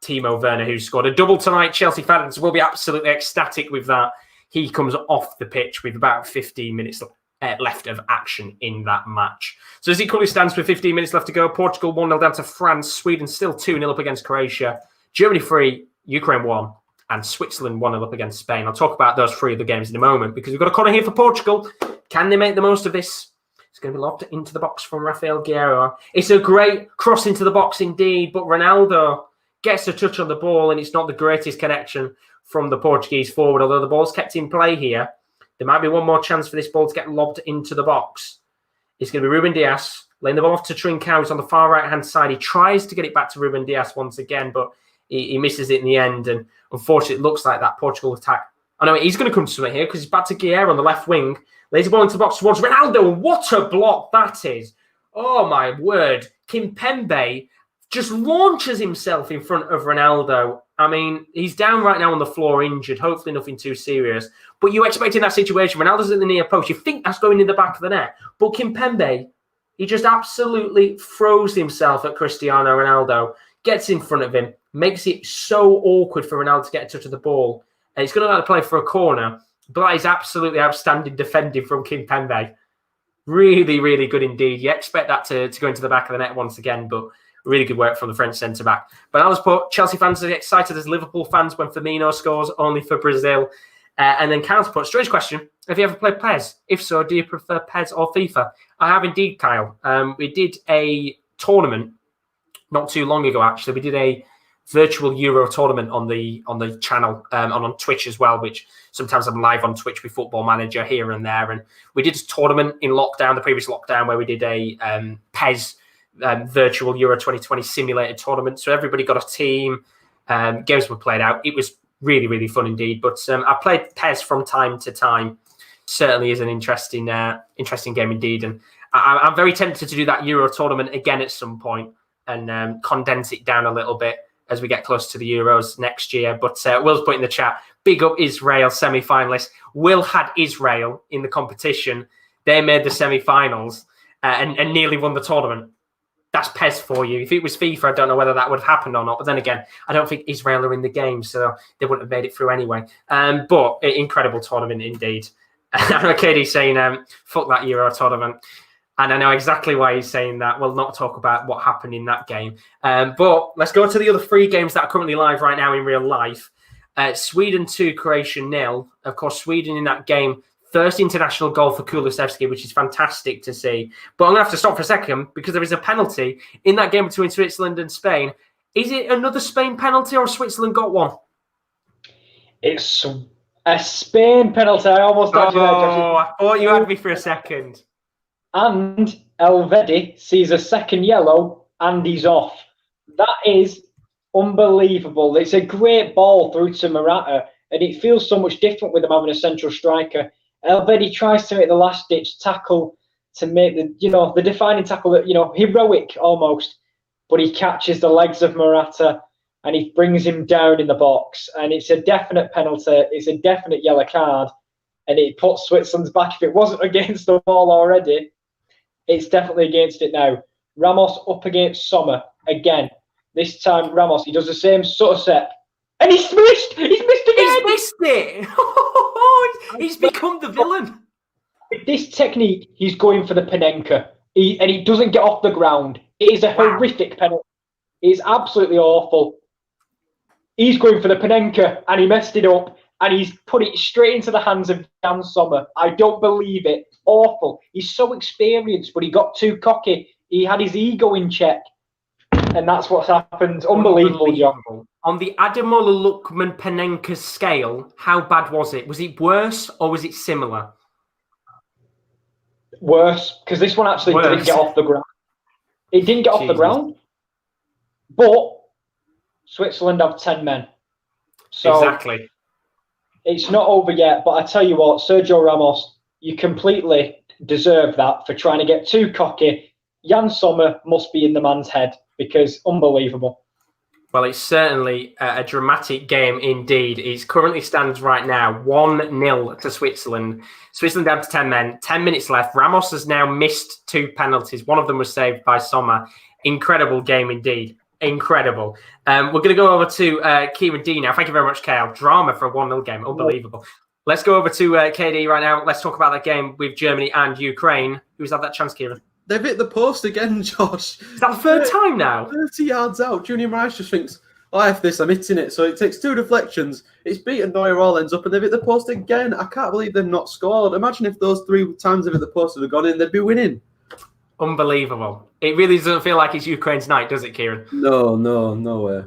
Timo Werner, who scored a double tonight. Chelsea fans will be absolutely ecstatic with that. He comes off the pitch with about 15 minutes left of action in that match. So as it currently stands with 15 minutes left to go, Portugal 1-0 down to France. Sweden still 2-0 up against Croatia. Germany 3, Ukraine 1, and Switzerland 1-0 up against Spain. I'll talk about those three other games in a moment because we've got a corner here for Portugal. Can they make the most of this? It's going to be lobbed into the box from Raphael Guerreiro. It's a great cross into the box indeed, but Ronaldo gets a touch on the ball and it's not the greatest connection from the Portuguese forward, although the ball's kept in play here. There might be one more chance for this ball to get lobbed into the box. It's going to be Ruben Dias laying the ball off to Trincao. He's on the far right-hand side. He tries to get it back to Ruben Dias once again, but he misses it in the end. And unfortunately, it looks like that Portugal attack. Oh, no, he's going to come to something here because he's back to Guerreiro on the left wing. Lays the ball into the box towards Ronaldo. What a block that is. Oh, my word. Kimpembe just launches himself in front of Ronaldo. I mean, he's down right now on the floor injured. Hopefully nothing too serious. But you expect in that situation, Ronaldo's at the near post. You think that's going in the back of the net. But Kimpembe, he just absolutely throws himself at Cristiano Ronaldo. Gets in front of him. Makes it so awkward for Ronaldo to get a touch of the ball. And he's going to have to play for a corner. But that is absolutely outstanding defending from Kimpembe. Really, really good indeed. You expect that to go into the back of the net once again, but really good work from the French centre-back. But I'll just put Chelsea fans as excited as Liverpool fans when Firmino scores only for Brazil. And then counterput, strange question, have you ever played PES? If so, do you prefer PES or FIFA? I have indeed, Kyle. We did a tournament not too long ago, actually. We did a virtual Euro tournament on the channel and on Twitch as well, which sometimes I'm live on Twitch with Football Manager here and there. And we did a tournament in lockdown, the previous lockdown, where we did a PES virtual Euro 2020 simulated tournament. So everybody got a team, games were played out. It was really, really fun indeed. But I played PES from time to time. Certainly is an interesting game indeed. And I'm very tempted to do that Euro tournament again at some point and condense it down a little bit as we get close to the Euros next year. But Will's put in the chat, big up Israel semi-finalists. Will had Israel in the competition. They made the semi-finals and nearly won the tournament. That's PES for you. If it was FIFA, I don't know whether that would have happened or not. But then again, I don't think Israel are in the game, so they wouldn't have made it through anyway. But incredible tournament indeed. I know Katie's saying, fuck that Euro tournament. And I know exactly why he's saying that. We'll not talk about what happened in that game. But let's go to the other three games that are currently live right now in real life. Sweden 2, Croatia 0. Of course, Sweden in that game First international goal for Kulusevski, which is fantastic to see. But I'm going to have to stop for a second because there is a penalty in that game between Switzerland and Spain. Is it another Spain penalty or Switzerland got one? It's a Spain penalty. I almost had you there, Josh. I thought you had me for a second. And Elvedi sees a second yellow and he's off. That is unbelievable. It's a great ball through to Morata, and it feels so much different with him having a central striker. Elvedi tries to make the last-ditch tackle to make the defining tackle, that heroic almost, but he catches the legs of Morata and he brings him down in the box, and it's a definite penalty. It's a definite yellow card, and it puts Switzerland's back. If it wasn't against the wall already, it's definitely against it now. Ramos up against Sommer again. This time Ramos, he does the same sort of set, and he's missed. He's missed again. He's missed it. He's become the villain. With this technique, he's going for the Panenka, and he doesn't get off the ground. It is a horrific penalty. It's absolutely awful. He's going for the Panenka, and he messed it up, and he's put it straight into the hands of Jan Sommer. I don't believe it. Awful. He's so experienced, but he got too cocky. He had his ego in check, and that's what's happened. Unbelievable, John. On the Ademola Lookman Panenka scale, how bad was it? Was it worse or was it similar? Worse, because this one actually didn't get off the ground. It didn't get off the ground, but Switzerland have 10 men. So exactly. It's not over yet, but I tell you what, Sergio Ramos, you completely deserve that for trying to get too cocky. Jan Sommer must be in the man's head because unbelievable. Well, it's certainly a dramatic game indeed. It currently stands right now 1-0 to Switzerland. Switzerland down to 10 men, 10 minutes left. Ramos has now missed 2 penalties. One of them was saved by Sommer. Incredible game indeed. Incredible. We're going to go over to Kieran D now. Thank you very much, Kale. Drama for a 1-0 game. Unbelievable. Let's go over to KD right now. Let's talk about that game with Germany and Ukraine. Who's had that chance, Kieran? They've hit the post again, Josh. Is that the third time now? 30 yards out. Junior Rice just thinks, F this, I'm hitting it. So it takes 2 deflections. It's beaten Neuer, all ends up, and they've hit the post again. I can't believe they've not scored. Imagine if those 3 times they've hit the post had gone in, they'd be winning. Unbelievable. It really doesn't feel like it's Ukraine's night, does it, Kieran? No way.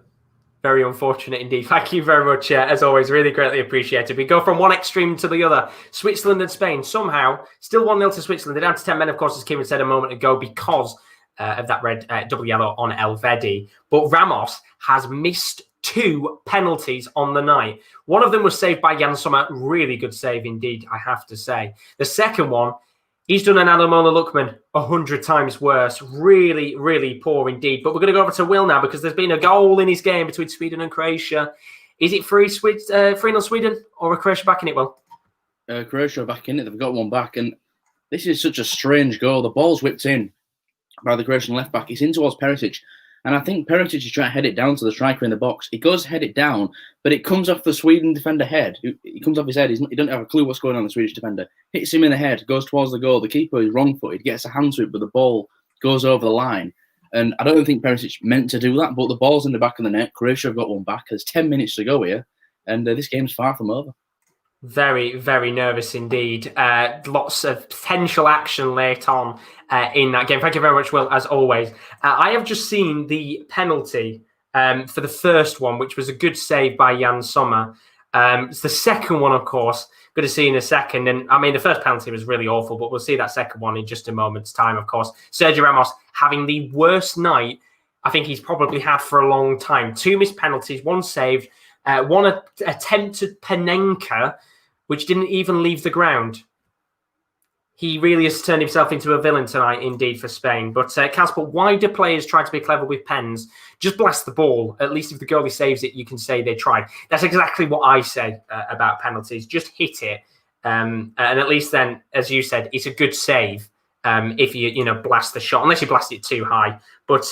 Very unfortunate indeed. Thank you very much, as always. Really greatly appreciated. We go from one extreme to the other. Switzerland and Spain, somehow, still 1-0 to Switzerland. They're down to 10 men, of course, as Kieran said a moment ago, because of that red double yellow on Elvedi. But Ramos has missed 2 penalties on the night. One of them was saved by Jan Sommer. Really good save indeed, I have to say. The second one, he's done an Ademola Lookman 100 times worse. Really, really poor indeed. But we're going to go over to Will now because there's been a goal in his game between Sweden and Croatia. Is it 3-0 Sweden or are Croatia back in it, Will? Croatia are back in it. They've got one back. And this is such a strange goal. The ball's whipped in by the Croatian left back. It's in towards Perisic. And I think Perisic is trying to head it down to the striker in the box. He goes to head it down, but it comes off the Sweden defender head. It comes off his head. He doesn't have a clue what's going on, the Swedish defender. Hits him in the head, goes towards the goal. The keeper is wrong-footed, gets a hand to it, but the ball goes over the line. And I don't think Perisic meant to do that, but the ball's in the back of the net. Croatia have got one back. There's 10 minutes to go here, and this game's far from over. Very, very nervous indeed. Lots of potential action late on in that game. Thank you very much, Will, as always. I have just seen the penalty for the first one, which was a good save by Jan Sommer. It's the second one, of course, going to see in a second. And I mean, the first penalty was really awful, but we'll see that second one in just a moment's time, of course. Sergio Ramos having the worst night I think he's probably had for a long time. 2 missed penalties, 1 saved, 1 attempted Panenka, which didn't even leave the ground. He really has turned himself into a villain tonight, indeed, for Spain. But, Casper, why do players try to be clever with pens? Just blast the ball. At least if the goalie saves it, you can say they tried. That's exactly what I say about penalties. Just hit it. And at least then, as you said, it's a good save if you blast the shot, unless you blast it too high. But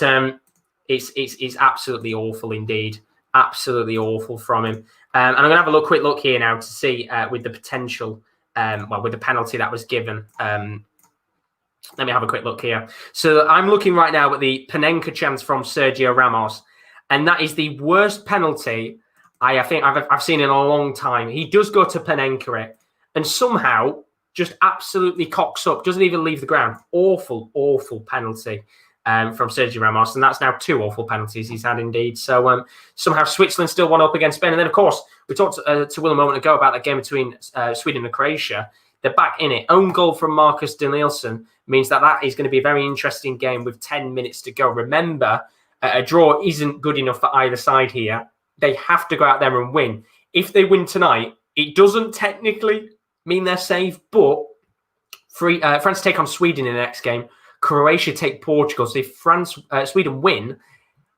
it's absolutely awful indeed. Absolutely awful from him. And I'm going to have a quick look here now to see with the potential, with the penalty that was given. Let me have a quick look here. So I'm looking right now at the Panenka chance from Sergio Ramos, and that is the worst penalty I think I've seen in a long time. He does go to Panenka it, and somehow just absolutely cocks up, doesn't even leave the ground. Awful, awful penalty from Sergio Ramos, and that's now 2 awful penalties he's had indeed. So somehow Switzerland still won up against Spain. And then, of course, we talked to Will a moment ago about that game between Sweden and Croatia. They're back in it. Own goal from Marcus Danielsson means that is going to be a very interesting game with 10 minutes to go. Remember, a draw isn't good enough for either side here. They have to go out there and win. If they win tonight, it doesn't technically mean they're safe, but France take on Sweden in the next game. Croatia take Portugal. So if Sweden win,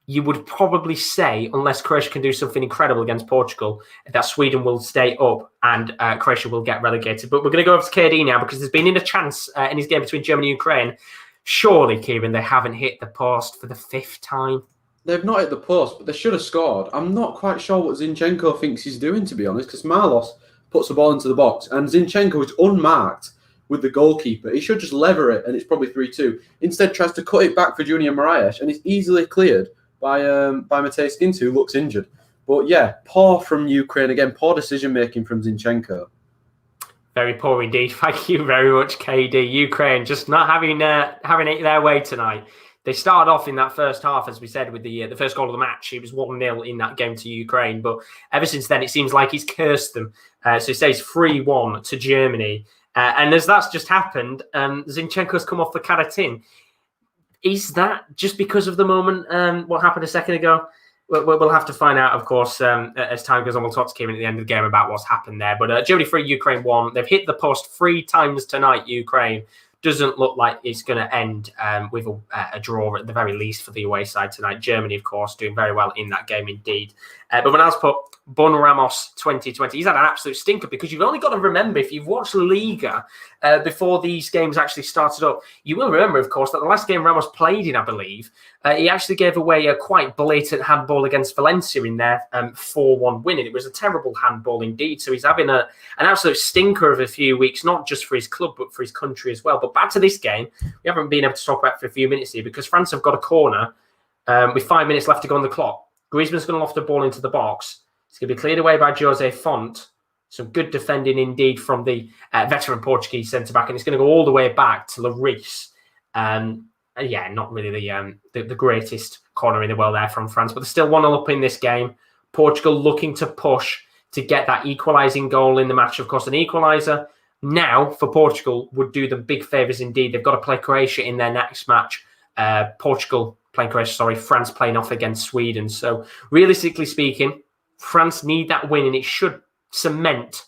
you would probably say, unless Croatia can do something incredible against Portugal, that Sweden will stay up and Croatia will get relegated. But we're going to go over to KD now because there's been in a chance in his game between Germany and Ukraine. Surely, Kieran, they haven't hit the post for the 5th time. They've not hit the post, but they should have scored. I'm not quite sure what Zinchenko thinks he's doing, to be honest, because Marlos puts the ball into the box and Zinchenko is unmarked with the goalkeeper. He should just lever it and it's probably 3-2. Instead, tries to cut it back for Junior Moraes and it's easily cleared by Matej Ginter, who looks injured. But yeah, poor from Ukraine again. Poor decision-making from Zinchenko. Very poor indeed. Thank you very much, KD. Ukraine just not having it their way tonight. They started off in that first half, as we said, with the first goal of the match. It was 1-0 in that game to Ukraine. But ever since then, it seems like he's cursed them. So he says 3-1 to Germany. And as that's just happened, Zinchenko's come off the Karatin. Is that just because of the moment, what happened a second ago? We'll have to find out, of course, as time goes on. We'll talk to Kieran at the end of the game about what's happened there. But Germany 3, Ukraine 1. They've hit the post 3 times tonight, Ukraine. Doesn't look like it's going to end with a draw at the very least for the away side tonight. Germany, of course, doing very well in that game indeed. But when I was put Bon Ramos 2020, he's had an absolute stinker because you've only got to remember, if you've watched Liga before these games actually started up, you will remember, of course, that the last game Ramos played in, I believe, he actually gave away a quite blatant handball against Valencia in their 4-1 win. And it was a terrible handball indeed. So he's having an absolute stinker of a few weeks, not just for his club, but for his country as well. But back to this game, we haven't been able to talk about it for a few minutes here because France have got a corner with 5 minutes left to go on the clock. Griezmann's going to loft the ball into the box. It's going to be cleared away by Jose Font. Some good defending indeed from the veteran Portuguese centre-back. And it's going to go all the way back to Lloris. Yeah, not really the greatest corner in the world there from France. But they're still 1-0 up in this game. Portugal looking to push to get that equalising goal in the match. Of course, an equaliser now for Portugal would do them big favours indeed. They've got to play Croatia in their next match. Portugal playing Croatia, France playing off against Sweden. So realistically speaking, France need that win, and it should cement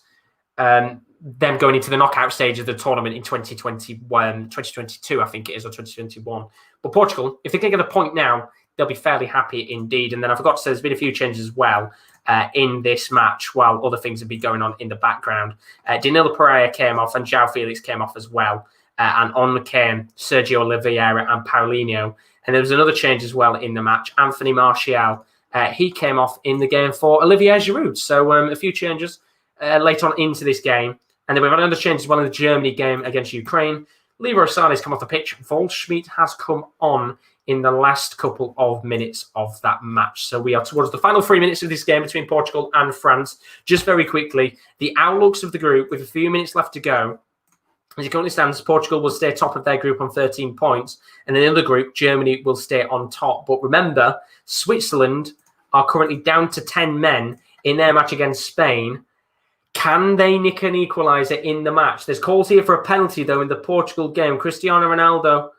them going into the knockout stage of the tournament in 2022, I think it is, or 2021. But Portugal, if they can get a point now, they'll be fairly happy indeed. And then I forgot to say, there's been a few changes as well in this match while other things have been going on in the background. Danilo Pereira came off and João Felix came off as well. And on came Sergio Oliveira and Paulinho. And there was another change as well in the match. Anthony Martial, he came off in the game for Olivier Giroud. So a few changes later on into this game. And then we've had another change as well in the Germany game against Ukraine. Leroy Sané's come off the pitch. Waldschmidt has come on in the last couple of minutes of that match. So we are towards the final 3 minutes of this game between Portugal and France. Just very quickly, the outlooks of the group with a few minutes left to go. As it currently stands, Portugal will stay top of their group on 13 points. And in the other group, Germany will stay on top. But remember, Switzerland are currently down to 10 men in their match against Spain. Can they nick an equaliser in the match? There's calls here for a penalty, though, in the Portugal game. Cristiano Ronaldo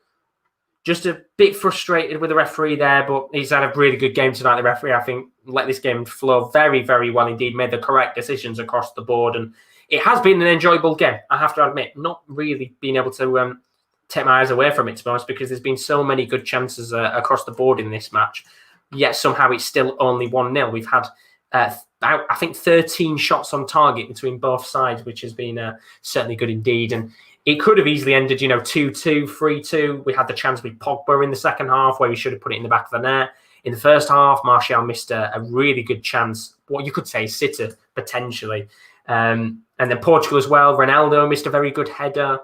just a bit frustrated with the referee there, but he's had a really good game tonight. The referee, I think, let this game flow very, very well indeed, made the correct decisions across the board. And it has been an enjoyable game, I have to admit. Not really being able to take my eyes away from it, to be honest, because there's been so many good chances across the board in this match. Yet somehow it's still only 1-0. We've had, I think, 13 shots on target between both sides, which has been certainly good indeed. And it could have easily ended, 2-2, 3-2. We had the chance with Pogba in the second half where we should have put it in the back of the net. In the first half, Martial missed a really good chance, what you could say sitter, potentially. And then Portugal as well. Ronaldo missed a very good header,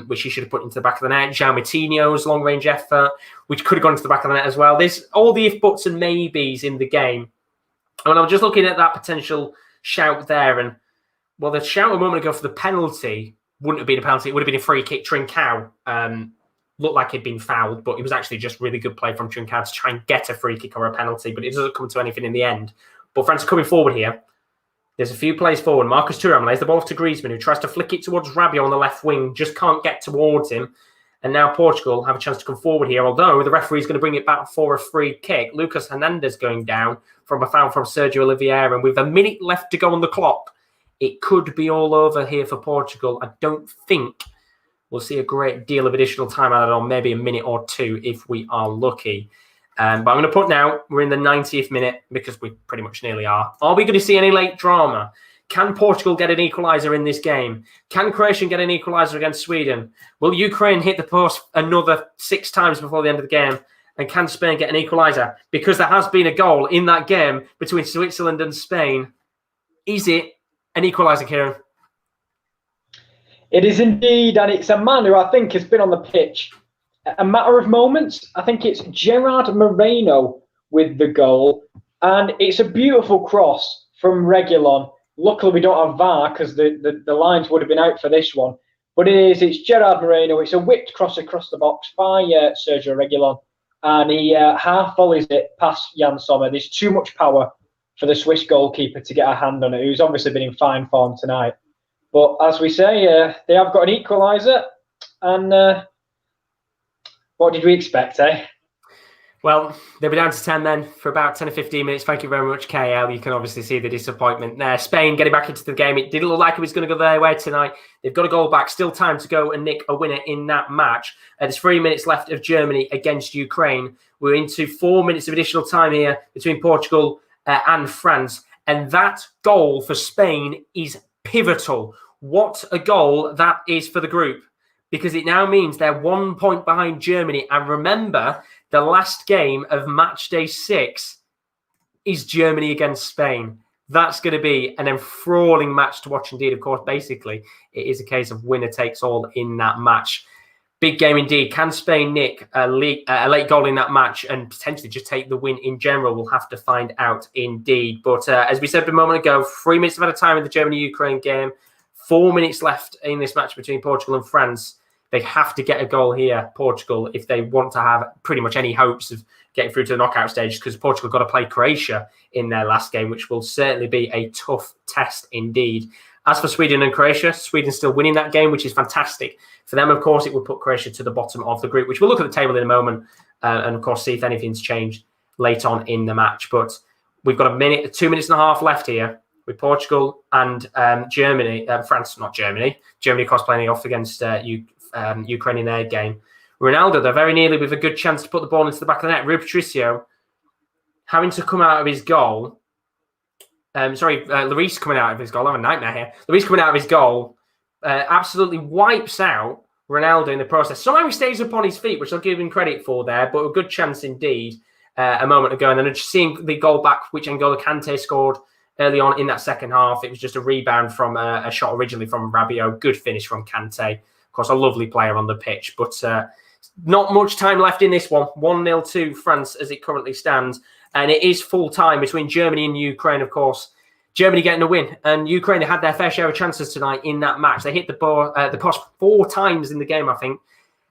which he should have put into the back of the net. João Moutinho's long-range effort, which could have gone into the back of the net as well. There's all the if, buts and maybes in the game. And I'm just looking at that potential shout there. And, well, the shout a moment ago for the penalty wouldn't have been a penalty. It would have been a free kick. Trincao looked like he'd been fouled, but it was actually just really good play from Trincao to try and get a free kick or a penalty, but it doesn't come to anything in the end. But France are coming forward here. There's a few plays forward. Marcus Thuram lays the ball off to Griezmann, who tries to flick it towards Rabiot on the left wing, just can't get towards him. And now Portugal have a chance to come forward here, although the referee is going to bring it back for a free kick. Lucas Hernandez going down from a foul from Sergio Oliveira, and with a minute left to go on the clock, it could be all over here for Portugal. I don't think we'll see a great deal of additional time added on, maybe a minute or two if we are lucky. But I'm going to put now, we're in the 90th minute because we pretty much nearly are. Are we going to see any late drama? Can Portugal get an equaliser in this game? Can Croatia get an equaliser against Sweden? Will Ukraine hit the post another 6 times before the end of the game? And can Spain get an equaliser? Because there has been a goal in that game between Switzerland and Spain. Is it an equaliser, Kieran? It is indeed, and it's a man who I think has been on the pitch a matter of moments. I think it's Gerard Moreno with the goal, and it's a beautiful cross from Reguilon. Luckily, we don't have VAR because the lines would have been out for this one. But it's Gerard Moreno. It's a whipped cross across the box by Sergio Reguilon, and he half volleys it past Jan Sommer. There's too much power for the Swiss goalkeeper to get a hand on it, who's obviously been in fine form tonight. But as we say, they have got an equaliser, and what did we expect, eh? Well, they'll be down to 10 then for about 10 or 15 minutes. Thank you very much, KL. You can obviously see the disappointment there. Spain getting back into the game. It didn't look like it was going to go their way tonight. They've got a goal back. Still time to go and nick a winner in that match. There's 3 minutes left of Germany against Ukraine. We're into 4 minutes of additional time here between Portugal and France. And that goal for Spain is pivotal. What a goal that is for the group, because it now means they're 1 point behind Germany. And remember, the last game of match day 6 is Germany against Spain. That's going to be an enthralling match to watch indeed. Of course, basically, it is a case of winner takes all in that match. Big game indeed. Can Spain nick a late goal in that match and potentially just take the win in general? We'll have to find out indeed. But as we said a moment ago, 3 minutes of time in the Germany-Ukraine game. 4 minutes left in this match between Portugal and France. They have to get a goal here, Portugal, if they want to have pretty much any hopes of getting through to the knockout stage, because Portugal got to play Croatia in their last game, which will certainly be a tough test indeed. As for Sweden and Croatia, Sweden's still winning that game, which is fantastic. For them, of course, it would put Croatia to the bottom of the group, which we'll look at the table in a moment and, of course, see if anything's changed late on in the match. But we've got 2 minutes and a half left here with Portugal and Germany. France, not Germany. Germany, of course, playing off against Ukraine in their game. Ronaldo, they're very nearly with a good chance to put the ball into the back of the net. Rui Patricio having to come out of his goal. Lloris coming out of his goal. I have a nightmare here. Lloris coming out of his goal absolutely wipes out Ronaldo in the process. Somehow he stays up on his feet, which I'll give him credit for there, but a good chance indeed a moment ago. And then just seeing the goal back, which N'Golo Kante scored early on in that second half. It was just a rebound from a shot originally from Rabiot. Good finish from Kante. Of course, a lovely player on the pitch, but not much time left in this one. 1-0 to France as it currently stands. And it is full time between Germany and Ukraine, of course. Germany getting a win. And Ukraine had their fair share of chances tonight in that match. They hit the post 4 times in the game, I think.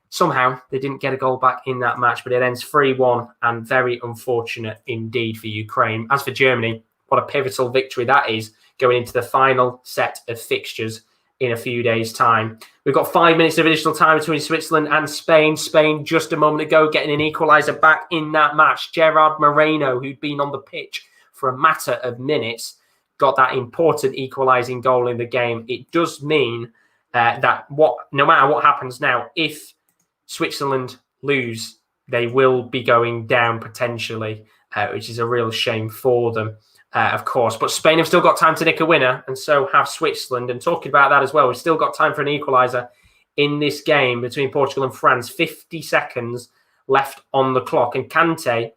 Somehow, they didn't get a goal back in that match, but it ends 3-1 and very unfortunate indeed for Ukraine. As for Germany, what a pivotal victory that is going into the final set of fixtures in a few days' time. We've got 5 minutes of additional time between Switzerland and Spain. Spain just a moment ago getting an equaliser back in that match. Gerard Moreno, who'd been on the pitch for a matter of minutes, got that important equalising goal in the game. It does mean that no matter what happens now, if Switzerland lose, they will be going down potentially, which is a real shame for them. Of course, but Spain have still got time to nick a winner, and so have Switzerland. And talking about that as well, we've still got time for an equaliser in this game between Portugal and France. 50 seconds left on the clock, and Kante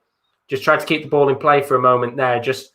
just tried to keep the ball in play for a moment there, just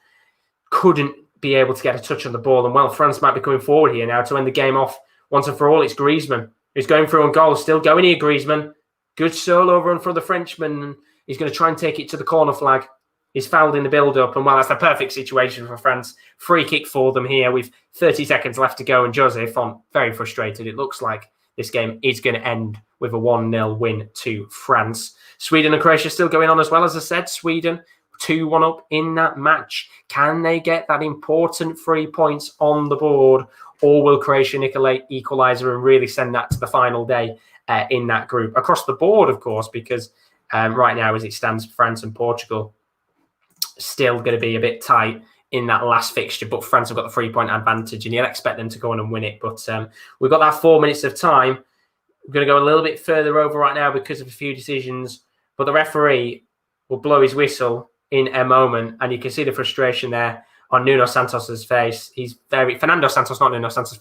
couldn't be able to get a touch on the ball. And well, France might be coming forward here now to end the game off once and for all. It's Griezmann who's going through on goal, still going here. Griezmann, good solo run from the Frenchman, and he's going to try and take it to the corner flag. He's fouled in the build-up, and well, that's the perfect situation for France. Free kick for them here with 30 seconds left to go, and Joseph, I'm very frustrated. It looks like this game is going to end with a 1-0 win to France. Sweden and Croatia still going on as well, as I said. Sweden 2-1 up in that match. Can they get that important 3 points on the board, or will Croatia nick a late equaliser and really send that to the final day in that group? Across the board, of course, because right now, as it stands, France and Portugal still going to be a bit tight in that last fixture, but France have got the 3-point advantage, and you'll expect them to go on and win it. But we've got that 4 minutes of time. We're going to go a little bit further over right now because of a few decisions, but the referee will blow his whistle in a moment, and you can see the frustration there on Nuno Santos's face. Fernando Santos, not Nuno Santos,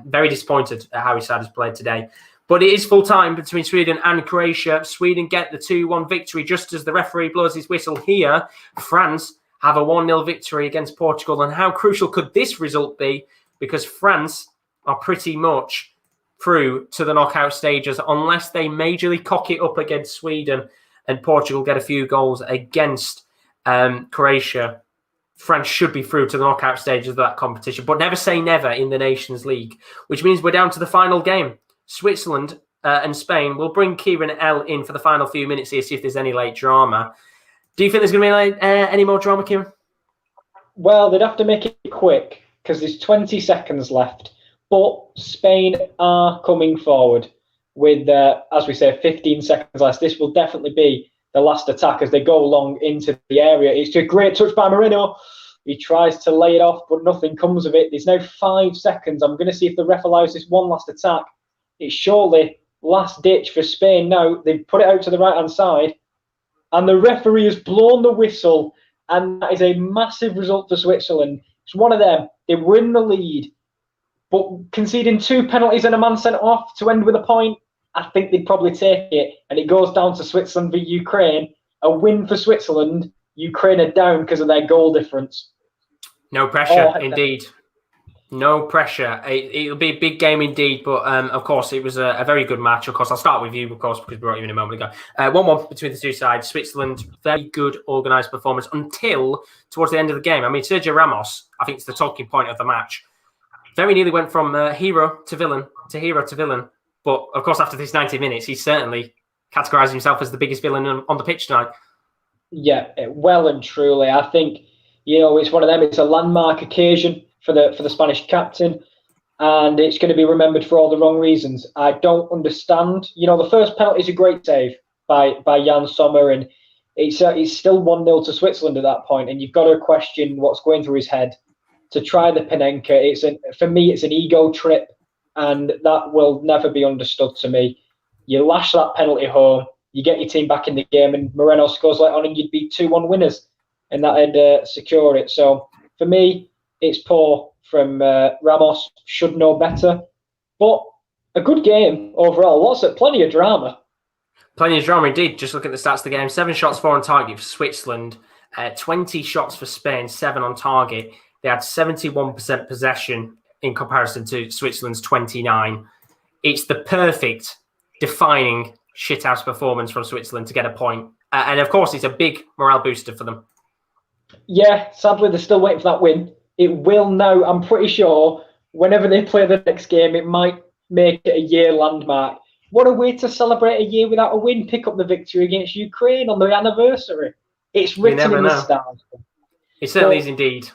very disappointed at how his side has played today. But it is full time between Sweden and Croatia. Sweden get the 2-1 victory just as the referee blows his whistle here. France have a 1-0 victory against Portugal. And how crucial could this result be? Because France are pretty much through to the knockout stages unless they majorly cock it up against Sweden and Portugal get a few goals against Croatia. France should be through to the knockout stages of that competition. But never say never in the Nations League, which means we're down to the final game. Switzerland and Spain. Will bring Kieren and Will in for the final few minutes here, see if there's any late drama. Do you think there's going to be any more drama, Kieran? Well, they'd have to make it quick because there's 20 seconds left. But Spain are coming forward with, as we say, 15 seconds left. This will definitely be the last attack as they go along into the area. It's a great touch by Moreno. He tries to lay it off, but nothing comes of it. There's now 5 seconds. I'm going to see if the ref allows this one last attack. It's surely last ditch for Spain now. They've put it out to the right-hand side, and the referee has blown the whistle, and that is a massive result for Switzerland. It's one of them. They win the lead, but conceding 2 penalties and a man sent off to end with a point, I think they'd probably take it, and it goes down to Switzerland v Ukraine. A win for Switzerland. Ukraine are down because of their goal difference. No pressure, indeed. No pressure. It'll be a big game indeed, but of course, it was a very good match. Of course, I'll start with you, of course, because we brought you in a moment ago. 1-1 between the two sides. Switzerland, very good organised performance until towards the end of the game. I mean, Sergio Ramos, I think it's the talking point of the match, very nearly went from hero to villain. But, of course, after this 90 minutes, he's certainly categorised himself as the biggest villain on the pitch tonight. Yeah, well and truly. I think, it's one of them. It's a landmark occasion for the Spanish captain, and it's going to be remembered for all the wrong reasons. I don't understand. The first penalty is a great save by Jan Sommer, and it's still 1-0 to Switzerland at that point, and you've got to question what's going through his head to try the Panenka. For me, it's an ego trip, and that will never be understood to me. You lash that penalty home, you get your team back in the game, and Moreno scores later on, and you'd be 2-1 winners, and that'd secure it. So for me, it's poor from Ramos. Should know better, but a good game overall. Plenty of drama. Plenty of drama indeed. Just look at the stats of the game: 7 shots, 4 on target for Switzerland, 20 shots for Spain, 7 on target. They had 71% possession in comparison to Switzerland's 29. It's the perfect defining shithouse performance from Switzerland to get a point, and of course, it's a big morale booster for them. Yeah, sadly, they're still waiting for that win. It will now, I'm pretty sure, whenever they play the next game, it might make it a year landmark. What a way to celebrate a year without a win. Pick up the victory against Ukraine on the anniversary. It's written in the stars. It certainly is indeed.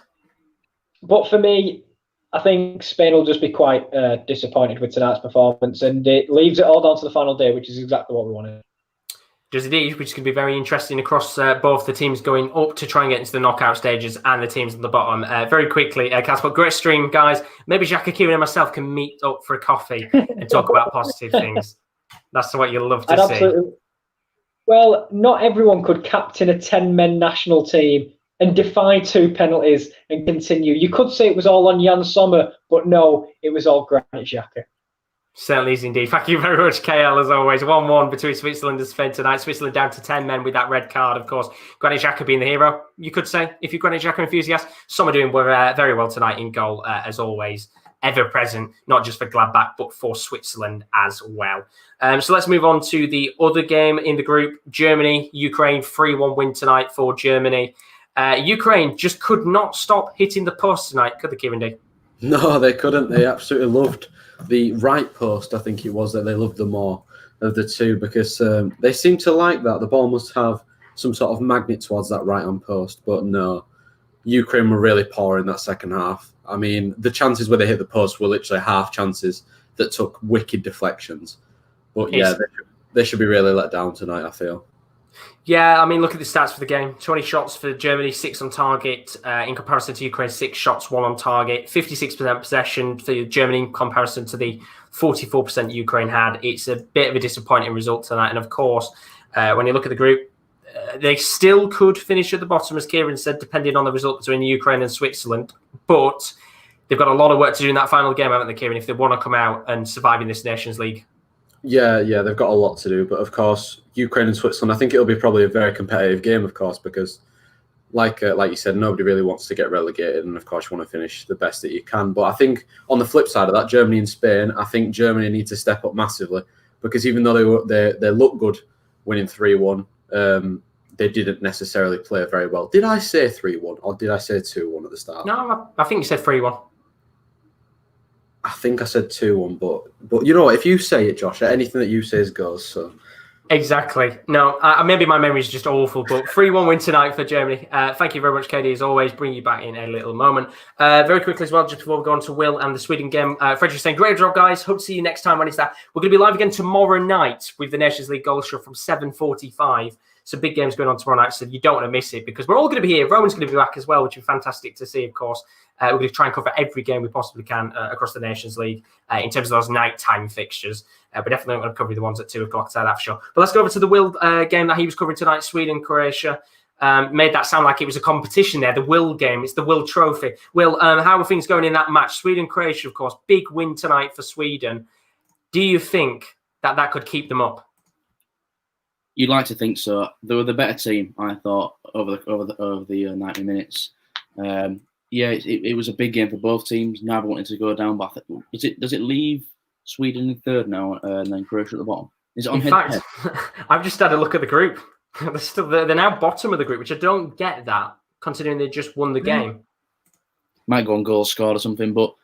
But for me, I think Spain will just be quite disappointed with tonight's performance, and it leaves it all down to the final day, which is exactly what we wanted. Does indeed, which is going to be very interesting across both the teams going up to try and get into the knockout stages and the teams on the bottom. Very quickly, Casper, great stream, guys. Maybe Xhaka, Kieran and myself can meet up for a coffee and talk about positive things. That's what you'll love to see. Well, not everyone could captain a 10-men national team and defy 2 penalties and continue. You could say it was all on Jan Sommer, but no, it was all Granit Xhaka. Certainly is indeed. Thank you very much, KL, as always. 1-1 between Switzerland and Spain tonight. Switzerland down to 10 men with that red card, of course. Granit Xhaka being the hero, you could say, if you're Granit Xhaka enthusiast. Some are doing very well tonight in goal, as always. Ever present, not just for Gladbach, but for Switzerland as well. So let's move on to the other game in the group. Germany, Ukraine, 3-1 win tonight for Germany. Ukraine just could not stop hitting the post tonight, could they, Kieran D? No, they couldn't. They absolutely loved the right post, I think it was, that they loved the more of the two, because they seem to like that. The ball must have some sort of magnet towards that right-hand post, but no. Ukraine were really poor in that second half. I mean, the chances where they hit the post were literally half chances that took wicked deflections. But yeah, they should be really let down tonight, I feel. Yeah, I mean, look at the stats for the game. 20 shots for Germany, 6 on target. In comparison to Ukraine, 6 shots, 1 on target. 56% possession for Germany in comparison to the 44% Ukraine had. It's a bit of a disappointing result tonight. And of course, when you look at the group, they still could finish at the bottom, as Kieran said, depending on the result between Ukraine and Switzerland. But they've got a lot of work to do in that final game, haven't they, Kieran, if they want to come out and survive in this Nations League? Yeah, they've got a lot to do. But of course, Ukraine and Switzerland, I think it'll be probably a very competitive game, of course, because like you said, nobody really wants to get relegated. And of course, you want to finish the best that you can. But I think on the flip side of that, Germany and Spain, I think Germany need to step up massively, because even though they look good winning 3-1, they didn't necessarily play very well. Did I say 3-1 or did I say 2-1 at the start? No, I think you said 3-1. I think I said 2-1, but you know what? If you say it, Josh, anything that you say goes. So exactly. No, maybe my memory is just awful, but 3-1 win tonight for Germany. Thank you very much, Katie, as always. Bring you back in a little moment. Very quickly as well, just before we go on to Will and the Sweden game, Frederick saying, great job, guys. Hope to see you next time. When is that? We're going to be live again tomorrow night with the Nations League goal show from 7:45. So big games going on tomorrow night, so you don't want to miss it, because we're all going to be here. Rowan's going to be back as well, which is fantastic to see, of course. We're going to try and cover every game we possibly can across the Nations League in terms of those nighttime fixtures. We're definitely not going to cover the ones at 2 o'clock to that show. But let's go over to the Will game that he was covering tonight, Sweden, Croatia. Made that sound like it was a competition there, the Will game. It's the Will Trophy. Will, how are things going in that match? Sweden, Croatia, of course. Big win tonight for Sweden. Do you think that could keep them up? You'd like to think so. They were the better team, I thought, over the 90 minutes. It was a big game for both teams. Neither wanted to go down, but does it leave Sweden in third now and then Croatia at the bottom? Is it on head-to-head? I've just had a look at the group. They're now bottom of the group, which I don't get that, considering they just won the game. Might go on goals scored or something, but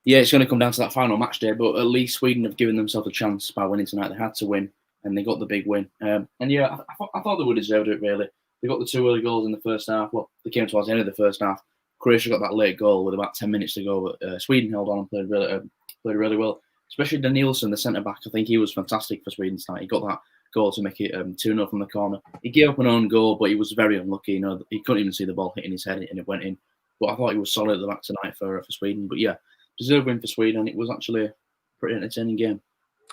yeah, it's going to come down to that final match day. But at least Sweden have given themselves a chance by winning tonight. They had to win, and they got the big win. I thought they would have deserved it, really. They got the 2 early goals in the first half. Well, they came towards the end of the first half. Croatia got that late goal with about 10 minutes to go, but Sweden held on and played really well. Especially Danielson, the centre-back. I think he was fantastic for Sweden tonight. He got that goal to make it 2-0 from the corner. He gave up an own goal, but he was very unlucky. He couldn't even see the ball hitting his head, and it went in. But I thought he was solid at the back tonight for Sweden. But yeah, deserved win for Sweden. It was actually a pretty entertaining game.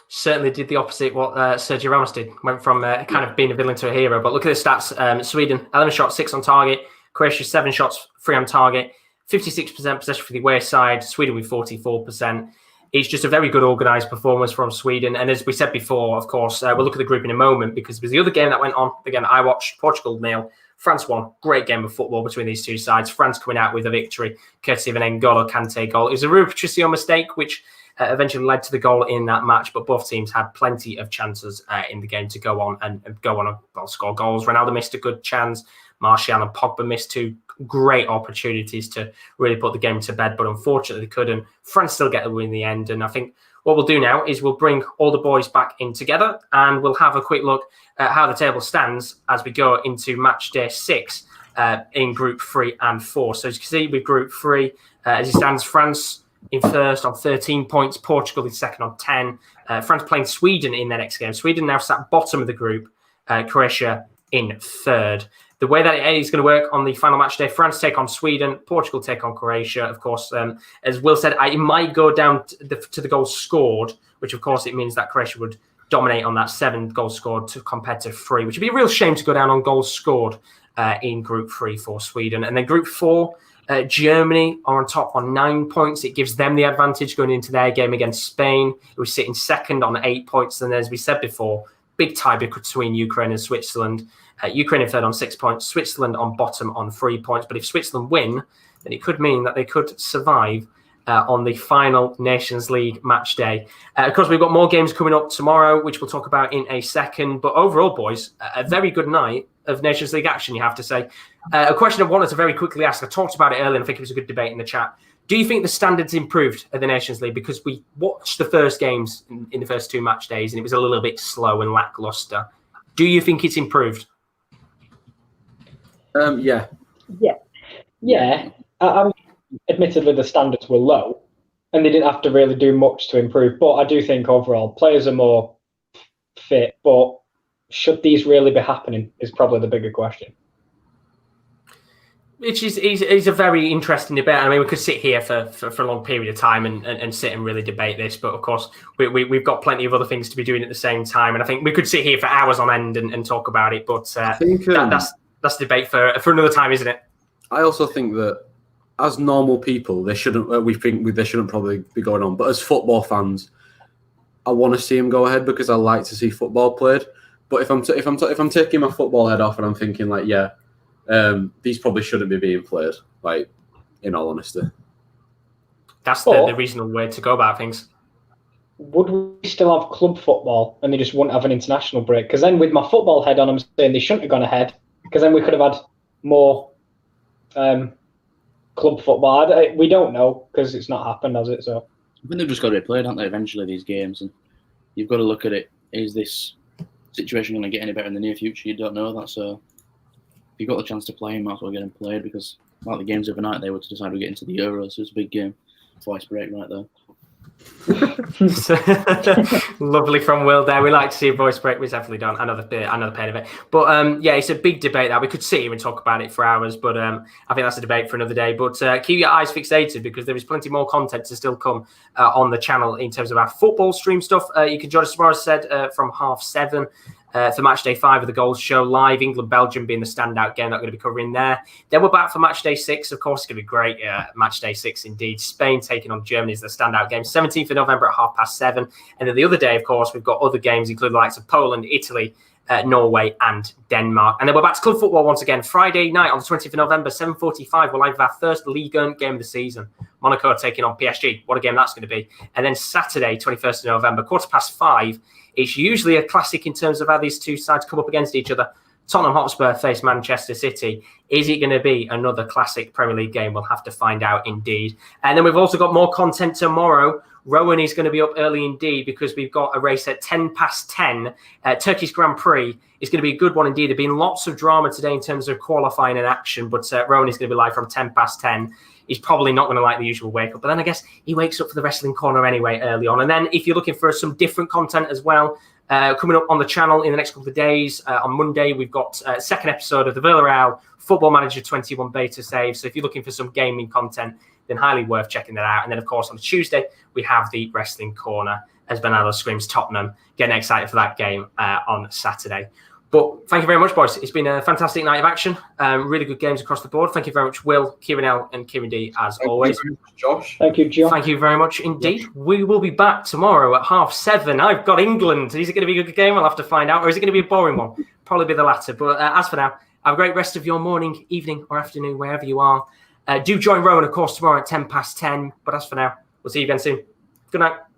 Certainly did the opposite what Sergio Ramos did. Went from kind of being a villain to a hero. But look at the stats. Sweden, 11 shots, 6 on target. Croatia, 7 shots, 3 on target. 56% possession for the away side. Sweden with 44%. It's just a very good organised performance from Sweden. And as we said before, of course, we'll look at the group in a moment, because it was the other game that went on. Again, I watched Portugal 0. France won. Great game of football between these two sides. France coming out with a victory, courtesy of an N'Golo Kante goal. It was a Rui Patricio mistake, which eventually led to the goal in that match. But both teams had plenty of chances in the game to go on and score goals. Ronaldo missed a good chance. Martial and Pogba missed 2 great opportunities to really put the game to bed, but unfortunately they couldn't. France still get the win in the end, and I think what we'll do now is we'll bring all the boys back in together, and we'll have a quick look at how the table stands as we go into match day 6 in Group 3 and 4. So as you can see, with Group 3, as it stands, France in first on 13 points, Portugal in second on 10. France playing Sweden in their next game. Sweden now sat bottom of the group, Croatia in third. The way that it is going to work on the final match day, France take on Sweden, Portugal take on Croatia. Of course, as Will said, it might go down to the goals scored, which of course it means that Croatia would dominate on that 7 goals scored compared to 3, which would be a real shame to go down on goals scored in Group 3 for Sweden. And then Group 4, Germany are on top on 9 points. It gives them the advantage going into their game against Spain, who is sitting second on 8 points. And as we said before, big tie between Ukraine and Switzerland. Ukraine in third on 6 points, Switzerland on bottom on 3 points. But if Switzerland win, then it could mean that they could survive on the final Nations League match day. Of course, we've got more games coming up tomorrow, which we'll talk about in a second. But overall, boys, a very good night of Nations League action, you have to say. A question I wanted to very quickly ask, I talked about it earlier, and I think it was a good debate in the chat. Do you think the standards improved at the Nations League? Because we watched the first games in the first 2 match days, and it was a little bit slow and lackluster. Do you think it's improved? Yeah. Admittedly, the standards were low, and they didn't have to really do much to improve. But I do think overall, players are more fit. But should these really be happening is probably the bigger question. Which is a very interesting debate. I mean, we could sit here for a long period of time and sit and really debate this. But of course, we've got plenty of other things to be doing at the same time. And I think we could sit here for hours on end and talk about it. But I think, that's a debate for another time, isn't it? I also think that as normal people, they shouldn't probably be going on. But as football fans, I want to see them go ahead because I like to see football played. But if I'm taking my football head off and I'm thinking like, yeah. These probably shouldn't be being played, like, in all honesty. That's the reasonable way to go about things. Would we still have club football and they just wouldn't have an international break? Because then with my football head on, I'm saying they shouldn't have gone ahead, because then we could have had more club football. We don't know, because it's not happened, has it? So I think they've just got to be played, haven't they, eventually, these games? And you've got to look at it, is this situation going to get any better in the near future? You don't know that, so... If you got the chance to play, you might as well get them played, because like the games overnight, they were to decide we get into the Euros. So it's a big game. Twice break right there. Lovely from Will there. We like to see a voice break. We've definitely done another pain of it. But yeah, it's a big debate that we could sit here and talk about it for hours. But I think that's a debate for another day. But keep your eyes fixated, because there is plenty more content to still come on the channel in terms of our football stream stuff. You can join us tomorrow, as I said, from 7:30. For match day 5 of the Goals Show live, England-Belgium being the standout game that we're going to be covering there. Then we're back for match day 6. Of course, it's going to be great. Match day 6 indeed. Spain taking on Germany is the standout game. 17th of November at 7:30. And then the other day, of course, we've got other games, including the likes of Poland, Italy, Norway and Denmark. And then we're back to club football once again. Friday night on the 20th of November, 7:45. We're live with our first Ligue 1 game of the season. Monaco taking on PSG. What a game that's going to be. And then Saturday, 21st of November, 5:15. It's usually a classic in terms of how these two sides come up against each other. Tottenham Hotspur face Manchester City. Is it going to be another classic Premier League game? We'll have to find out indeed. And then we've also got more content tomorrow. Rowan is going to be up early indeed, because we've got a race at 10:10. Turkish Grand Prix is going to be a good one indeed. There have been lots of drama today in terms of qualifying and action, but Rowan is going to be live from 10:10. He's probably not going to like the usual wake up, but then I guess he wakes up for the Wrestling Corner anyway early on. And then if you're looking for some different content as well, coming up on the channel in the next couple of days, on Monday, we've got a second episode of the Villarreal Football Manager 21 beta save. So if you're looking for some gaming content, then highly worth checking that out. And then, of course, on Tuesday, we have the Wrestling Corner as Bernardo screams Tottenham. Getting excited for that game on Saturday. But thank you very much, boys. It's been a fantastic night of action. Really good games across the board. Thank you very much, Will, Kieren L, and Kieran D, as always. Thank you, Josh. Thank you, Josh. Thank you very much indeed. Yes. We will be back tomorrow at 7:30. I've got England. Is it going to be a good game? I'll have to find out. Or is it going to be a boring one? Probably be the latter. But as for now, have a great rest of your morning, evening, or afternoon, wherever you are. Do join Rowan, of course, tomorrow at 10:10. But as for now, we'll see you again soon. Good night.